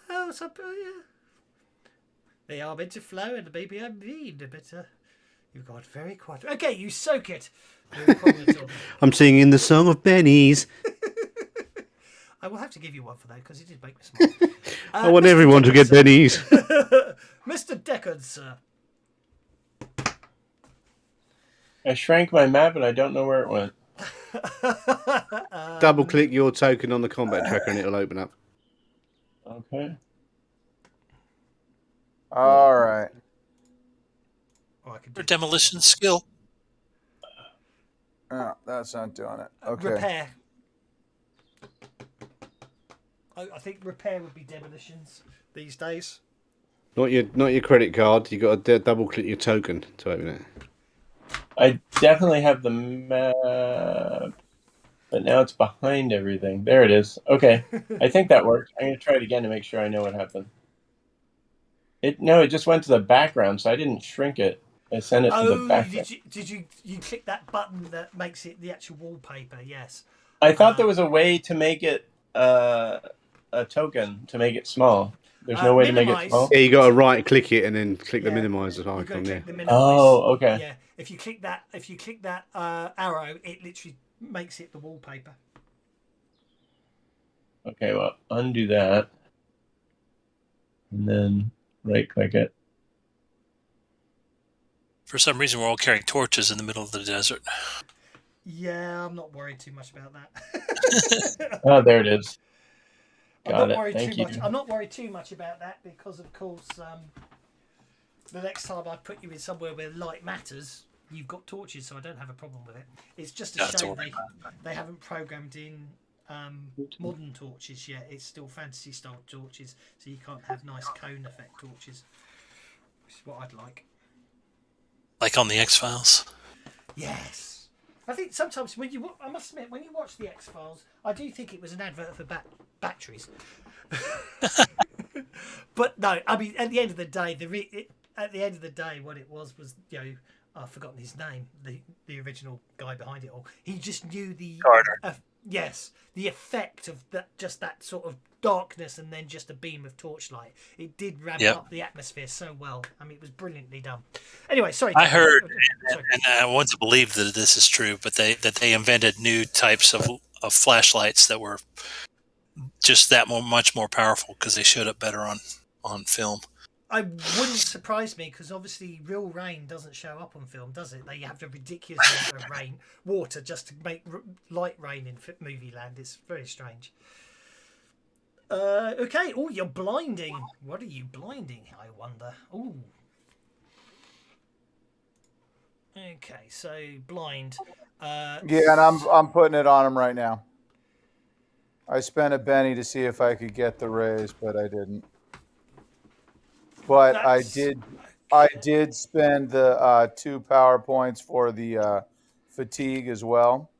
Well, yeah. They are meant to flow, and maybe I mean, but you've got very quiet. Okay, you soak it. I'm singing the song of Benny's. I will have to give you one for that because it did make me smile. I want everyone to get Benny's. Mr. Deckard, sir. I shrank my map and I don't know where it went. Double click your token on the combat tracker and it'll open up. Okay. All right. Oh, I can For do demolition skill. Oh, that's not doing it. Okay. Repair. I think repair would be demolitions these days. Not your credit card. You got to double click your token to open it. I definitely have the map, but now it's behind everything. There it is. Okay, I think that worked. I'm gonna try it again to make sure I know what happened. It just went to the background, so I didn't shrink it. I sent it to the background. Did you click that button that makes it the actual wallpaper? Yes. I thought there was a way to make it a token to make it small. There's no way to make it small. Yeah, you got to right click it and then click the Yeah, minimize you gotta icon. click Yeah. the minimize. Oh, okay. Yeah, if you click that arrow, it literally makes it the wallpaper. Okay, well, undo that, and then right click it. For some reason, we're all carrying torches in the middle of the desert. Yeah, I'm not worried too much about that. Oh, there it is. I'm not worried too much. I'm not worried too much about that because, of course, the next time I put you in somewhere where light matters, you've got torches, so I don't have a problem with it. It's just a shame they haven't programmed in modern torches yet. It's still fantasy style torches, so you can't have nice cone effect torches, which is what I'd like. Like on the X-Files. Yes. I think sometimes I must admit, when you watch the X-Files, I do think it was an advert for batteries. But no, I mean, at the end of the day, what it was I've forgotten his name, the original guy behind it all. He just knew the Carter. The effect of that sort of darkness and then just a beam of torchlight. It did ramp up the atmosphere so well. I mean, it was brilliantly done. Anyway, sorry. I heard, and I want to believe that this is true, but they invented new types of flashlights that were just much more powerful because they showed up better on film. I wouldn't surprise me because obviously real rain doesn't show up on film, does it? They have a ridiculous amount of water just to make light rain in movie land. It's very strange. Okay. Oh, you're blinding. What are you blinding? I wonder. Oh. Okay, so blind. Yeah, and I'm putting it on him right now. I spent a penny to see if I could get the raise, but I didn't. But I did spend the 2 power points for the fatigue as well.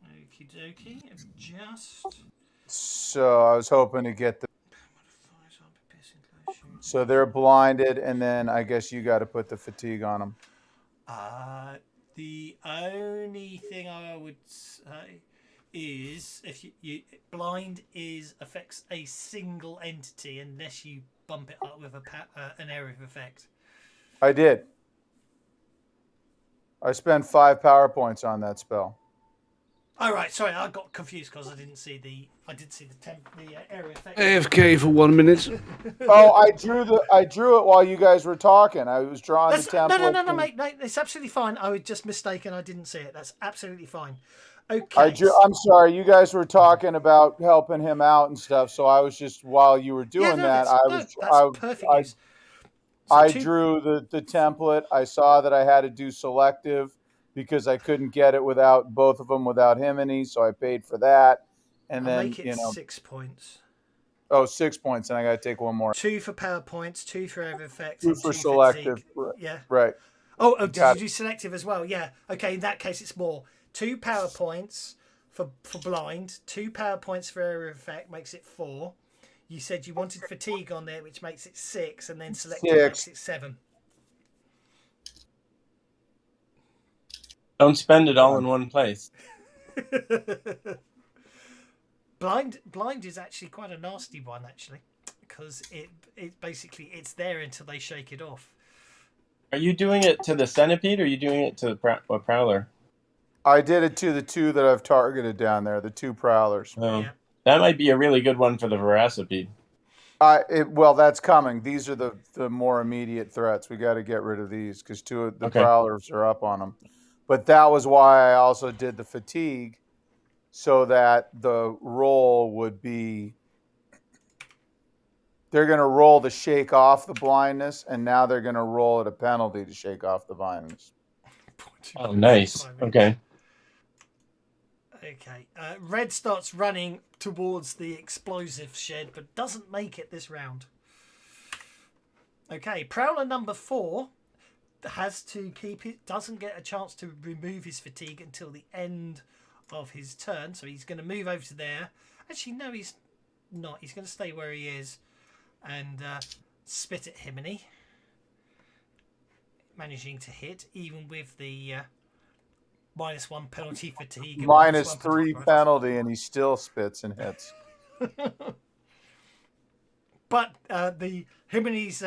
Okie dokie. Just. So I was hoping to get the. So they're blinded, and then I guess you got to put the fatigue on them. The only thing I would say is if you blind affects a single entity unless you bump it up with an area of effect. I did. I spent 5 power points on that spell. Oh right, sorry, I got confused because I didn't see the area effect. AFK for 1 minute. Oh, I drew it while you guys were talking. I was drawing the template. No, mate, it's absolutely fine. I was just mistaken. I didn't see it. That's absolutely fine. Okay. I'm sorry. You guys were talking about helping him out and stuff. So I was just while you were doing that, I drew the template. I saw that I had to do selective because I couldn't get it without both of them without Himini, so I paid for that. And then make it 6 points. Oh, 6 points, and I got to take one more. 2 for power points, 2 for area effect, 2 for selective. Yeah. Right. Oh, did you do selective as well? Yeah. Okay, in that case, it's more. 2 power points for blind, 2 power points for area effect makes it 4. You said you wanted fatigue on there, which makes it 6, and then selective makes it 7. Don't spend it all in one place. Blind is actually quite a nasty one, actually, because it basically it's there until they shake it off. Are you doing it to the centipede, or are you doing it to the prowler? I did it to the 2 that I've targeted down there, the 2 prowlers. Oh, yeah. That might be a really good one for the veracipede. Well, that's coming. These are the more immediate threats. We got to get rid of these because 2 of the prowlers are up on them. But that was why I also did the fatigue, so that the roll would be, they're going to roll to shake off the blindness, and now they're going to roll at a penalty to shake off the blindness. Oh, nice. Okay. Okay. Red starts running towards the explosive shed, but doesn't make it this round. Okay, Prowler number 4 has to keep it, doesn't get a chance to remove his fatigue until the end of his turn, so he's going to move over to there. Actually, no, he's not. He's going to stay where he is and spit at Himini, managing to hit even with the -1 penalty fatigue. And -3 penalty, and he still spits and hits. But the Himini's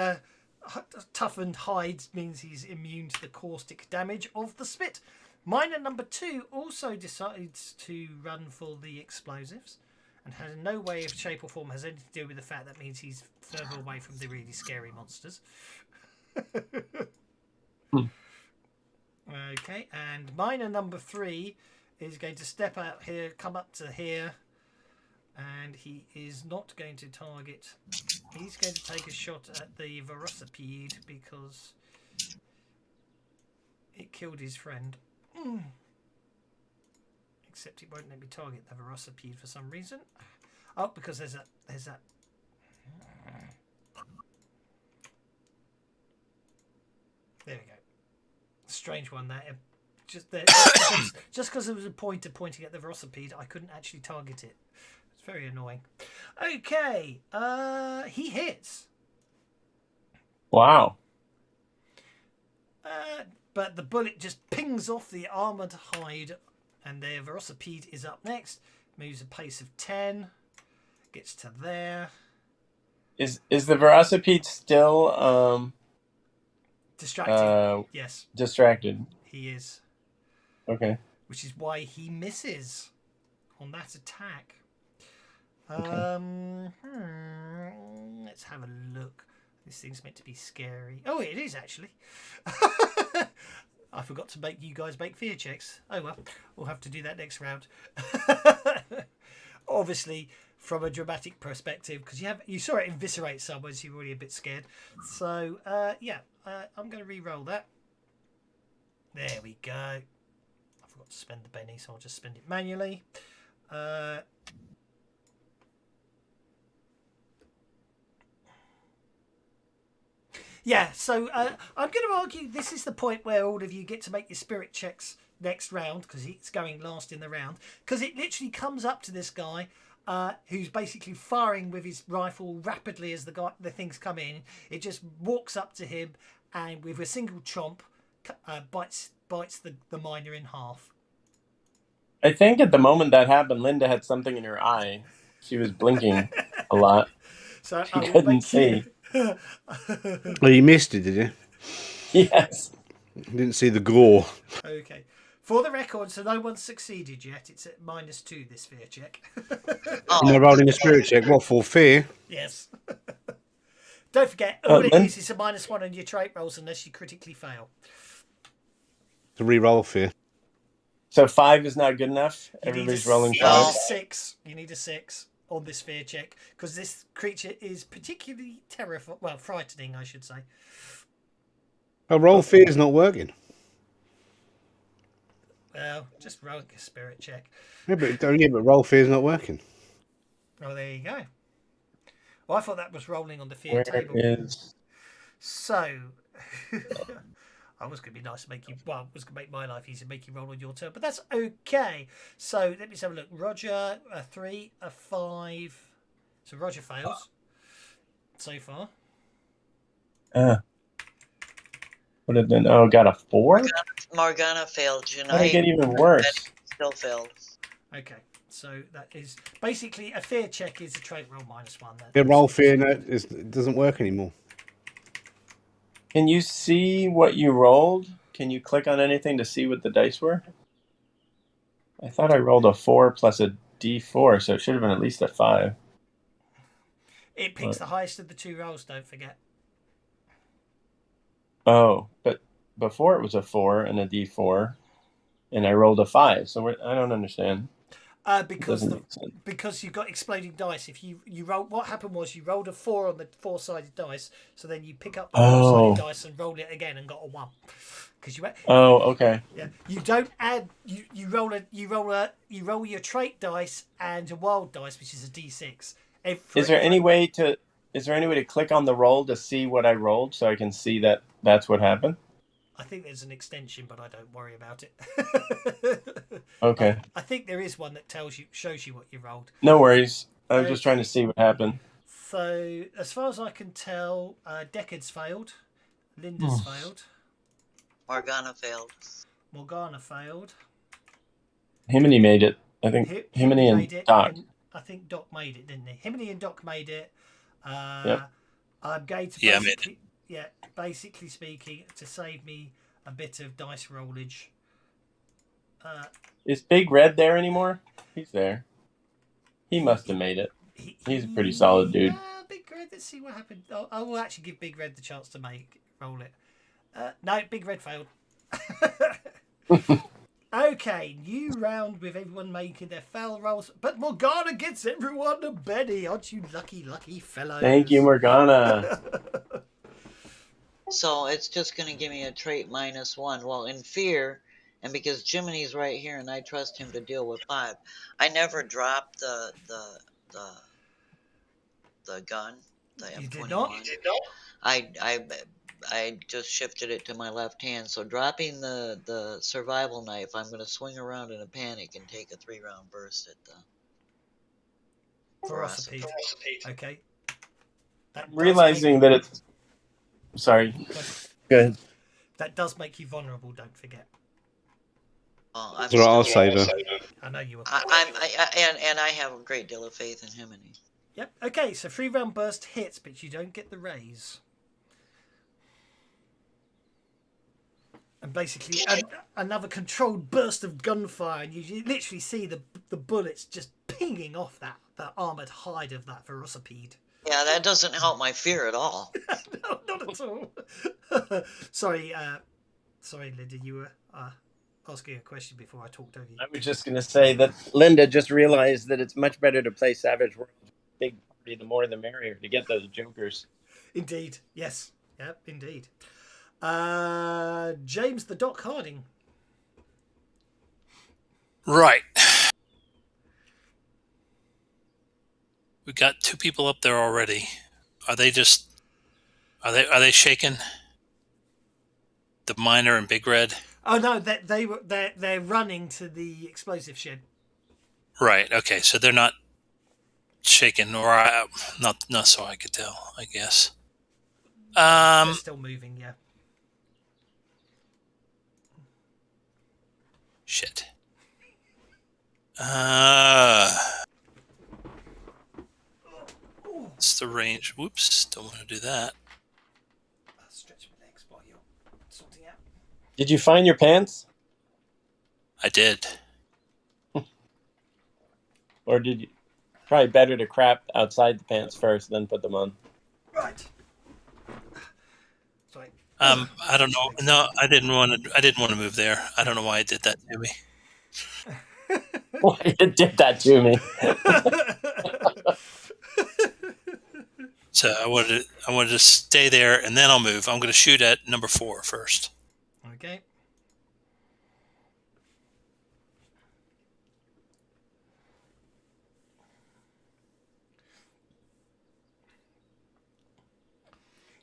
toughened hide means he's immune to the caustic damage of the spit. Miner number 2 also decides to run for the explosives and has no way of shape or form has anything to do with the fact that means he's further away from the really scary monsters. Okay, and miner number 3 is going to step out here, come up to here, and he is not going to target. He's going to take a shot at the Velocipede because it killed his friend. Except it won't let me target the Velocipede for some reason. Oh, because there's that. There we go. Strange one there. Just because there was a pointer pointing at the Velocipede, I couldn't actually target it. It's very annoying. Okay, he hits. Wow. But the bullet just pings off the armoured hide, and the Velocipede is up next. Moves a pace of 10. Gets to there. Is the Velocipede still Distracted. Yes. Distracted? He is. Okay. Which is why he misses on that attack. Okay. Let's have a look. This thing's meant to be scary. Oh, it is actually. I forgot to make you guys make fear checks. Oh well, we'll have to do that next round. Obviously, from a dramatic perspective, because you saw it eviscerate someone, so you're already a bit scared. So yeah, I'm going to re-roll that. There we go. I forgot to spend the Benny, so I'll just spend it manually. Yeah, so I'm going to argue this is the point where all of you get to make your spirit checks next round, because it's going last in the round, because it literally comes up to this guy who's basically firing with his rifle rapidly as the things come in. It just walks up to him and with a single chomp bites the miner in half. I think at the moment that happened, Linda had something in her eye. She was blinking a lot. So she couldn't see. Well, you missed it, did you? Yes. Didn't see the gore. Okay. For the record, so no one's succeeded yet. It's at -2, this fear check. And they're rolling a spirit check. What, for fear? Yes. Don't forget, all it is a -1 on your trait rolls unless you critically fail. To re-roll fear. So 5 is not good enough? Everybody's rolling 5? You need a 6 on this fear check, because this creature is particularly terrifying. Well, frightening, I should say. Oh, roll fear is not working. Well, just roll a spirit check. Yeah, but roll fear is not working. Oh, there you go. Well, I thought that was rolling on the fear table. Is... So, I was going to be nice to make you. Well, I was going to make my life easier, make you roll on your turn, but that's okay. So let me just have a look. Roger, a 3, a 5. So Roger fails so far. What did then? Oh, got a 4? Morgana failed. How did it get even worse? Still failed. Okay, so that is basically a fear check is a trait roll -1. Yeah, roll fear it doesn't work anymore. Can you see what you rolled? Can you click on anything to see what the dice were? I thought I rolled a 4 plus a D4, so it should have been at least a 5. It picks the highest of the 2 rolls, don't forget. Oh, but before it was a 4 and a D4. and I rolled a 5. So I don't understand. Because Doesn't make sense. because you got exploding dice. If you roll, what happened was you rolled a 4 on the 4-sided dice, so then you pick up the 4-sided dice and roll it again and got a 1. Because you Oh, okay. yeah, you don't add you roll your trait dice and a wild dice, which is a D6. Is there any way to click on the roll to see what I rolled so I can see that that's what happened? I think there's an extension, but I don't worry about it. Okay. I think there is one that shows you what you rolled. No worries. I was just trying to see what happened. So, as far as I can tell, Deckard's failed. Linda's failed. Morgana failed. Morgana failed. Himini made it. I think Himini and Doc. And I think Doc made it, didn't he? Himini and Doc made it. Yep. I'm going to basically speaking, to save me a bit of dice rollage. Is Big Red there anymore? He's there. He must have made it. He's a pretty solid dude. Big Red, let's see what happened. I will actually give Big Red the chance to roll it. No, Big Red failed. Okay, new round with everyone making their fell rolls, but Morgana gets everyone a Benny. Aren't you lucky fellows? Thank you, Morgana. So it's just going to give me a trait -1. Well, in fear, and because Jiminy's right here and I trust him to deal with 5, I never dropped the gun, the M21. You did not? I just shifted it to my left hand. So dropping the survival knife, I'm going to swing around in a panic and take a 3-round burst at the Velocipede. Okay. Realizing that it's... Sorry. Go ahead. That does make you vulnerable, don't forget. I'm That's right, I'll save her. I know you will. And I have a great deal of faith in Himini. Yep. Okay, so 3-round burst hits, but you don't get the raise. And basically, another controlled burst of gunfire, and you literally see the bullets just pinging off that armoured hide of that velocipede. Yeah, that doesn't help my fear at all. No, not at all. Sorry, Linda, you were asking a question before I talked over you. I was just going to say that Linda just realized that it's much better to play Savage Worlds with a big party, the more the merrier, to get those jokers. Indeed, yes. Yep, indeed. James the Doc Harding. Right. We've got 2 people up there already. Are they shaken? The Miner and Big Red? Oh no, they're running to the explosive shed. Right. Okay. So they're not shaken, or not so I could tell, I guess. They're still moving, yeah. Shit. It's the range. Whoops. Don't want to do that. I'll stretch my legs while you're sorting out. Did you find your pants? I did. Or did you? Probably better to crap outside the pants first, then put them on. Right. Sorry. I don't know. No, I didn't want to move there. I don't know why it did that to me. Why it did that to me? So I wanted to stay there, and then I'll move. I'm going to shoot at number 4 first. Okay.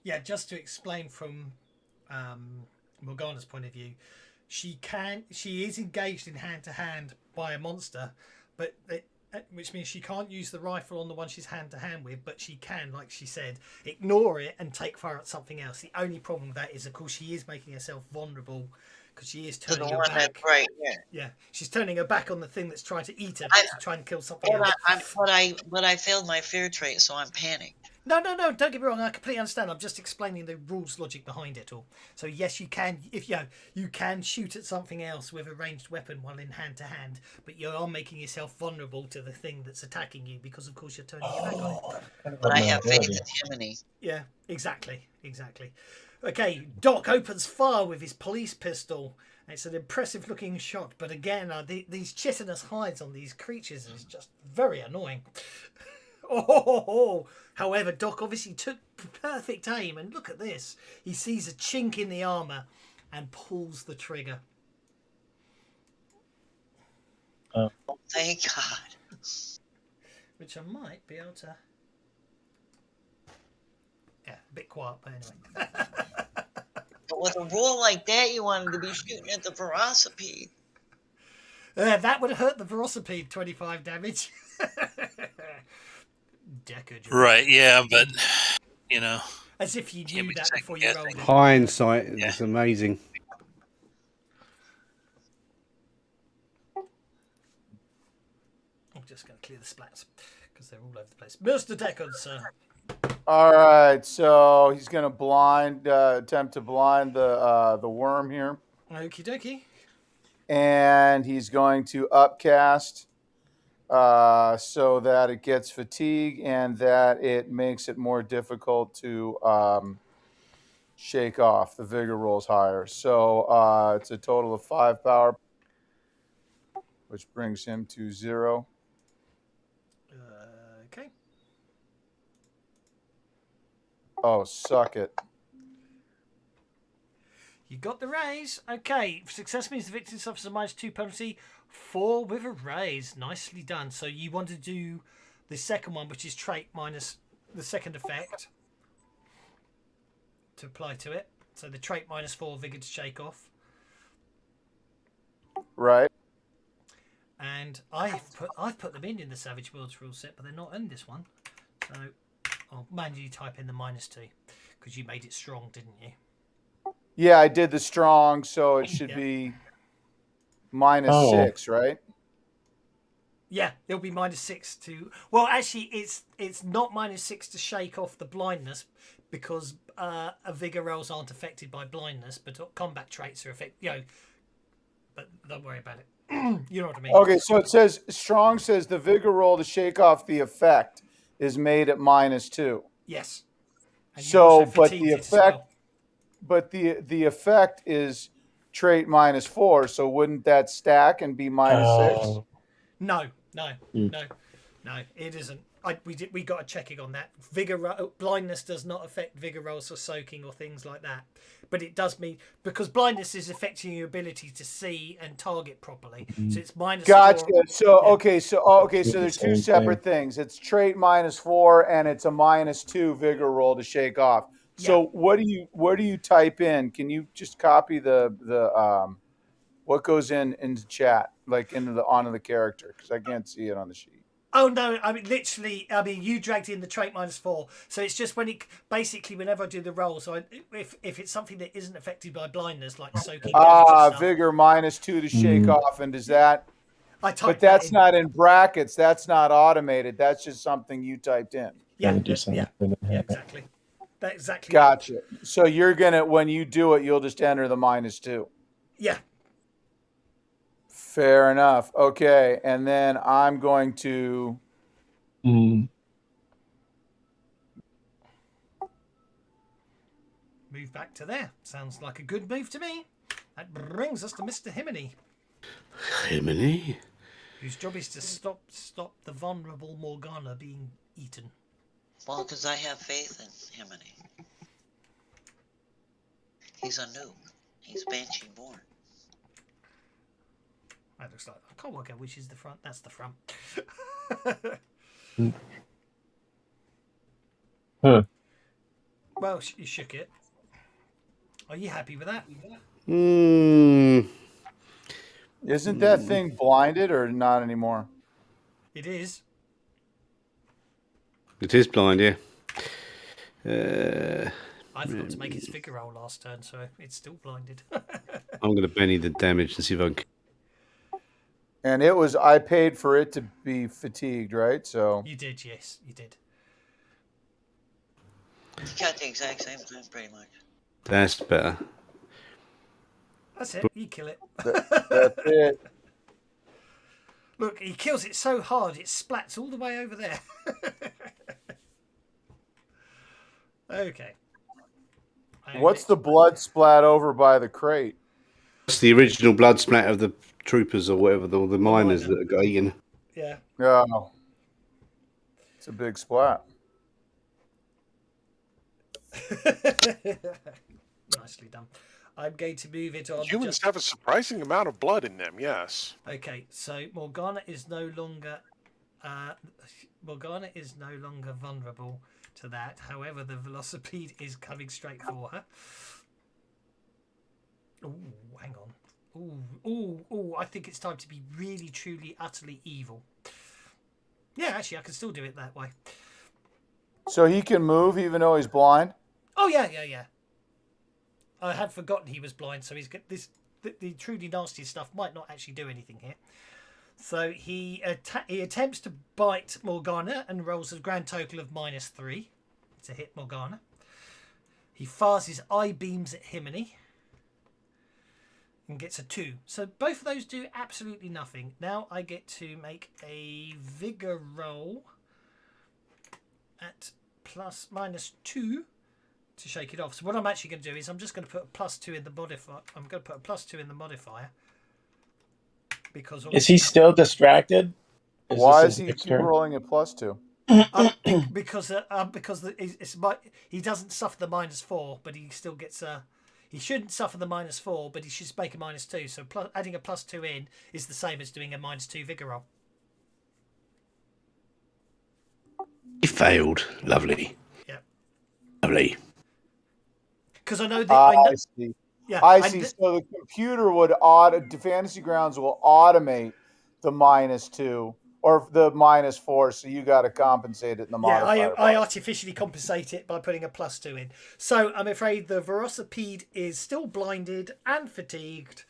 Yeah, just to explain from Morgana's point of view, she is engaged in hand-to-hand by a monster, but which means she can't use the rifle on the one she's hand-to-hand with, but she can, like she said, ignore it and take fire at something else. The only problem with that is, of course, she is making herself vulnerable because she is turning her back. Right, yeah, she's turning her back on the thing that's trying to eat her to try and kill something else. But I failed my fear trait, so I'm panicked. No, don't get me wrong. I completely understand. I'm just explaining the rules logic behind it all. So yes, you can, you can shoot at something else with a ranged weapon while in hand to hand, but you are making yourself vulnerable to the thing that's attacking you because, of course, you're turning your back on it. But I have faith in Himini. Yeah, exactly. Okay, Doc opens fire with his police pistol It's an impressive looking shot, but again, these chitinous hides on these creatures is just very annoying. However, Doc obviously took perfect aim, and look at this. He sees a chink in the armor and pulls the trigger. Thank God. Which I might be able to... Yeah, a bit quiet, but anyway. But with a roll like that, you wanted to be shooting at the velocipede. That would hurt the velocipede, 25 damage. Deckard. Right, yeah, but, As if you Can't knew be that before you second rolled it. Hindsight Yeah. is amazing. I'm just going to clear the splats because they're all over the place. Mr. Deckard, sir. All right, so he's going to attempt to blind the worm here, Okie dokie. and he's going to upcast so that it gets fatigue and that it makes it more difficult to shake off. The vigor rolls higher, so it's a total of 5 power, which brings him to 0. Okay. Oh, suck it. You got the raise. Okay. Success means the victim suffers a -2 penalty. 4 with a raise. Nicely done. So you want to do the second one, which is trait minus the second effect to apply to it. So the trait -4 vigor to shake off. Right. And I've put them in the Savage Worlds rule set, but they're not in this one. So I'll manually type in the -2 because you made it strong, didn't you? Yeah, I did the strong, so it should Yeah. be -6, right? Yeah, it'll be -6 to. Well, actually, it's not -6 to shake off the blindness because vigor rolls aren't affected by blindness, but combat traits are affected. But don't worry about it. You know what I mean? Okay, so it says strong says the vigor roll to shake off the effect is made at -2. Yes. And you So, also but fatigued the it as effect, well. but the effect is trait -4. So wouldn't that stack and be -6? No, it isn't. We got a checking on that. Blindness does not affect vigor rolls for soaking or things like that, but it does mean because blindness is affecting your ability to see and target properly. So it's -4. Gotcha. So Yeah. okay, so there's two separate things. It's trait -4 and it's a -2 vigor roll to shake off. So what do you type in? Can you just copy the what goes into chat, like onto the character, because I can't see it on the sheet. Oh no! I mean, literally. I mean, you dragged in the trait -4, so it's just when it basically whenever I do the roll. So if it's something that isn't affected by blindness, like soaking. Vigor -2 to shake off, and does that? I typed But that's not in brackets. That's not automated. That's just something you typed in. Yeah, exactly. That's exactly. Gotcha. So you're gonna when you do it, you'll just enter the -2. Yeah. Fair enough. Okay, and then I'm going to. Move back to there. Sounds like a good move to me. That brings us to Mr. Himini. Himini? Whose job is to stop the vulnerable Morgana being eaten. Well, because I have faith in Himini. He's Anouk. He's Banshee born. That looks like I can't work out which is the front. That's the front. Huh. Well, you shook it. Are you happy with that? Isn't that thing blinded or not anymore? It is. It is blind, yeah. I forgot to make its figure roll last turn, so it's still blinded. I'm going to Benny the damage and see if I can. And I paid for it to be fatigued, right? So You did, yes, you did. You got the exact same thing, pretty much. That's better. That's it. You kill it. that's it. Look, he kills it so hard it splats all the way over there. Okay. What's the blood splat over by the crate? It's the original blood splat of the troopers or whatever, the miners that got eaten. Yeah. Yeah. It's a big splat. Nicely done. I'm going to move it on. Humans have a surprising amount of blood in them, yes. Okay, so Morgana is no longer vulnerable to that. However, the velocipede is coming straight for her. Ooh, hang on. Ooh, I think it's time to be really, truly, utterly evil. Yeah, actually, I can still do it that way. So he can move even though he's blind? Oh, yeah. I had forgotten he was blind, so he's got this. The truly nasty stuff might not actually do anything here. So he attempts to bite Morgana and rolls a grand total of -3 to hit Morgana. He fires his eye beams at Himini and gets a 2. So both of those do absolutely nothing. Now I get to make a vigor roll at +2 to shake it off. So what I'm actually going to do is I'm just going to put a +2 in the modifier. I'm going to put a +2 in the modifier because Is he still distracted? Why is he keep rolling at +2? Because he doesn't suffer the -4, but he still gets a. He shouldn't suffer the -4, but he should make a -2. So adding a +2 in is the same as doing a -2 vigor roll. He failed. Lovely. Yeah. Lovely. Because I know that. I see. Yeah, I see. So the computer would Fantasy Grounds will automate the -2 or the -4, so you got to compensate it in the modifier. I artificially compensate it by putting a +2 in. So I'm afraid the velocipede is still blinded and fatigued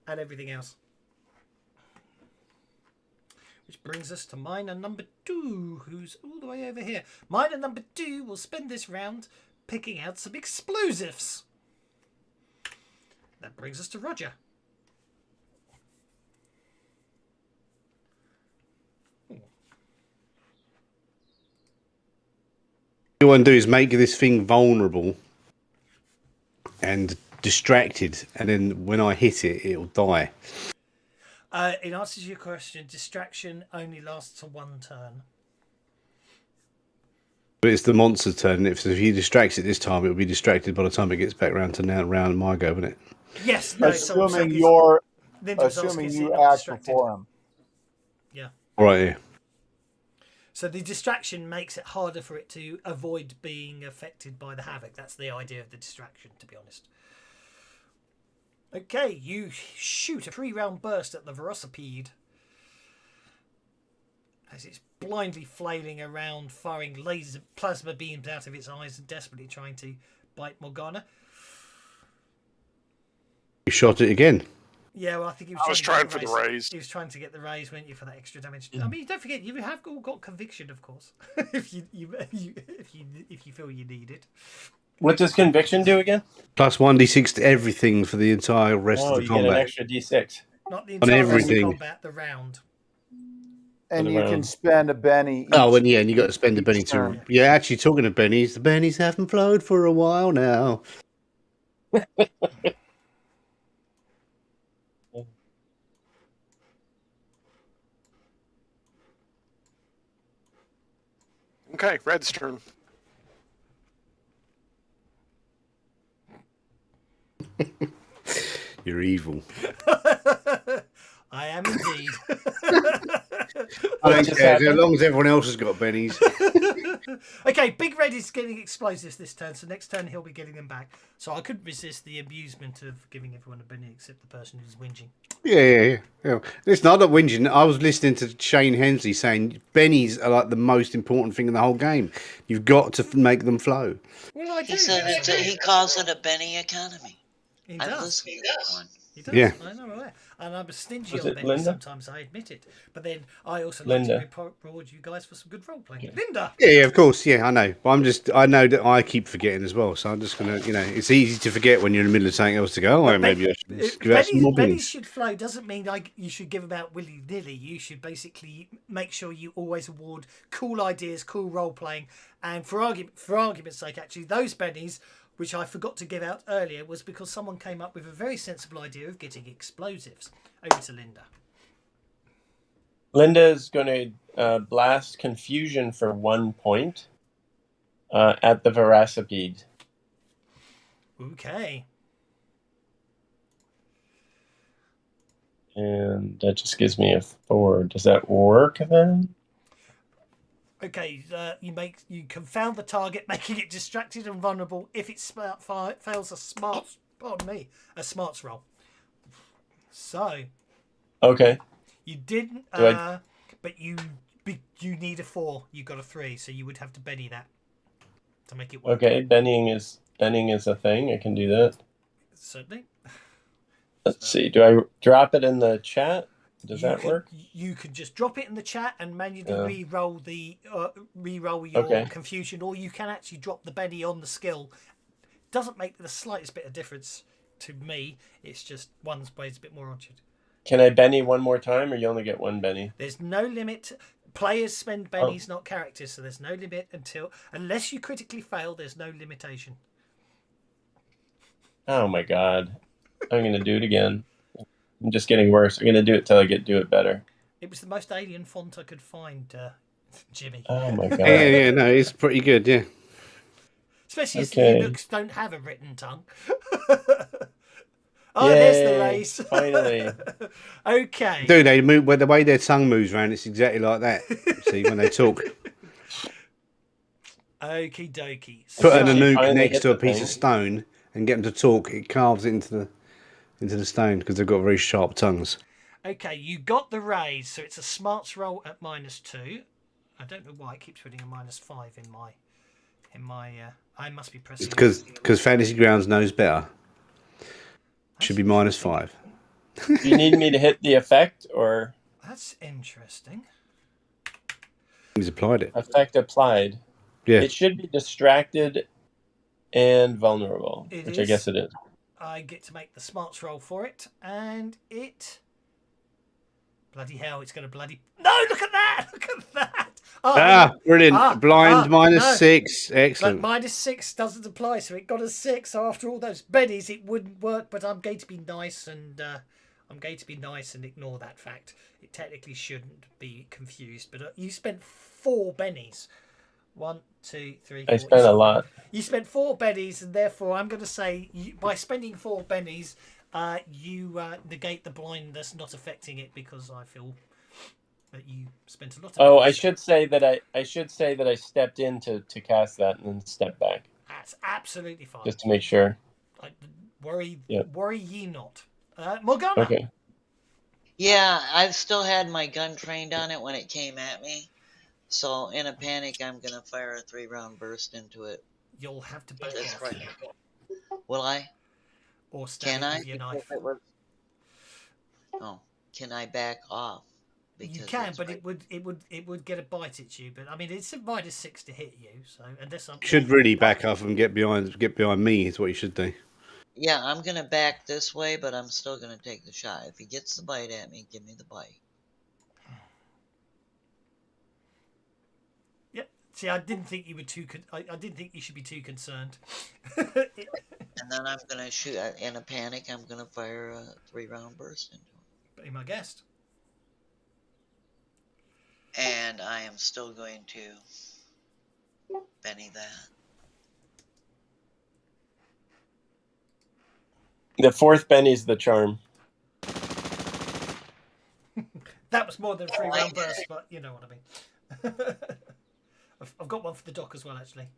and everything else. Which brings us to miner number 2, who's all the way over here. Miner number 2 will spend this round picking out some explosives. That brings us to Roger. What you want to do is make this thing vulnerable and distracted, and then when I hit it, it'll die. In answer to your question, distraction only lasts for 1 turn. But it's the monster turn. If you distract it this time, it'll be distracted by the time it gets back round to round my go, won't it? Yes. No, assuming you act before him. Yeah. Right. Yeah. So the distraction makes it harder for it to avoid being affected by the havoc. That's the idea of the distraction, to be honest. Okay, you shoot a 3-round burst at the velocipede as it's blindly flailing around, firing laser plasma beams out of its eyes and desperately trying to bite Morgana. You shot it again. Yeah, well, I think he was. I was trying for the raise. He was trying to get the raise, weren't you, for that extra damage? I mean, don't forget, you have all got conviction, of course, if you feel you need it. What does conviction do again? Plus 1d6 to everything for the entire rest of the combat. You get an extra d6. Not the entire rest of everything. combat, the round. And you can spend a Benny. Oh, and you got to spend a Benny too. Yeah, actually, talking of Bennies, the Bennies haven't flowed for a while now. Okay, Red's turn. You're evil. I am indeed. I don't care, as long as everyone else has got Bennies. Okay, Big Red is getting explosives this turn, so next turn he'll be getting them back. So I couldn't resist the amusement of giving everyone a Benny except the person who's whinging. Yeah. Listen, I'm not whinging. I was listening to Shane Hensley saying Bennies are like the most important thing in the whole game. You've got to make them flow. Well, I do. He said he calls it a Benny economy. He I've does. listened to that one. He does. Yeah. I know that. And I'm stingy Was on it Benny Linda? sometimes, I admit it. But then I also like Linda. to reward you guys for some good role playing. Linda! Yeah, of course. Yeah, I know. But I know that I keep forgetting as well. So I'm just going to, it's easy to forget when you're in the middle of something else to go, oh, maybe I should give out some more Benny Bennies. should flow doesn't mean you should give them out willy-nilly. You should basically make sure you always award cool ideas, cool role playing. And for argument's sake, actually, those Bennies which I forgot to give out earlier, was because someone came up with a very sensible idea of getting explosives. Over to Linda. Linda is going to blast confusion for 1 point at the Veracipede. Okay. And that just gives me a 4. Does that work then? Okay, you confound the target, making it distracted and vulnerable if it fails a smarts roll. So Okay. you didn't, Do but you need a 4. You got a 3, so you would have to Benny that to make it work. Okay, benning is a thing. I can do that. Certainly. Let's see. Do I drop it in the chat? Does that work? You could just drop it in the chat and manually re-roll your Okay. confusion, or you can actually drop the Benny on the skill. Doesn't make the slightest bit of difference to me. It's just one weighs a bit more on you. Can I Benny one more time, or you only get 1 Benny? There's no limit. Players spend bennies, not characters, so there's no limit unless you critically fail. There's no limitation. Oh my god! I'm going to do it again. I'm just getting worse. I'm going to do it till I do it better. It was the most alien font I could find, Jimmy. Oh my god! Yeah, no, it's pretty good. Yeah. Especially as the Okay. Anouks don't have a written tongue. Oh, there's the Yay, race. finally. Do Okay. they move? Well, the way their tongue moves around, it's exactly like that. See, when they talk, Okie dokie. put an So- Anouk Finally next hit to a the piece thing. of stone and get them to talk. It carves it into the stone because they've got very sharp tongues. Okay, you got the raise, so it's a smarts roll at -2. I don't know why it keeps putting a -5 in my. I must be pressing. Because Fantasy Grounds knows better. Should be -5. Do you need me to hit the effect or That's interesting. He's applied it. effect applied? Yeah. It should be distracted and vulnerable, It which I is. guess it is. I get to make the smarts roll for it, and it. Bloody hell! It's going to bloody. No! Look at that! Look at that! Oh, hang on. Brilliant. Blind no. -6. But Excellent. -6 doesn't apply, so it got a 6. So after all those bennies, it wouldn't work. But I'm going to be nice and ignore that fact. It technically shouldn't be confused. But you spent 4 bennies. 1, 2, 3, 4. I spent a lot. You spent 4 bennies, and therefore I'm going to say by spending 4 bennies, you negate the blindness not affecting it because I feel that you spent a lot of. Oh, bennies. I should say that I stepped in to cast that and then stepped back That's absolutely fine. just to make sure. Worry ye not. Morgana. Okay. Yeah, I've still had my gun trained on it when it came at me. So in a panic, I'm going to fire a 3-round burst into it. You'll have to back That's off. right. Will I? Or stab Can it I? with your knife. Oh, can I back off? You can, but it would get a bite at you. But I mean, it's a -6 to hit you. So unless I'm Should really back off and get behind me is what you should do. Yeah, I'm going to back this way, but I'm still going to take the shot. If he gets the bite at me, give me the bite. Yep. See, I didn't think you were too. I didn't think you should be too concerned. And then I'm going to shoot. In a panic, I'm going to fire a 3-round burst into him. Be my guest. And I am still going to Benny that. The 4th Benny's the charm. That was more than a 3-round burst, but you know what I mean. I've got one for the dock as well, actually.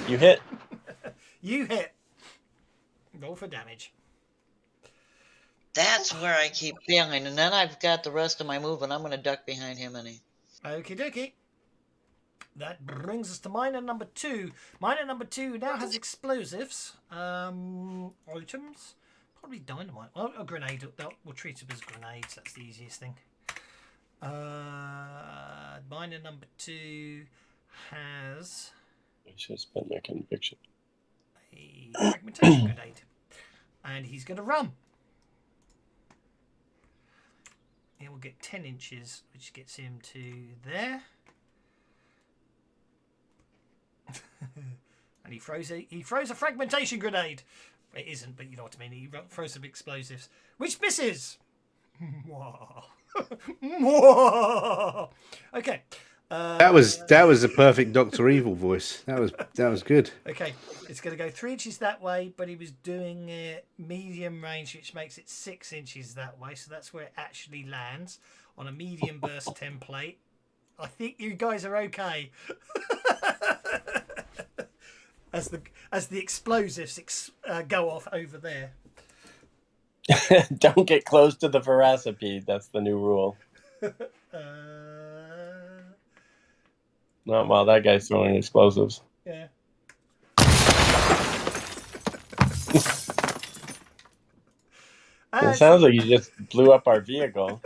You hit. You hit. Roll for damage. That's where I keep failing. And then I've got the rest of my move, and I'm going to duck behind him. Okie dokie. That brings us to miner number 2. Miner number 2 now has explosives. Items. Probably dynamite. Well, a grenade. We'll treat it as grenades. That's the easiest thing. Miner number 2 has I should have spent my conviction. a fragmentation grenade. And he's going to run. He will get 10 inches, which gets him to there. And he throws a fragmentation grenade. It isn't, but you know what I mean. He throws some explosives, which misses. Okay. That was the perfect Doctor Evil voice. That was good. Okay, it's going to go 3 inches that way, but he was doing it medium range, which makes it 6 inches that way. So that's where it actually lands on a medium burst template. I think you guys are okay. As the explosives go off over there. Don't get close to the veracipede. That's the new rule. Not while that guy's throwing explosives. Yeah. It sounds like you just blew up our vehicle.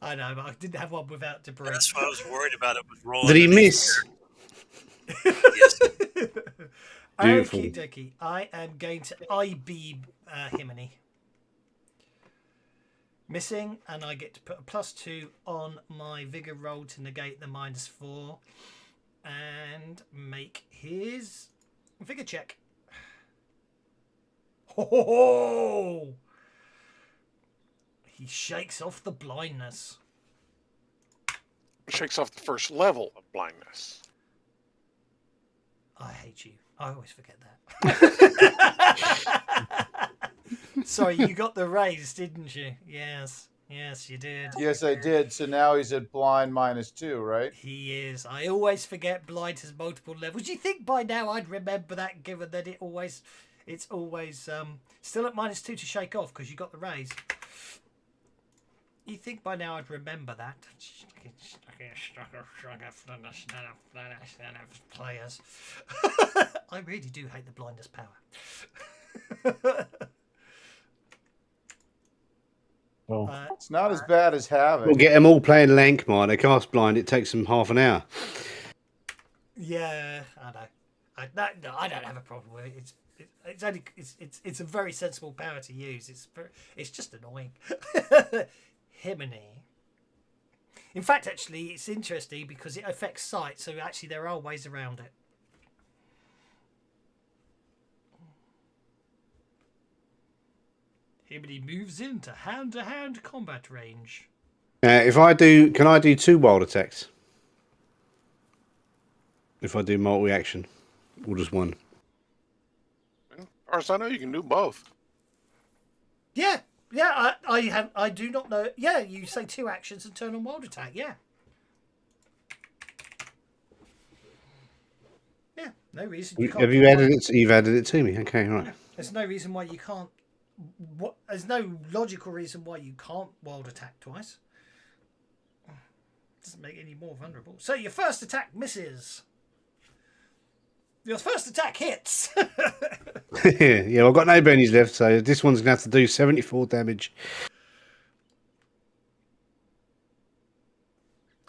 I know, but I didn't have one without debris. That's what I was worried about. It was rolling. Did he miss? Yes. Beautiful. Okie dokie. I am going to I-beam Himini. Missing, and I get to put a +2 on my vigor roll to negate the -4 and make his vigor check. Ho! He shakes off the blindness. Shakes off the first level of blindness. I hate you. I always forget that. Sorry, you got the raise, didn't you? Yes, you did. Yes, I did. So now he's at blind -2, right? He is. I always forget blind has multiple levels. You think by now I'd remember that, given that it's always still at -2 to shake off because you got the raise. You think by now I'd remember that? Players. I really do hate the blindness power. Oh. It's not as bad as having. We'll get them all playing Lankmire. They cast blind. It takes them half an hour. Yeah, I know. I don't have a problem with it. It's a very sensible power to use. It's just annoying. Himini. In fact, actually, it's interesting because it affects sight, so actually there are ways around it. Himini moves into hand-to-hand combat range. Can I do 2 wild attacks? If I do multi-action, or just one? As far as I know, you can do both. Yeah, I do not know. Yeah, you say 2 actions and turn on wild attack. Yeah. Yeah, no reason you can't. Have you added it? You've added it to me. Okay, right. There's no reason why you can't. There's no logical reason why you can't wild attack twice. Doesn't make it any more vulnerable. So your first attack misses. Your first attack hits. Yeah, I've got no bennies left, so this one's gonna have to do 74 damage.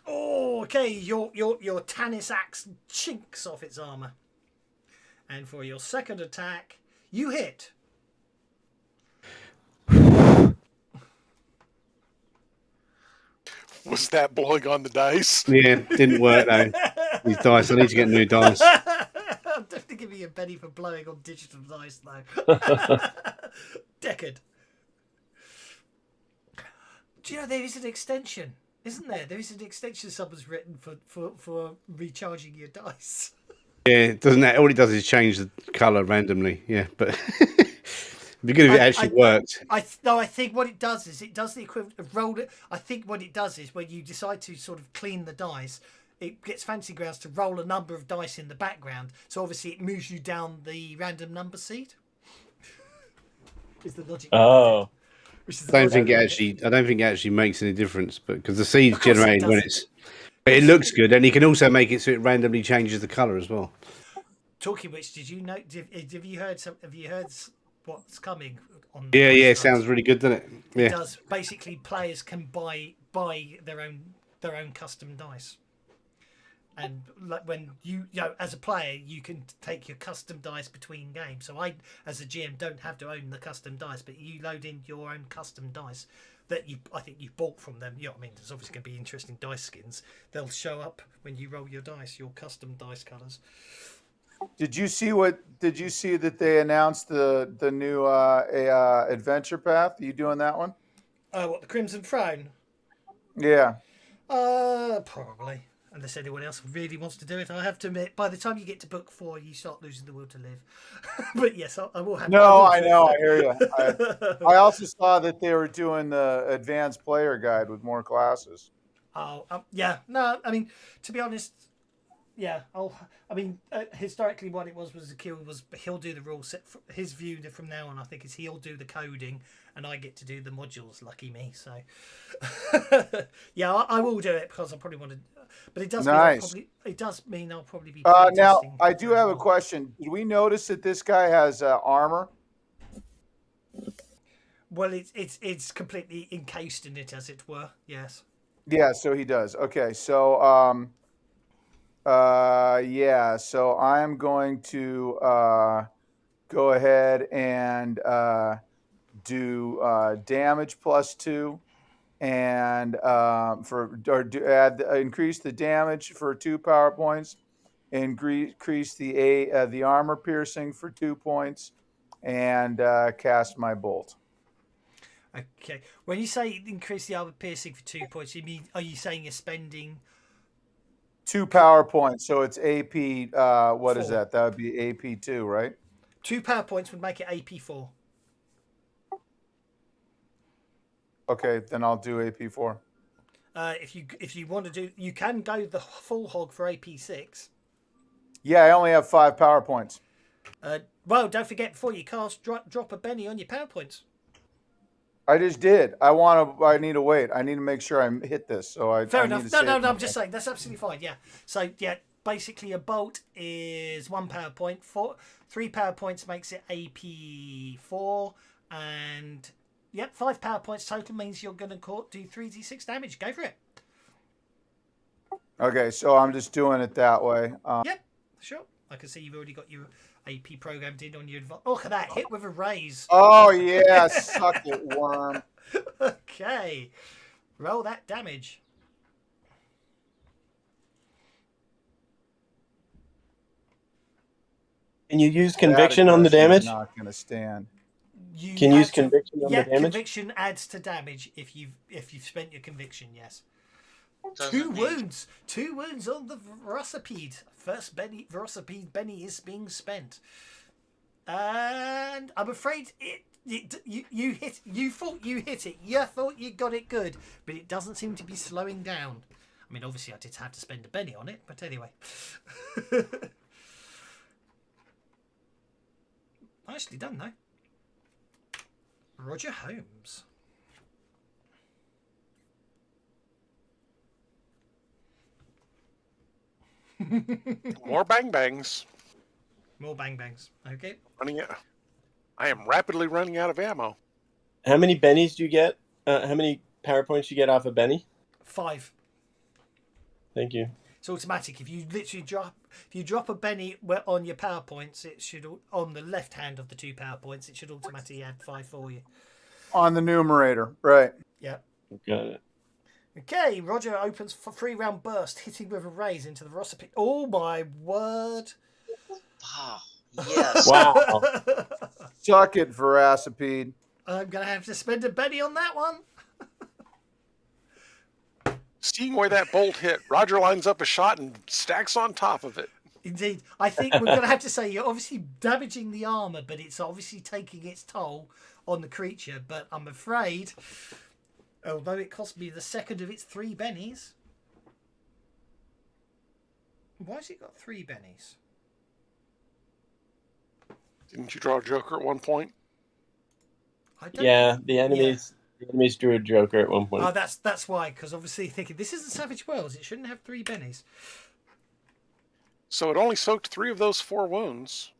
Oh, okay. Your Tannis axe chinks off its armor, and for your second attack, you hit. Was that blowing on the dice? Yeah, didn't work though. These dice. I need to get new dice. I'm definitely giving you a penny for blowing on digital dice, though. Deckard. Do you know there is an extension, isn't there? There is an extension someone's written for recharging your dice. Yeah, it doesn't. All it does is change the colour randomly. Yeah, but it'd be good if it actually worked. I think what it does is it does the equivalent of roll it. I think what it does is when you decide to sort of clean the dice, it gets fancy grounds to roll a number of dice in the background. So obviously it moves you down the random number seed. Is the logic? Oh. I don't think it actually makes any difference, but because the seed's generated when it's. But it looks good, and you can also make it so it randomly changes the colour as well. Talking which, did you know? Have you heard what's coming? Yeah, it sounds really good, doesn't it? Yeah. It does. Basically, players can buy their own custom dice, and like when you as a player, you can take your custom dice between games. So I, as a GM, don't have to own the custom dice, but you load in your own custom dice that I think you bought from them. You know what I mean? There's obviously going to be interesting dice skins. They'll show up when you roll your dice, your custom dice colours. Did you see that they announced the new adventure path? Are you doing that one? What, the Crimson Throne? Yeah. Probably. Unless anyone else really wants to do it, I have to admit, by the time you get to book 4, you start losing the will to live. But yes, I will have. No, I I know. I hear you. I also saw that they were doing the advanced player guide with more classes. Oh, yeah. No, I mean, to be honest, yeah. Historically, what it was he'll do the rule set. His view from now on, I think, is he'll do the coding, and I get to do the modules. Lucky me. So, yeah, I will do it because I probably want to. But it does Nice. mean I'll probably be. Now, playtesting I do for have a more. question. Did we notice that this guy has armor? Well, it's completely encased in it, as it were. Yes. Yeah, so he does. Okay, so yeah, so I'm going to go ahead and do damage +2, and increase the damage for 2 power points, increase the armor piercing for 2 points, and cast my bolt. Okay. When you say increase the armor piercing for 2 points, are you saying you're spending 2 power points, so it's AP. What is 4? that? That would be AP2, right? 2 power points would make it AP4. Okay, then I'll do AP4. If you want to do, you can go the full hog for AP6. Yeah, I only have 5 power points. Well, don't forget before you cast, drop a Benny on your power points. I just did. I need to wait. I need to make sure I hit this. So Fair I enough. Need to No, I'm just saying that's absolutely fine. Yeah. So yeah, basically a bolt is 1 power point. 3 power points makes it AP4, and yep, 5 power points total means you're going to do 3d6 damage. Go for it. Okay, so I'm just doing it that way. Yep, sure. I can see you've already got your AP programmed in on your advanced. Look at that, hit with a raise. Oh yeah, suck it, worm. Okay, roll that damage. Can you use conviction on the damage? Not going to stand. Can you use conviction on the damage? Conviction adds to damage if you've spent your conviction. Yes. Doesn't need- 2 wounds on the Velocipede. First Velocipede Benny is being spent, and I'm afraid you thought you hit it. You thought you got it good, but it doesn't seem to be slowing down. I mean, obviously, I did have to spend a Benny on it, but anyway. Nicely done, though. Roger Holmes. More bang bangs. More bang bangs. Okay. I am rapidly running out of ammo. How many bennies do you get? How many power points do you get off a Benny? 5. Thank you. It's automatic. If you literally drop a Benny on your power points, it should, on the left hand of the 2 power points, it should automatically add 5 for you. On the numerator, right? Yeah. Got it. Okay, Roger opens for 3-round burst, hitting with a raise into the Velocipede. Oh my word! Wow. Yes. Wow. Suck it, Velocipede. I'm gonna have to spend a Benny on that one. Seeing where that bolt hit, Roger lines up a shot and stacks on top of it. Indeed, I think we're gonna have to say you're obviously damaging the armor, but it's obviously taking its toll on the creature. But I'm afraid, although it cost me the second of its 3 bennies. Why has it got 3 bennies? Didn't you draw a Joker at one point? I don't Yeah, the enemies drew a Joker at one point. Oh, that's why. Because obviously thinking this isn't Savage Worlds, it shouldn't have 3 bennies. So it only soaked 3 of those 4 wounds.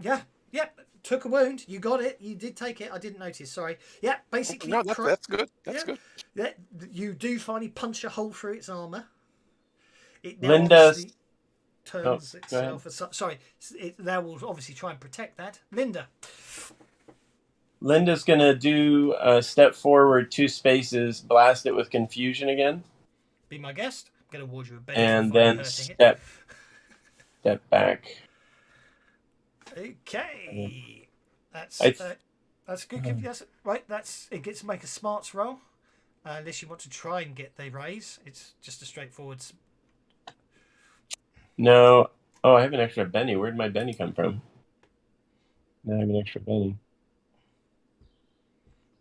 Yeah, yep. Took a wound. You got it. You did take it. I didn't notice. Sorry. Yeah, basically. No, that's good. That's good. Yeah, you do finally punch a hole through its armor. It now Linda obviously turns itself. Sorry, it now will obviously try and protect that. Linda's gonna do a step forward 2 spaces, blast it with confusion again, Be my guest. I'm gonna award you a benefit and for then hurting it. step step back. Okay. That's I- that's good. Yes, right. It gets to make a smarts roll. Unless you want to try and get the raise, it's just a straightforward. No. Oh, I have an extra Benny. Where'd my Benny come from? Now I have an extra Benny.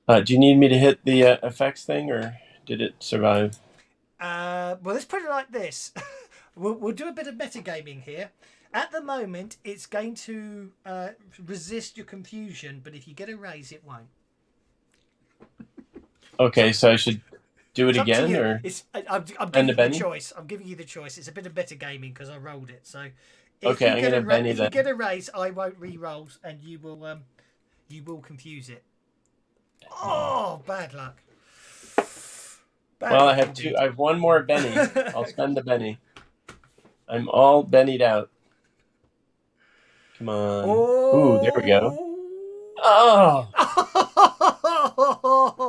Do you need me to hit the effects thing, or did it survive? Well, let's put it like this. We'll do a bit of metagaming here. At the moment, it's going to resist your confusion, but if you get a raise, it won't. Okay, so I should do it It's up to again, you. or I'm And giving the you the Benny? choice. I'm giving you the choice. It's a bit of metagaming because I rolled it. So, Okay, I'm gonna Benny if you then. get a raise, I won't re-roll, and you will confuse it. Oh, bad luck. Bad well, I luck have indeed. two. I have one more Benny. I'll spend the Benny. I'm all Bennied out. Come on. Ooh, there we go. Oh,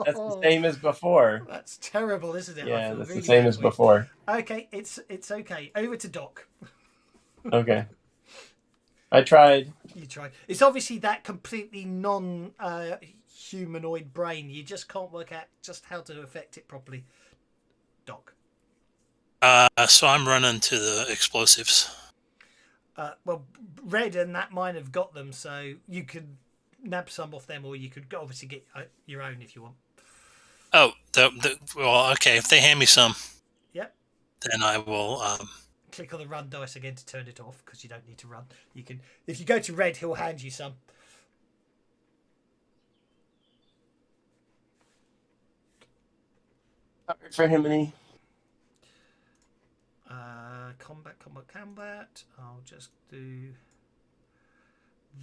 that's the same as before. That's terrible, isn't it? I Yeah, feel that's the really same bad as for you. before. Okay, it's okay. Over to Doc. Okay. I tried. You tried. It's obviously that completely non-humanoid brain. You just can't work out just how to affect it properly. Doc. So I'm running to the explosives. Well, Red and that mine have got them, so you could nab some off them, or you could obviously get your own if you want. Oh, well, okay. If they hand me some, Yep. then I will. Click on the run dice again to turn it off because you don't need to run. You can, if you go to Red, he'll hand you some. For him and he. Combat. I'll just do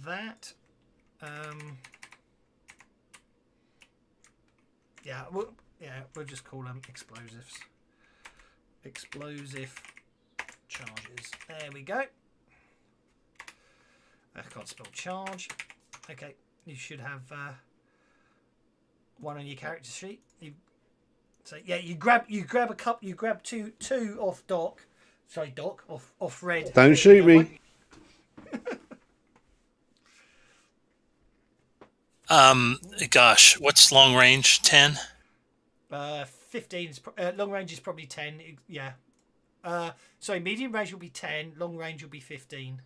that. We'll just call them explosives. Explosive charges. There we go. I can't spell charge. Okay, you should have one on your character sheet. You grab a cup. You grab two off Doc. Sorry, Doc, off Red. Don't shoot me. Gosh, what's long range? 10? 15 is long range is probably 10. Yeah. Sorry, medium range will be 10. Long range will be 15.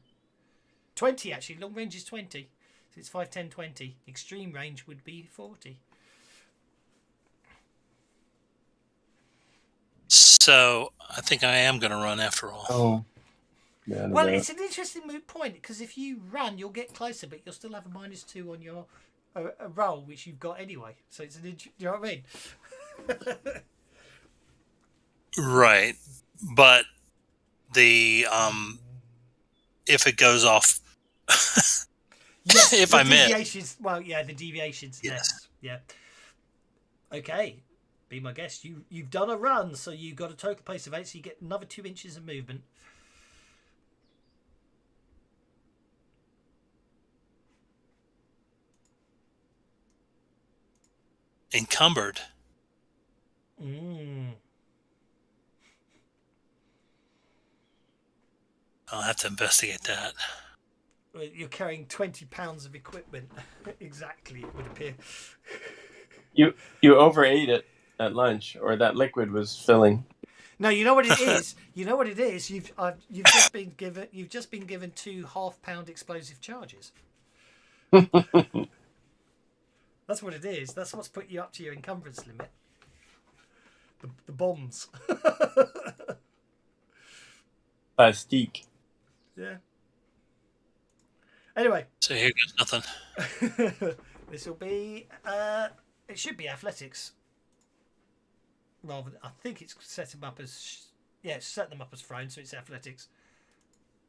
20 actually. Long range is 20. So it's 5, 10, 20. Extreme range would be 40. So I think I am going to run after all. Oh. Yeah, Well, it's an interesting moot point because if you run, you'll get closer, but you'll still have a -2 on your a roll, which you've got anyway. So it's you know what I mean? Right, but the if it goes off, Yes, if the I miss. deviations. Well, yeah, the deviations. Yes. Yeah. Okay, be my guest. You've done a run, so you got a total pace of 8, so you get another 2 inches of movement. Encumbered. I'll have to investigate that. You're carrying 20 pounds of equipment. Exactly, it would appear. You overate it at lunch, or that liquid was filling. No, you know what it is. You know what it is. You've just been given 2 half-pound explosive charges. That's what it is. That's what's put you up to your encumbrance limit. The bombs. Plastique. Yeah. Anyway. So here goes nothing. This will be. It should be athletics. Rather, I think it's set them up as. Yeah, it's set them up as thrown, so it's athletics.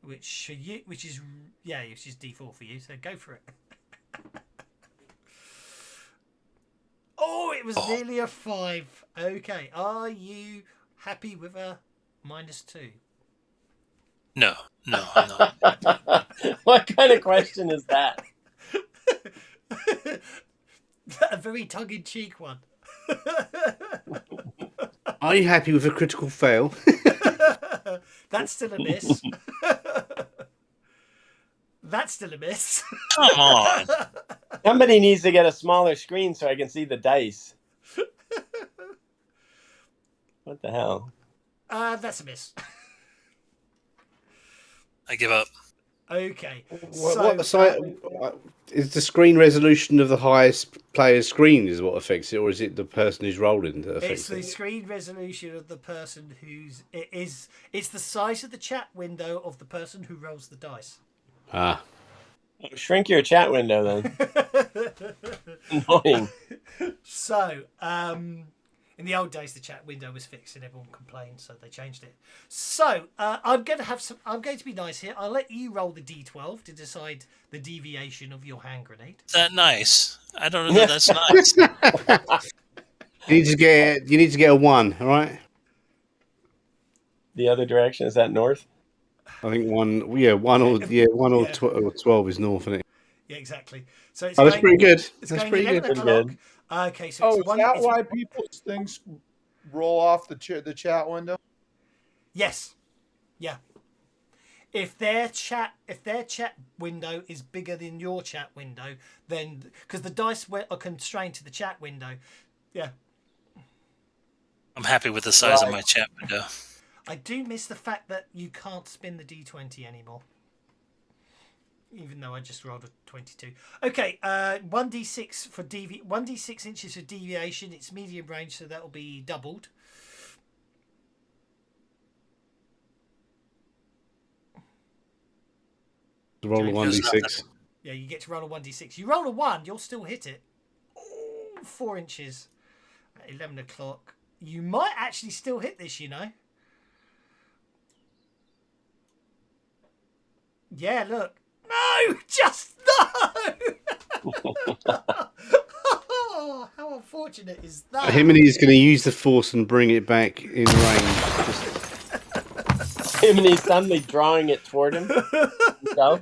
Which is D4 for you. So go for it. Oh, it was nearly a 5. Okay, are you happy with a -2? No, I'm not. What kind of question is that? A very tongue-in-cheek one. Are you happy with a critical fail? That's still a miss. That's still a miss. Come on. Somebody needs to get a smaller screen so I can see the dice. What the hell? That's a miss. I give up. Okay. What site is the screen resolution of the highest player's screen is what affects it, or is it the person who's rolling that It's affects the it? screen resolution of the person it's the size of the chat window of the person who rolls the dice. Ah, Shrink your chat window then. Annoying. So, in the old days, the chat window was fixed and everyone complained, so they changed it. So, I'm going to be nice here. I'll let you roll the d12 to decide the deviation of your hand grenade. Is that nice? I don't know that that's nice. you need to get a 1, all right? The other direction, is that north? I think 1 or 12 is north, isn't it? Yeah, exactly. So it's That's pretty good. It's That's going pretty 11 good. o'clock. Pretty Okay, so Is that why people's things roll off the chat window? Yes. Yeah. If their chat window is bigger than your chat window, then because the dice are constrained to the chat window. Yeah. I'm happy with the size of my chat window. I do miss the fact that you can't spin the d20 anymore. Even though I just rolled a 22. Okay, 1d6 for 1d6 inches of deviation. It's medium range, so that will be doubled. Roll a 1d6. Yeah, you get to roll a 1d6. You roll a 1, you'll still hit it. Ooh, 4 inches at 11 o'clock. You might actually still hit this, you know. Yeah, look. No! Just no! Oh, how unfortunate is that? Himony's going to use the force and bring it back in range. Him and he's suddenly drawing it toward him. himself.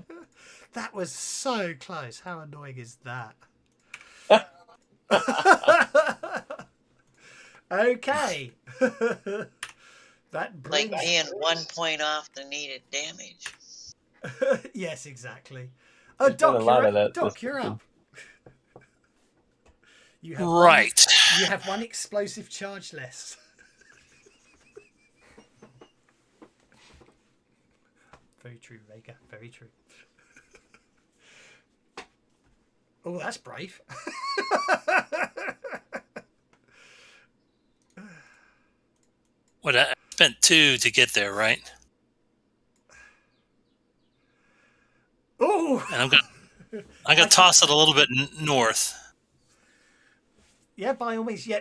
That was so close. How annoying is that? Okay. That brings... Like being 1 point off the needed damage. Yes, exactly. There's been a lot of that Doc, this you're season. up. You have Right. You have 1 explosive charge less. Very true, Vega. Very true. Oh, that's brave. What I spent 2 to get there, right? Oh, And I'm gonna toss it a little bit north. yeah, by all means. Yeah.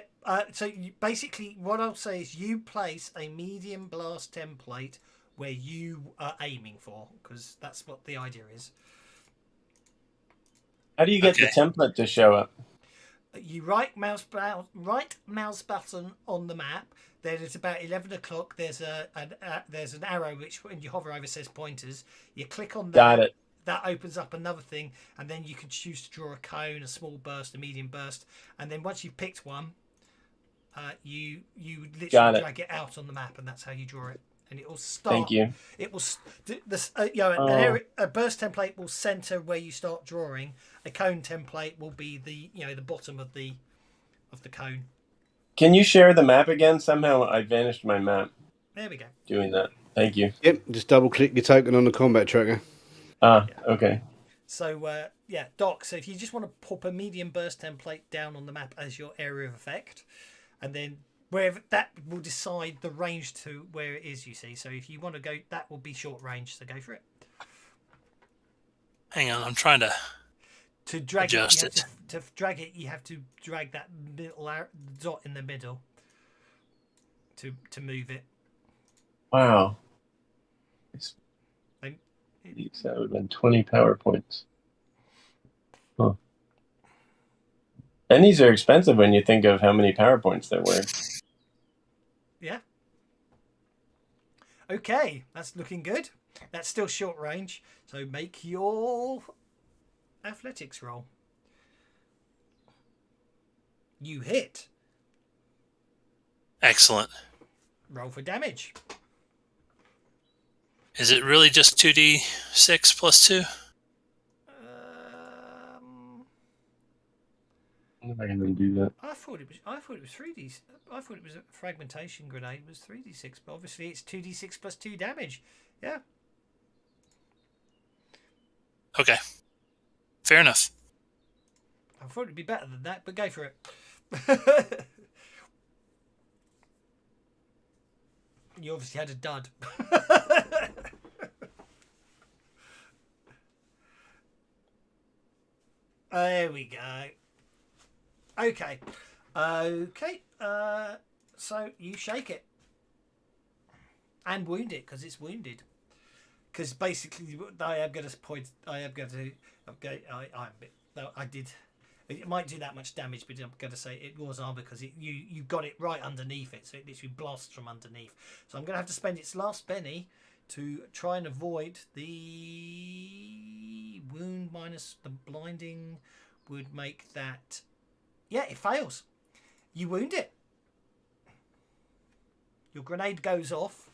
Basically, what I'll say is you place a medium blast template where you are aiming for, because that's what the idea is. How do you get the template to show up? You right mouse button on the map. Then it's about 11 o'clock. There's an arrow which, when you hover over, says pointers. You click on that. Got it. That opens up another thing, and then you can choose to draw a cone, a small burst, a medium burst, and then once you've picked one, you literally drag it out on the map, and that's how you draw it. And it will start. Thank you. It will a burst template will center where you start drawing. A cone template will be the bottom of the cone. Can you share the map again? Somehow I vanished my map. There we go. Doing that. Thank you. Yep, just double click your token on the combat tracker. Okay. So Doc. So if you just want to pop a medium burst template down on the map as your area of effect, and then wherever that will decide the range to where it is. You see. So if you want to go, that will be short range. So go for it. Hang on, I'm trying to drag adjust it. To drag it, you have to drag that little dot in the middle to move it. Wow. That would have been 20 PowerPoints. Huh. And these are expensive when you think of how many PowerPoints there were. Yeah. Okay, that's looking good. That's still short range. So make your athletics roll. You hit. Excellent. Roll for damage. Is it really just 2d6 plus 2? if I can undo that. I thought it was 3D. I thought it was a fragmentation grenade was 3d6, but obviously it's 2d6 plus 2 damage. Yeah. Okay. Fair enough. I thought it'd be better than that, but go for it. You obviously had a dud. There we go. Okay. Okay. So you shake it and wound it because it's wounded. Because basically, I am going to point. I am going to. Okay. I did. It might do that much damage, but I'm going to say it was armor because you got it right underneath it, so it literally blasts from underneath. So I'm going to have to spend its last penny to try and avoid the wound minus the blinding would make that. Yeah, it fails. You wound it. Your grenade goes off,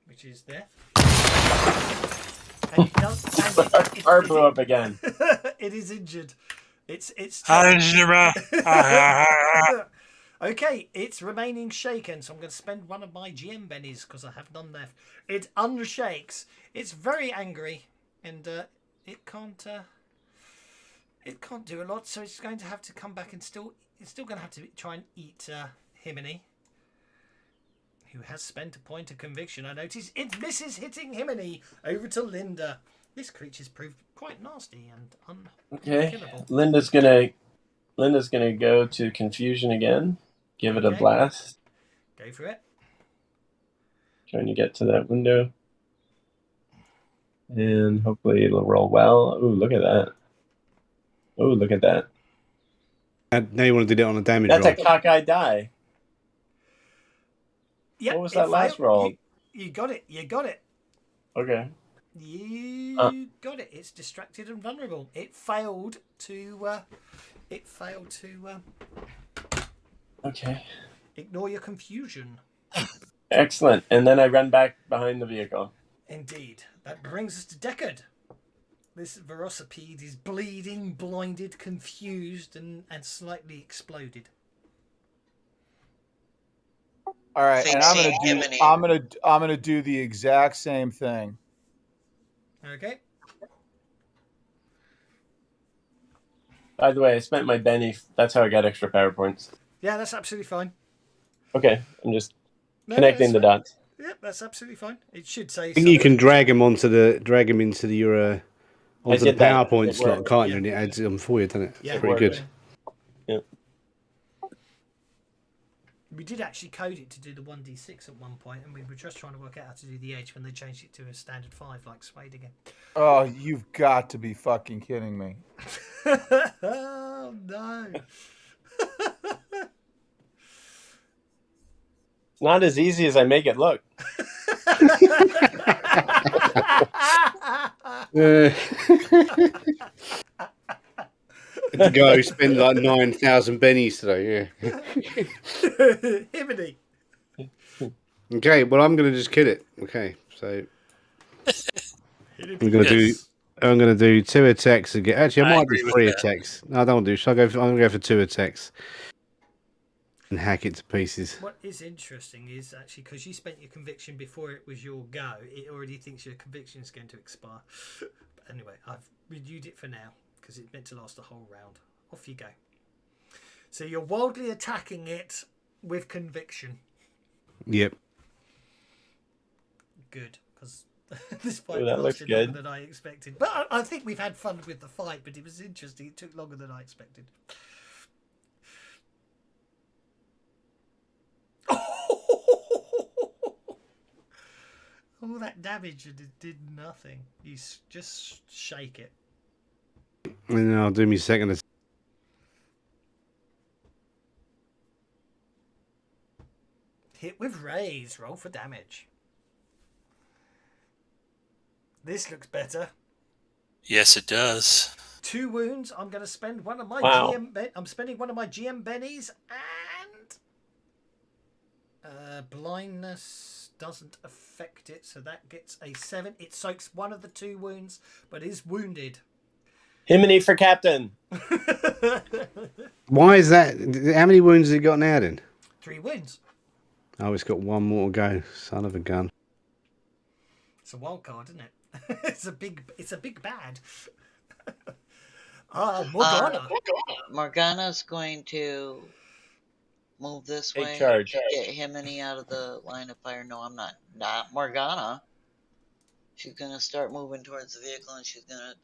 which is there. And it does. Car blew up again. It is injured. It's okay, it's remaining shaken, so I'm going to spend one of my GM bennies because I have none left. It unshakes. It's very angry, and it can't do a lot. So it's going to have to come back and it's still going to have to try and eat Himini, who has spent a point of conviction. I notice it misses hitting Himini. Over to Linda. This creature's proved quite nasty and unkillable. Linda's gonna go to confusion again. Give it a blast. Go for it. Trying to get to that window. And hopefully it'll roll well. Ooh, look at that. Ooh, look at that. Now you want to do that on a damage That's roll. a cockeyed die. Yeah, what was that last roll? You got it. You got it. Okay. You got it. It's distracted and vulnerable. It failed to. Okay. Ignore your confusion. Excellent. And then I run back behind the vehicle. Indeed. That brings us to Deckard. This velocipede is bleeding, blinded, confused, and slightly exploded. All right, and Facing I'm gonna do the exact same thing. Okay. By the way, I spent my Benny. That's how I got extra power points. Yeah, that's absolutely fine. Okay, I'm just connecting the dots. Yep, that's absolutely fine. It should say. I think you can drag him into the onto the PowerPoint slot, can't you? And it adds them for you, doesn't it? Yeah, it's pretty good. Yeah. We did actually code it to do the 1d6 at one point, and we were just trying to work out how to do the edge when they changed it to a standard 5, like Suede again. Oh, you've got to be fucking kidding me! Oh no! It's not as easy as I make it look. The guy who spent like 9,000 bennies today, yeah. Himiny. Okay, well I'm gonna just kill it. Okay, so I'm gonna do 2 attacks again. Actually, I might do 3 attacks. No, I don't want to do. I'm gonna go for 2 attacks and hack it to pieces. What is interesting is actually because you spent your conviction before it was your go, it already thinks your conviction is going to expire. But anyway, I've renewed it for now because it's meant to last a whole round. Off you go. So you're wildly attacking it with conviction. Yep. Good, because this fight that looks lasted good. longer than I expected. But I think we've had fun with the fight, but it was interesting. It took longer than I expected. All that damage and it did nothing. You just shake it. And then I'll do me second attack. Hit with raise. Roll for damage. This looks better. Yes, it does. 2 wounds. I'm going to spend one of my I'm spending one of my GM bennies, and blindness doesn't affect it, so that gets a 7. It soaks one of the 2 wounds, but is wounded. Himini for captain. Why is that? How many wounds has he got now then? 3 wounds. Oh, it's got 1 more to go. Son of a gun. It's a wild card, isn't it? It's a big bad. Morgana. Morgana's going to move this Take way. charge. Get Himini out of the line of fire. No, I'm not. Not Morgana. She's gonna start moving towards the vehicle, and she's gonna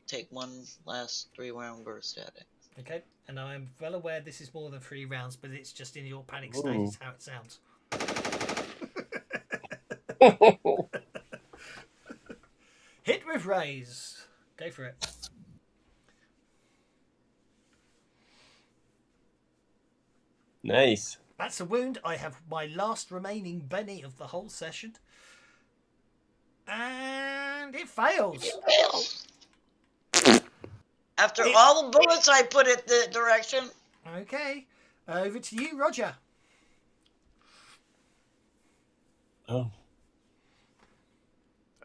take one last 3-round burst at it. Okay, and I'm well aware this is more than 3 rounds, but it's just in your panic stage. It's how it sounds. Hit with raise. Go for it. Nice. That's a wound. I have my last remaining Benny of the whole session. And it fails. After all the bullets I put at the direction. Okay. Over to you, Roger. Oh.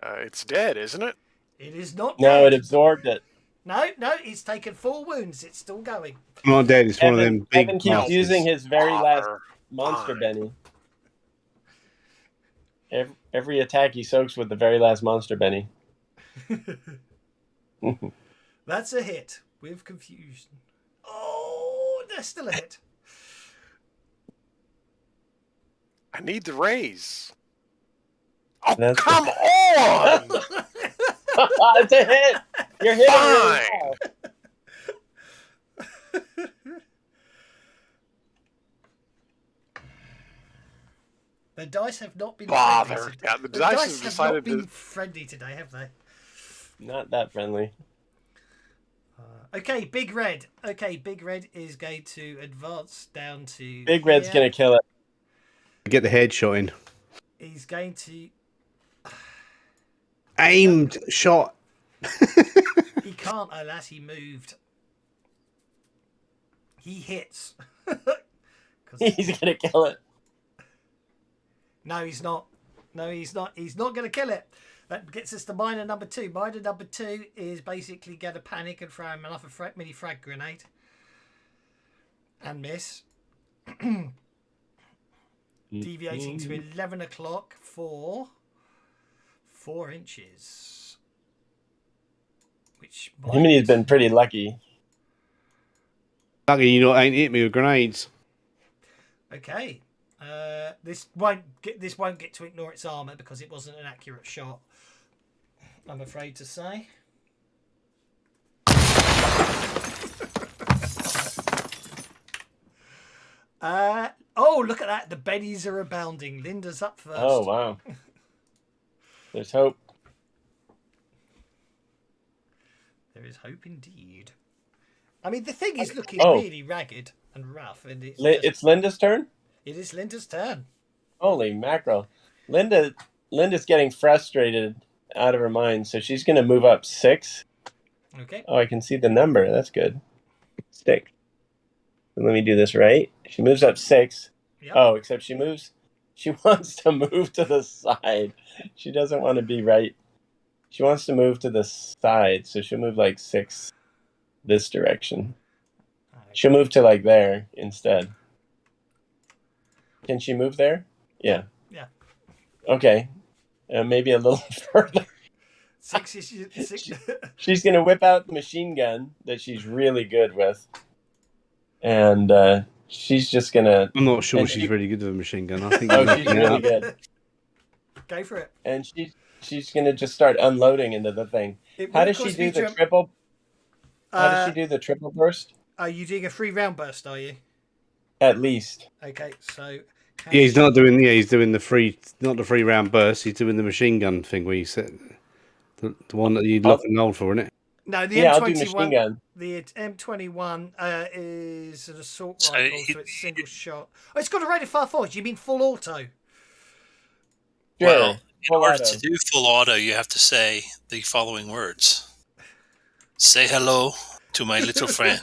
It's dead, isn't it? It is not No, dead. it absorbed it. No, it's taken 4 wounds. It's still going. Not dead. It's one of them big. Evan keeps bastards. using his very last Bother. monster Fine. Benny. Every attack he soaks with the very last monster Benny. That's a hit with confusion. Oh, there's still a hit. I need the raise. Oh, That's come on! It's a hit. You're hitting really Fine. well. The dice have not been Bother. friendly today. Yeah, the The dice dice has have decided not been to- friendly today, have they? Not that friendly. Okay, Big Red. Okay, Big Red is going to advance down to. Big Red's here. gonna kill it. Get the headshot in. He's going to. Aimed shot. He can't, alas, he moved. He hits. 'Cause- He's gonna kill it. No, he's not. No, he's not. He's not going to kill it. That gets us to miner number 2. Miner number 2 is basically going to panic and throw him another mini frag grenade. And miss. Deviating to 11 o'clock for 4 inches. Which Himini's been pretty lucky. Lucky you ain't hit me with grenades. Okay. This won't get to ignore its armor because it wasn't an accurate shot, I'm afraid to say. Oh, look at that. The Bennies are abounding. Linda's up first. Oh wow. There's hope. There is hope indeed. I mean, the thing is looking Oh. really ragged and rough, and it's, It's Linda's turn. it is Linda's turn. Holy mackerel! Linda's getting frustrated out of her mind, so she's gonna move up 6. Okay. Oh, I can see the number. That's good. Stick. So let me do this right. She moves up 6. Yep. Oh, except she wants to move to the side. She doesn't want to be right. She wants to move to the side, so she'll move like 6 this direction. She'll move to like there instead. Can she move there? Yeah. Yeah. Okay. Maybe a little further. 6 is 6. She's going to whip out the machine gun that she's really good with. And she's just going to... I'm not sure And she's she- really good with a machine gun. I think. Oh, she's really good. Go for it. And she's going to just start unloading into the thing. It How will, does of she course, do the feature- triple? How does she do the triple burst? Are you doing a 3-round burst, are you? At least. Okay, so... Yeah, he's not doing. Yeah, he's doing the not the 3-round burst. He's doing the machine gun thing where you set the one that you lock and hold for, isn't it? No, the Yeah, I'll do machine M21... gun. The M21 is an assault So rifle, so it's single shot. Oh, it's got a rate of fire forward. You mean full auto? Sure. Well, in Full order auto. to do full auto, you have to say the following words. Say hello to my little friend.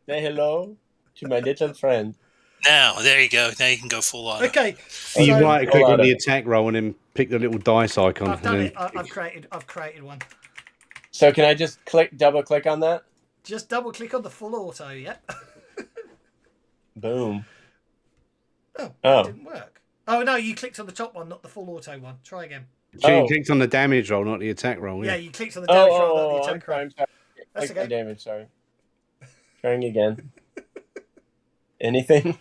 Say hello to my little friend. Now, there you go. Now you can go full auto. Okay, So you so right click full on the auto. attack roll and then pick the little dice icon. I've done and it. I've created one. So can I just double click on that? Just double click on the full auto, yeah. Boom. Oh, Oh. that didn't work. Oh no, you clicked on the top one, not the full auto one. Try again. So you Oh. clicked on the damage roll, not the attack roll. Yeah, Yeah. you clicked on the damage roll, not the I'm attack roll. sorry. That's Click on okay. damage, sorry. Trying again. Anything? Oh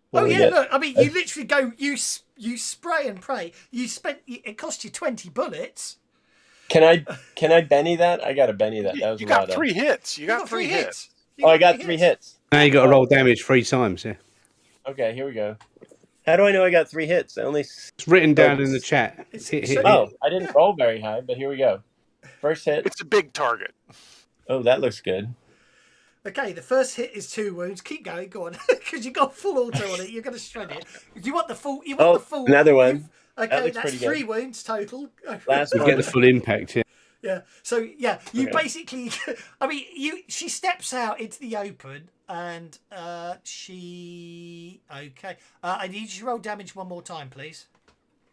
What do we yeah, get? look. I mean, you literally go. You spray and pray. It cost you 20 bullets. Can I Benny that? I got to Benny that. That was You a lot got of... 3 hits. You got got 3 hits. You Oh, I got 3 hits. Now you got to roll damage 3 times. Yeah. Okay, here we go. How do I know I got 3 hits? I only... It's written down in the chat. Hit. Oh, I didn't roll very high, but here we go. First hit. It's a big target. Oh, that looks good. Okay, the first hit is 2 wounds. Keep going, go on, because you got full auto on it. You're going to shred it. You want the full? You want the full? Another one. Okay, looks that's pretty 3 good. wounds total. Last You one. get the full impact. Yeah. Yeah. So yeah, you Okay. basically. I mean, she steps out into the open, and she. Okay. I need you to roll damage one more time, please.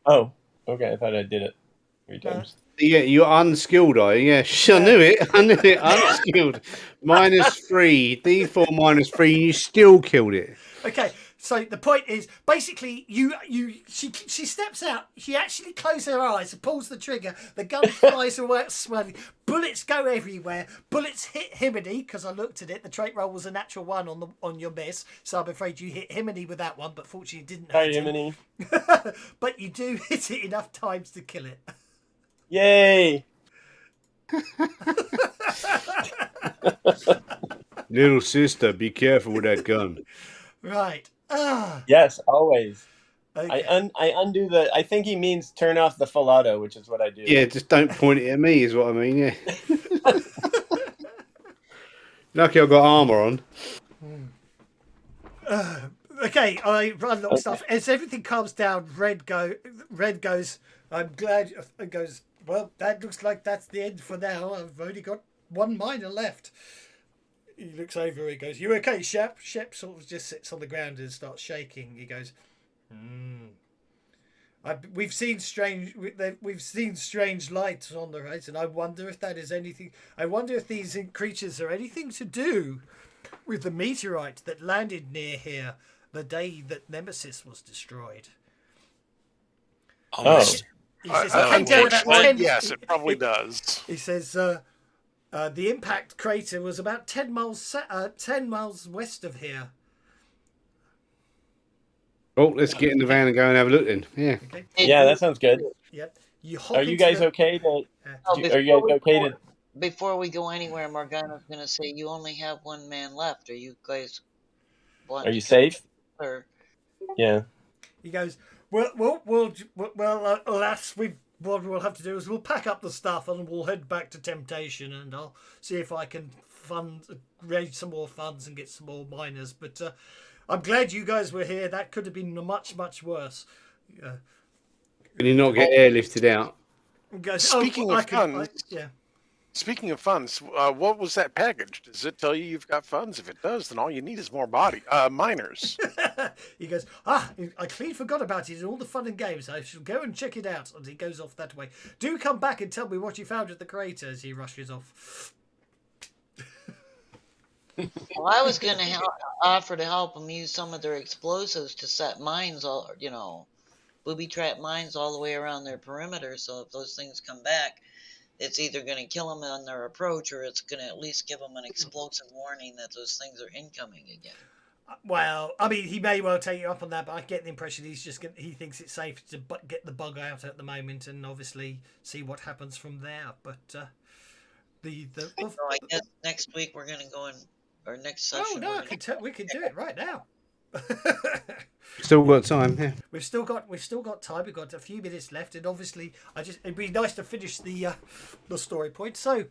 Oh, okay. I thought I did it 3 times. Yeah, you're unskilled, are you? Yeah, I knew it. Unskilled. -3. D4 -3. You still killed it. Okay. So the point is, basically, she steps out. She actually closes her eyes and pulls the trigger. The gun flies away, swelling. Bullets go everywhere. Bullets hit Himiny because I looked at it. The trait roll was a natural 1 on your miss, so I'm afraid you hit Himiny with that one. But fortunately, it didn't Hi, hurt him. Jiminy. But you do hit it enough times to kill it. Yay! Little sister, be careful with that gun. Right. Yes, always. Okay. I undo the... I think he means turn off the full auto, which is what I do. Yeah, just don't point it at me, is what I mean. Yeah. Lucky I've got armor on. Okay, I unlock stuff. As everything calms down, Red goes, I'm glad. It goes, well, that looks like that's the end for now. I've only got 1 miner left. He looks over, he goes, you okay, Shep? Shep sort of just sits on the ground and starts shaking. He goes, we've seen strange lights on the horizon. I wonder if that is anything. I wonder if these creatures are anything to do with the meteorite that landed near here the day that Nemesis was destroyed. Almost. He says, Yes, it probably does. He says, the impact crater was about 10 miles west of here. Oh, let's get in the van and go and have a look then. Yeah. Okay. Yeah, that sounds good. Yep. Are you guys okay to... Oh, Are you guys okay to... Before we go anywhere, Morgana's going to say you only have 1 man left. Are you guys? Are you safe? Or... Yeah. He goes, well, alas, what we'll have to do is we'll pack up the stuff and we'll head back to Temptation, and I'll see if I can raise some more funds and get some more miners. But I'm glad you guys were here. That could have been much, much worse. Can you not get airlifted out? He goes, Speaking of funds, yeah. Speaking of funds, what was that package? Does it tell you you've got funds? If it does, then all you need is more miners. He goes, I clean forgot about it in all the fun and games. I shall go and check it out. And he goes off that way. Do come back and tell me what you found at the crater as he rushes off. Well, I was going to offer to help them use some of their explosives to set mines, booby trap mines all the way around their perimeter. So if those things come back, it's either going to kill them on their approach, or it's going to at least give them an explosive warning that those things are incoming again. Well, I mean, he may well take you up on that, but I get the impression he thinks it's safe to get the bug out at the moment, and obviously see what happens from there. But So I guess next week we're going to go in, or next session. no, we can do it right now. Still got time, yeah. We've still got time. We've got a few minutes left, and obviously, it'd be nice to finish the story point. So,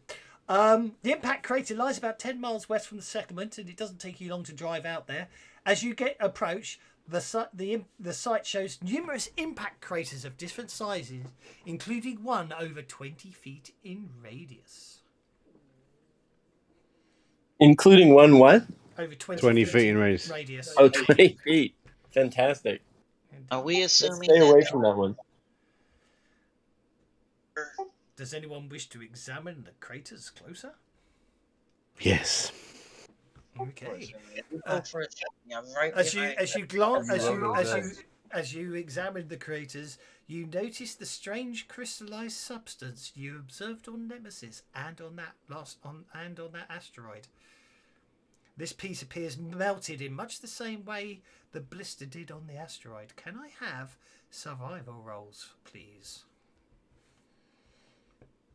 the impact crater lies about 10 miles west from the settlement, and it doesn't take you long to drive out there. As you approach, the site shows numerous impact craters of different sizes, including one over 20 feet in radius. Including one what? Over 20 feet in radius. Oh, 20 feet. Fantastic. Are we Let's assuming stay away that from that one. Does anyone wish to examine the craters closer? Yes. Okay. Go for it. I'm right As behind you glance, Have you rolled those dice? as you examine the craters, you notice the strange crystallized substance you observed on Nemesis and on that asteroid. This piece appears melted in much the same way the blister did on the asteroid. Can I have survival rolls, please?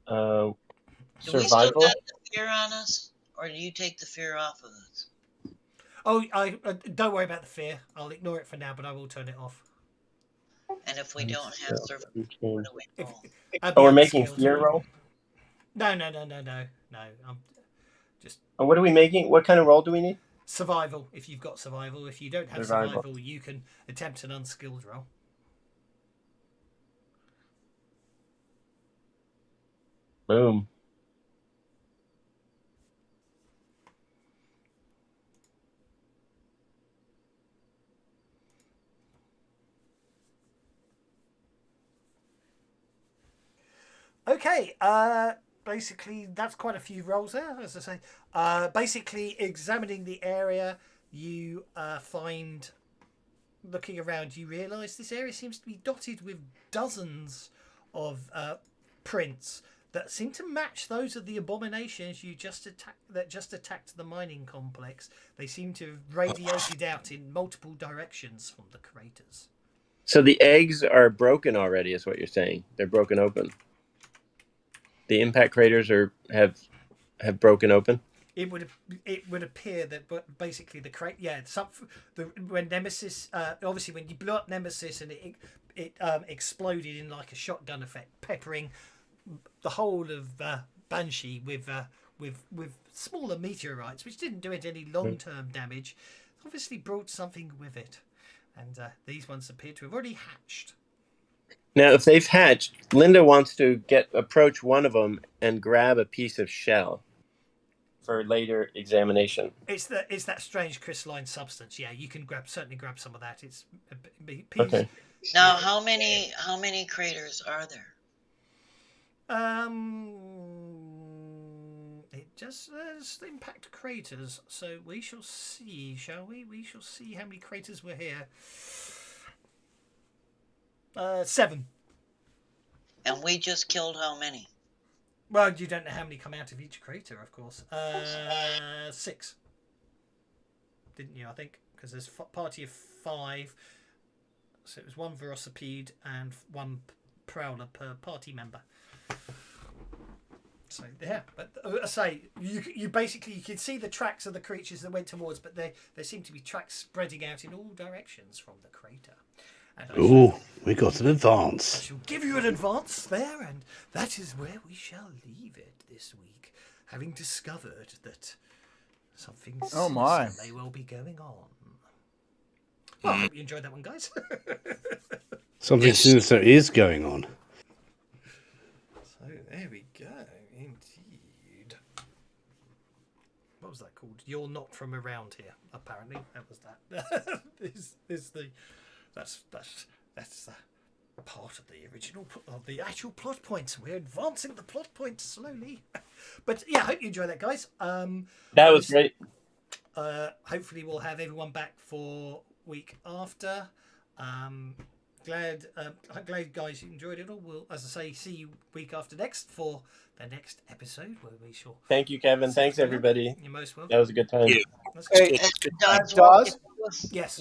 Do we still Survival. got the fear on us, or do you take the fear off of us? Oh, I don't worry about the fear. I'll ignore it for now, but I will turn it off. And if we don't have survival, what do we If, roll? Oh, we're making unskilled. fear roll. No. I'm just And what are we making? What kind of roll do we need? survival. If you've got survival, if you don't have survival, you can attempt an unskilled roll. Boom. Okay, basically that's quite a few rolls there, as I say. Basically examining the area, you find, looking around, you realise this area seems to be dotted with dozens of prints that seem to match those of the abominations you just attacked the mining complex. They seem to have radiated out in multiple directions from the craters. So the eggs are broken already, is what you're saying? They're broken open. The impact craters have broken open. It would appear that, but basically the crate, when Nemesis, obviously when you blew up Nemesis and it exploded in like a shotgun effect, peppering the whole of Banshee with smaller meteorites, which didn't do it any long-term damage. Obviously brought something with it, and these ones appear to have already hatched. Now, if they've hatched, Linda wants to approach one of them and grab a piece of shell for later examination. It's that strange crystalline substance. Yeah, you can certainly grab some of that. It's a piece. Okay. Now, how many craters are there? It just says impact craters, so we shall see, shall we? We shall see how many craters were here. 7. And we just killed how many? Well, you don't know how many come out of each crater, of course. 6. Didn't you, I think? Because there's a party of 5. So it was 1 velocipede and 1 prowler per party member. So, yeah. But I say, you basically, you can see the tracks of the creatures that went towards, but there seem to be tracks spreading out in all directions from the crater. Ooh, we got an I advance. shall give you an advance there, and that is where we shall leave it this week, having discovered that something sinister may well be going on. Well, I hope you enjoyed that one, guys. Something sinister is going on. So there we go, indeed. What was that called? You're not from around here. Apparently, that was that. That's part of the original of the actual plot points. We're advancing the plot points slowly, but yeah, I hope you enjoy that, guys. That was great. Hopefully, we'll have everyone back for week after. Glad guys you enjoyed it all. We'll, as I say, see you week after next for the next episode where we shall. Thank you, Kevin. Thanks, everybody. You're most welcome. That was a good time. Hey, Does? Yes.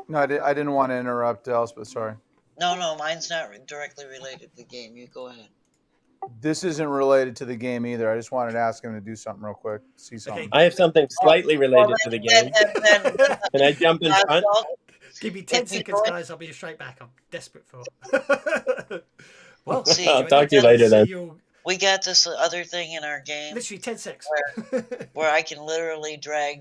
No, I didn't want to interrupt else, but sorry. No, mine's not directly related to the game. You go ahead. This isn't related to the game either. I just wanted to ask him to do something real quick. See something. I have something slightly related to the game. Can I jump in front? Give me 10 seconds, guys. I'll be straight back. I'm desperate for. Well, See, I'll talk to you later then. We got this other thing in our game Literally 10 seconds. where I can literally drag